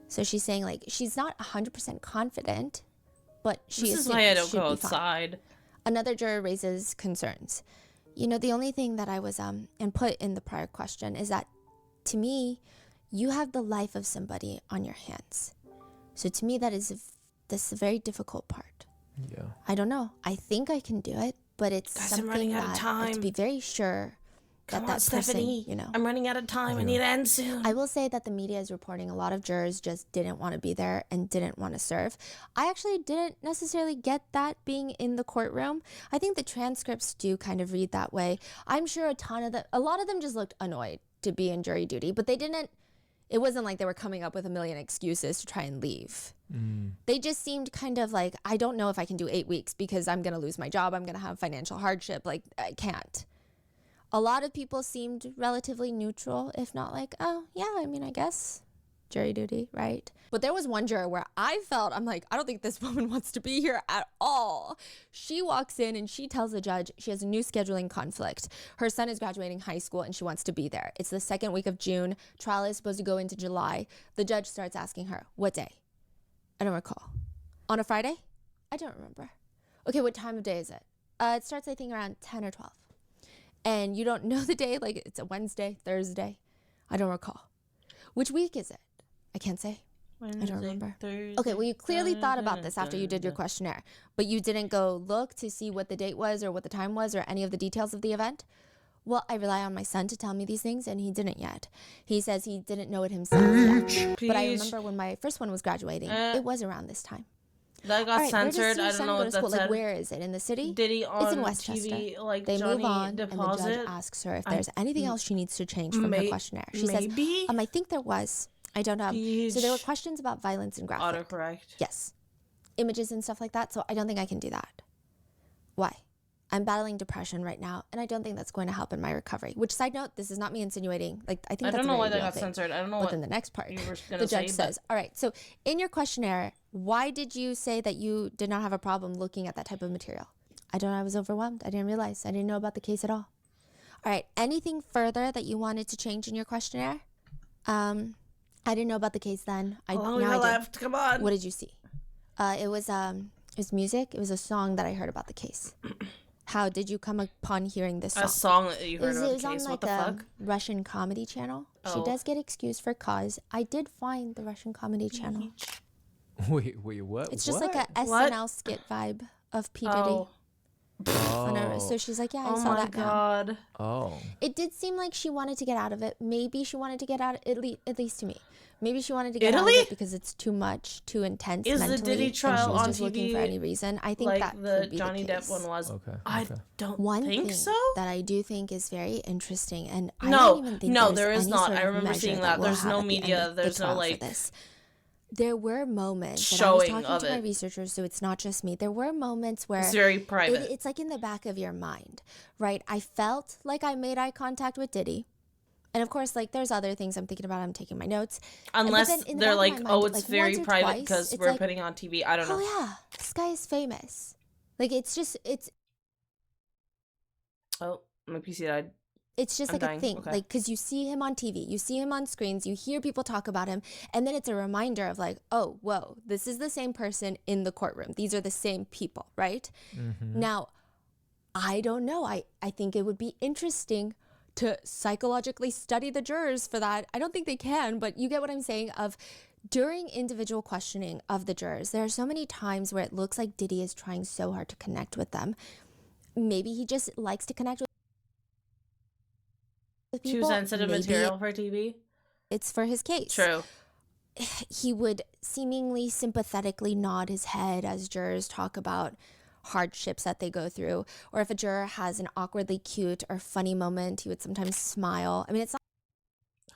So she's saying like, she's not 100% confident, but she is why I don't go outside. Another juror raises concerns. You know, the only thing that I was and put in the prior question is that to me, you have the life of somebody on your hands. So to me, this is a very difficult part. Yeah. I don't know. I think I can do it, but it's something that I have to be very sure that that Stephanie. person, you know. I'm running out of time. I need to end soon. I will say that the media is reporting a lot of jurors just didn't want to be there and didn't want to serve. I actually didn't necessarily get that being in the courtroom. I think the transcripts do kind of read that way. I'm sure a lot of them just looked annoyed to be in jury duty, but they didn't It wasn't like they were coming up with a million excuses to try and leave. They just seemed kind of like, I don't know if I can do 8 weeks because I'm going to lose my job. I'm going to have financial hardship. Like, I can't. A lot of people seemed relatively neutral, if not like, oh, yeah, I mean, I guess jury duty, right? But there was one juror where I felt, I'm like, I don't think this woman wants to be here at all. She walks in and she tells the judge she has a new scheduling conflict. Her son is graduating high school and she wants to be there. It's the second week of June. Trial is supposed to go into July. The judge starts asking her, what day? I don't recall. On a Friday? I don't remember. Okay, what time of day is it? It starts, I think, around 10 or 12. And you don't know the day, like it's a Wednesday, Thursday. I don't recall. Which week is it? I can't say. Wednesday, I don't remember. Thursday, Okay, well, you clearly thought about this after you did your questionnaire, but you didn't go look to see what the date was or what the time was or any of the details of the event? Well, I rely on my son to tell me these things, and he didn't yet. He says he didn't know it himself yet. But I remember when my first one was graduating, it was around this time. That got censored. Where I does don't your son know go what to that school? said. Like, where is it? In the city? Diddy on It's in Westchester. TV, like they Johnny move on, Deposit. and the judge asks her if there's anything else she needs to change from her questionnaire. She says, I think there was. I don't know. So there were questions about violence and graphic. Autocorrect. Yes. Images and stuff like that. So I don't think I can do that. Why? I'm battling depression right now, and I don't think that's going to help in my recovery. Which, side note, this is not me insinuating. Like, I think I that's don't know a why very that real got thing. censored. I don't know But what then the next part, you were gonna the judge say, says, all right, so in your questionnaire, why did you say that you did not have a problem looking at that type of material? I don't know. I was overwhelmed. I didn't realize. I didn't know about the case at all. All right. Anything further that you wanted to change in your questionnaire? I didn't know about the case then. How long we got left? Come on. What did you see? It was music. It was a song that I heard about the case. How did you come upon hearing this song? A song that you heard It about was the case. on What like the a fuck? Russian comedy channel. She Oh. does get excused for cause. I did find the Russian comedy channel. Wait, what? It's just like a What? SNL skit vibe of P. Diddy. Oh. So she's like, yeah, I Oh saw my that now. god. Oh. It did seem like she wanted to get out of it. Maybe she wanted to get out, at least to me. Maybe she wanted to get out of Italy? it because it's too much, too intense Is the mentally. Diddy trial and she was on just looking TV for any reason. I think like that the could be Johnny the Depp case. one was? Okay. I okay. don't One think thing so. that I do think is very interesting, and I No, don't even think no, there's there is any not. sort I of remember measure seeing that. we'll There's have no at the end media, of the there's no, trial for like, this. There were moments, and showing I was of talking to my it. researchers, so it's not just me. There were moments where It's very private. it's like in the back of your mind, right? I felt like I made eye contact with Diddy. And of course, like, there's other things I'm thinking about. I'm taking my notes. Unless then in the they're back of like, my oh, mind, it's like, very once or private twice, because it's we're like, putting on TV. I don't know. oh yeah, this guy is famous. Like, it's Oh, my PC died. just I'm like dying. a thing. Okay. Like, because you see him on TV, you see him on screens, you hear people talk about him, and then it's a reminder of like, oh, whoa, this is the same person in the courtroom. These are the same people, right? Now, I don't know. I think it would be interesting to psychologically study the jurors for that. I don't think they can, but you get what I'm saying. Of during individual questioning of the jurors, there are so many times where it looks like Diddy is trying so hard to connect with them. Maybe he just likes to connect with people. Too sensitive Maybe material for TV. it's for his case. True. He would seemingly sympathetically nod his head as jurors talk about hardships that they go through. Or if a juror has an awkwardly cute or funny moment, he would sometimes smile. I mean, it's not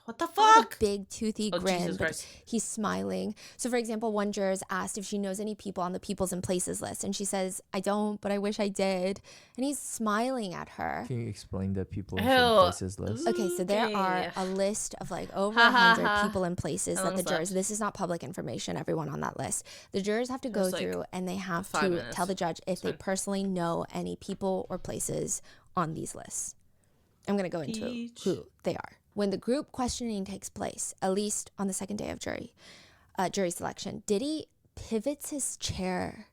What the a fuck? big toothy Oh, grin, Jesus but Christ. he's smiling. So for example, one juror is asked if she knows any people on the peoples and places list, and she says, I don't, but I wish I did. And he's smiling at her. Can you explain the people in Ew. places list? Okay, so there are Okay. a list of like over Ha, ha, 100 ha. people and places How that long the is jurors, left? this is not public information, everyone on that list. The jurors have to go There's, like, through and they have 5 to minutes. tell the judge if they fine. personally know any people or places on these lists. I'm going to go into Peach. who they are. When the group questioning takes place, at least on the second day of jury selection, Diddy pivots his chair.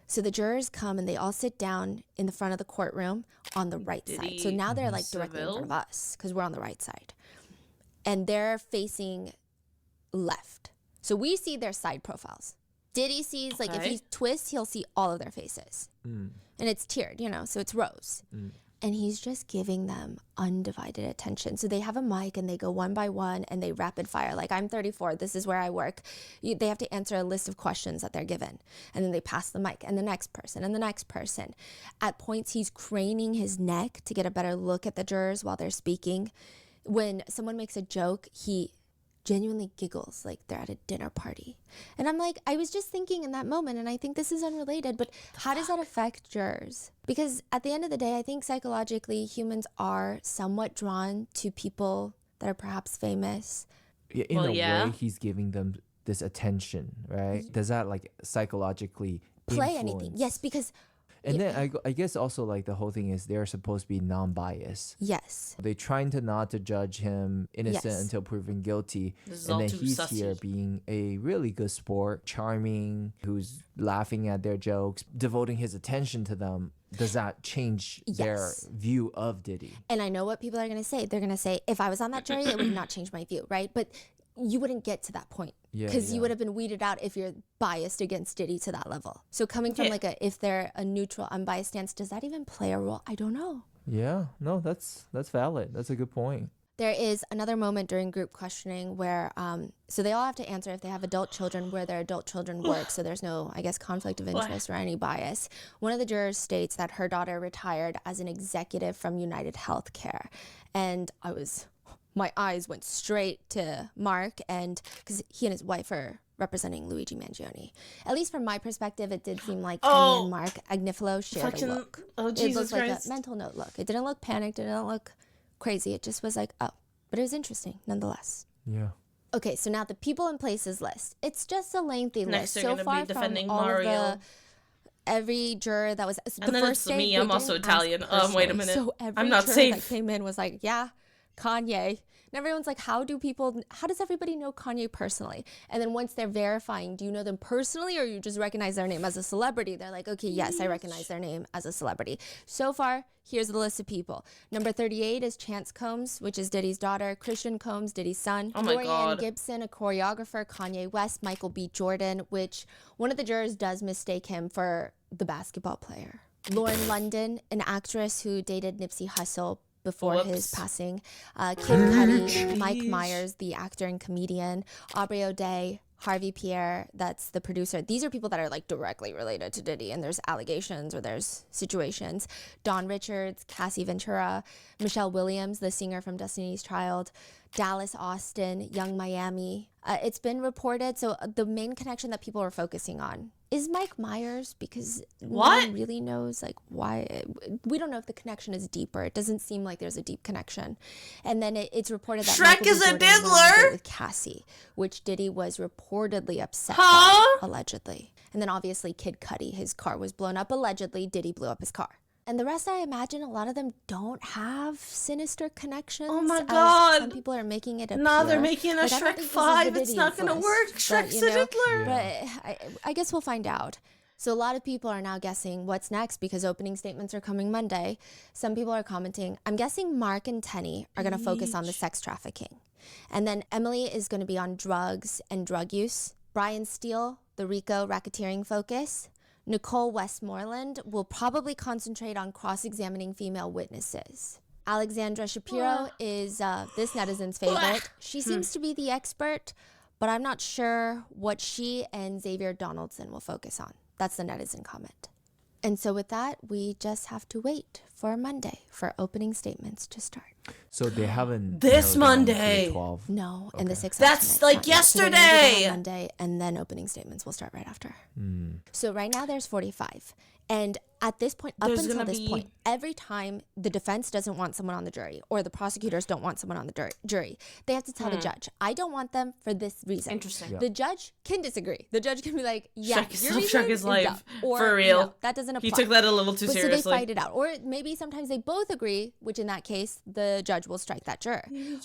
So the jurors come and they all sit down in the front of the courtroom on the right side. So Diddy now they're like directly in front of Seville? us because we're on the right side. And they're facing left. So we see their side profiles. Diddy sees, like, if Okay. he twists, he'll see all of their faces. And it's tiered, so it's rows. And he's just giving them undivided attention. So they have a mic and they go one by one and they rapid fire. Like, I'm 34, this is where I work. They have to answer a list of questions that they're given. And then they pass the mic and the next person and the next person. At points, he's craning his neck to get a better look at the jurors while they're speaking. When someone makes a joke, he genuinely giggles like they're at a dinner party. And I'm like, I was just thinking in that moment, and I think this is unrelated, but how does that affect jurors? Because at the end of the day, I think psychologically humans are somewhat drawn to people that are perhaps famous. In a way, he's giving them this attention, right? Does that like psychologically play influence? anything? Yes, because... And then I guess also like the whole thing is they're supposed to be non-biased. Yes. They trying to not to judge him innocent until proven guilty. And then he's here being a really good sport, charming, who's laughing at their jokes, devoting his attention to them. Does that change their view of Diddy? And I know what people are going to say. They're going to say, if I was on that jury, it would not change my view, right? But you wouldn't get to that point because you would have been weeded out if you're biased against Diddy to that level. So coming from like if they're a neutral, unbiased stance, does that even play a role? I don't know. Yeah, no, that's valid. That's a good point. There is another moment during group questioning where, so they all have to answer if they have adult children where their adult children work. So there's no, I guess, conflict of interest or any bias. One of the jurors states that her daughter retired as an executive from United Healthcare. And my eyes went straight to Mark, and because he and his wife are representing Luigi Mangione. At least from my perspective, it did seem like Kenny and Mark Agnifilo shared a look. Oh, Jesus it looked Christ. like a mental note look. It didn't look panicked. It didn't look crazy. It just was like, oh. But it was interesting, nonetheless. Yeah. Okay, so now the people and places list. It's just a lengthy Next, list. they're So gonna far be defending from all Mario. of every juror that was And the then first it's day, me. they I'm also didn't ask Italian. Wait a personally. minute. So every I'm not juror safe. that came in was like, yeah, Kanye. And everyone's like, how does everybody know Kanye personally? And then once they're verifying, do you know them personally or you just recognize their name as a celebrity? They're like, okay, yes, I recognize their name as a celebrity. So far, here's the list of people. Number 38 is Chance Combs, which is Diddy's daughter. Christian Combs, Diddy's son. Oh my Dorian God. Gibson, a choreographer. Kanye West, Michael B. Jordan, which one of the jurors does mistake him for the basketball player. Lauren London, an actress who dated Nipsey Hussle before his passing. Kid Cudi, Mike Myers, the actor and comedian. Aubrey O'Day, Harvey Pierre, that's the producer. These are people that are like directly related to Diddy, and there's allegations or there's situations. Dawn Richards, Cassie Ventura, Michelle Williams, the singer from Destiny's Child, Dallas Austin, Young Miami. It's been reported. So the main connection that people are focusing on is Mike Myers, because no one really knows like why. We don't know if the connection is deeper. It doesn't seem like there's a deep connection. And then it's reported that Shrek is a Diddler with Cassie, which Diddy was reportedly upset Huh? by, allegedly. And then obviously Kid Cudi, his car was blown up allegedly. Diddy blew up his car. And the rest, I imagine, a lot of them don't have sinister connections. Oh my as God. some people are making it appear. No, they're making a Like, I don't Shrek think this is 5. the It's not Diddy's gonna list, work. but, Shrek's you a know, Diddler. But I guess we'll find out. So a lot of people are now guessing what's next because opening statements are coming Monday. Some people are commenting, I'm guessing Mark and Tenny are going to focus on the sex trafficking. And then Emily is going to be on drugs and drug use. Brian Steele, the RICO racketeering focus. Nicole Westmoreland will probably concentrate on cross-examining female witnesses. Alexandra Shapiro is this netizen's favorite. She seems to be the expert, but I'm not sure what she and Xavier Donaldson will focus on. That's the netizen comment. And so with that, we just have to wait for Monday for opening statements to start. So they haven't This narrowed down to Monday. 12. No, and the 6 That's alternates, like not yet. So they're gonna do that yesterday. on Monday, and then opening statements will start right after. So right now there's 45. And at this point, up There's until gonna this be- point, every time the defense doesn't want someone on the jury or the prosecutors don't want someone on the jury, they have to tell the judge, I don't want them for this reason. Interesting. The judge can disagree. The judge can be like, yeah, Shrek is your so reason Shrek is is life. dumb. Or, For you real. know, that doesn't apply. He took that a little too But so seriously. they fight it out. Or maybe sometimes they both agree, which in that case, the judge will strike that juror.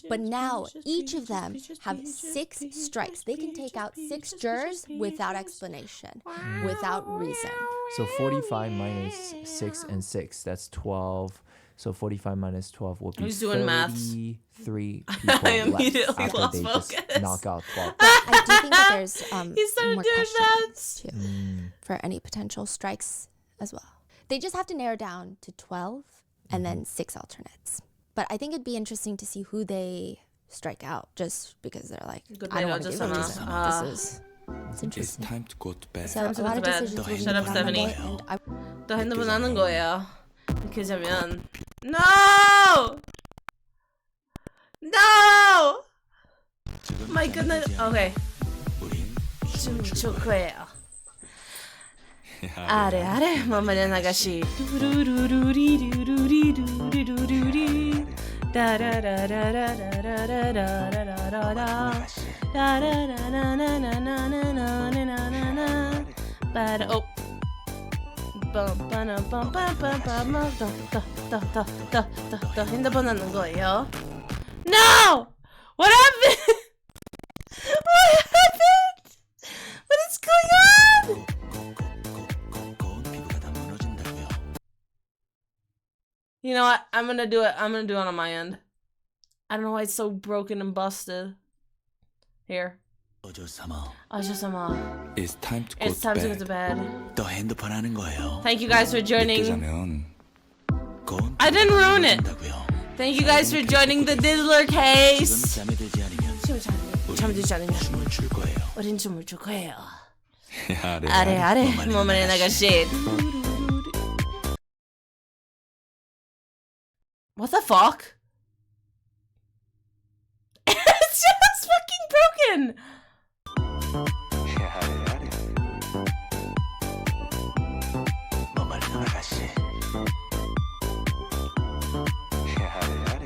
But now each of them have 6 strikes. They can take out 6 jurors without explanation, without reason. So 45 minus 6 and 6, that's 12. So 45 minus 12 will be Who's doing maths? 33 people I left immediately after lost they focus. just knock out 12. But I do think that there's He started more doing questions maths. too for any potential strikes as well. They just have to narrow down to 12 and then 6 alternates. But I think it'd be interesting to see who they strike out, just because they're like, Good I don't night, want to give a Aja-sama. reason. It's interesting. time to go to bed. So a to lot of bed. decisions will be Shut up, made on Monday, Stephanie. and I 너 핸드폰 하는 거예요. 이렇게 하면 No! No! my goodness. Okay. 좋고요. 아래 아래 머무는 아가씨. 두루루루리루루리루루루리. 다라라라라라라라라라라라. 다라라라라라라라라라라라. 바라 오. 더 핸드폰 하는 거예요. No! What happened? What happened? What is going on? You know what? I'm gonna do it. I'm gonna do it on my end. I don't know why it's so broken and busted. Here. 어조사마. It's time to It's time to go to bed. 너 핸드폰 하는 거예요. Thank you guys for joining. 자면 I didn't ruin it. Thank you guys for joining the Diddler case. 잠이 들지 않으면 잠이 들지 않으면 춤을 출 거예요. 우린 춤을 출 거예요. 아래 아래 아래 머무는 아가씨. What the fuck? It's just fucking broken.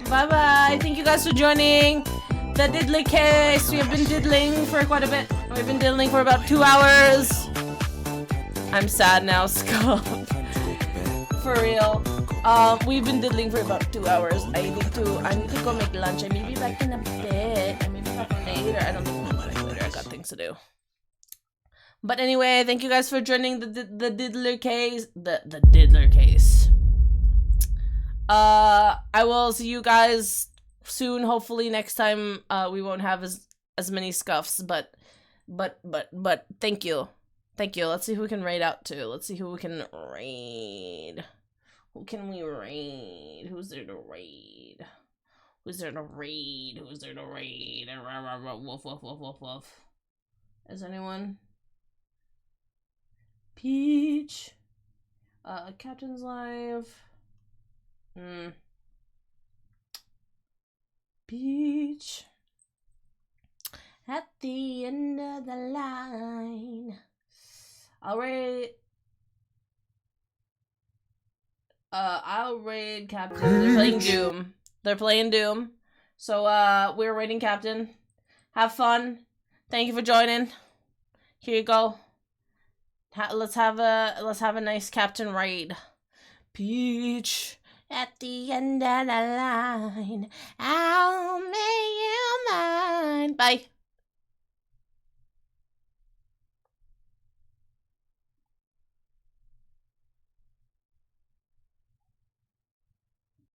Bye bye. Thank you guys for joining the Diddler case. We have been diddling for quite a bit. We've been diddling for about 2 hours. I'm sad now, Scott. For real. We've been diddling for about 2 hours. I need to go make lunch. I may be back in a bit. I may be back later. I don't think I'll be back later. I got things to do. But anyway, thank you guys for joining the Diddler case. The Diddler case. I will see you guys soon. Hopefully next time we won't have as many scuffs, but thank you. Thank you. Let's see who we can raid out to. Let's see who we can raid. Who can we raid? Who's there to raid? Who's there to raid? Who's there to raid? Woof woof woof woof woof. Is anyone? Peach. Captain's Live. Peach. At the end of the line. I'll raid Captain. They're playing Doom. They're playing Doom. So we're raiding Captain. Have fun. Thank you for joining. Here you go. Let's have a nice Captain raid. Peach. At the end of the line, I'll make you mine. Bye.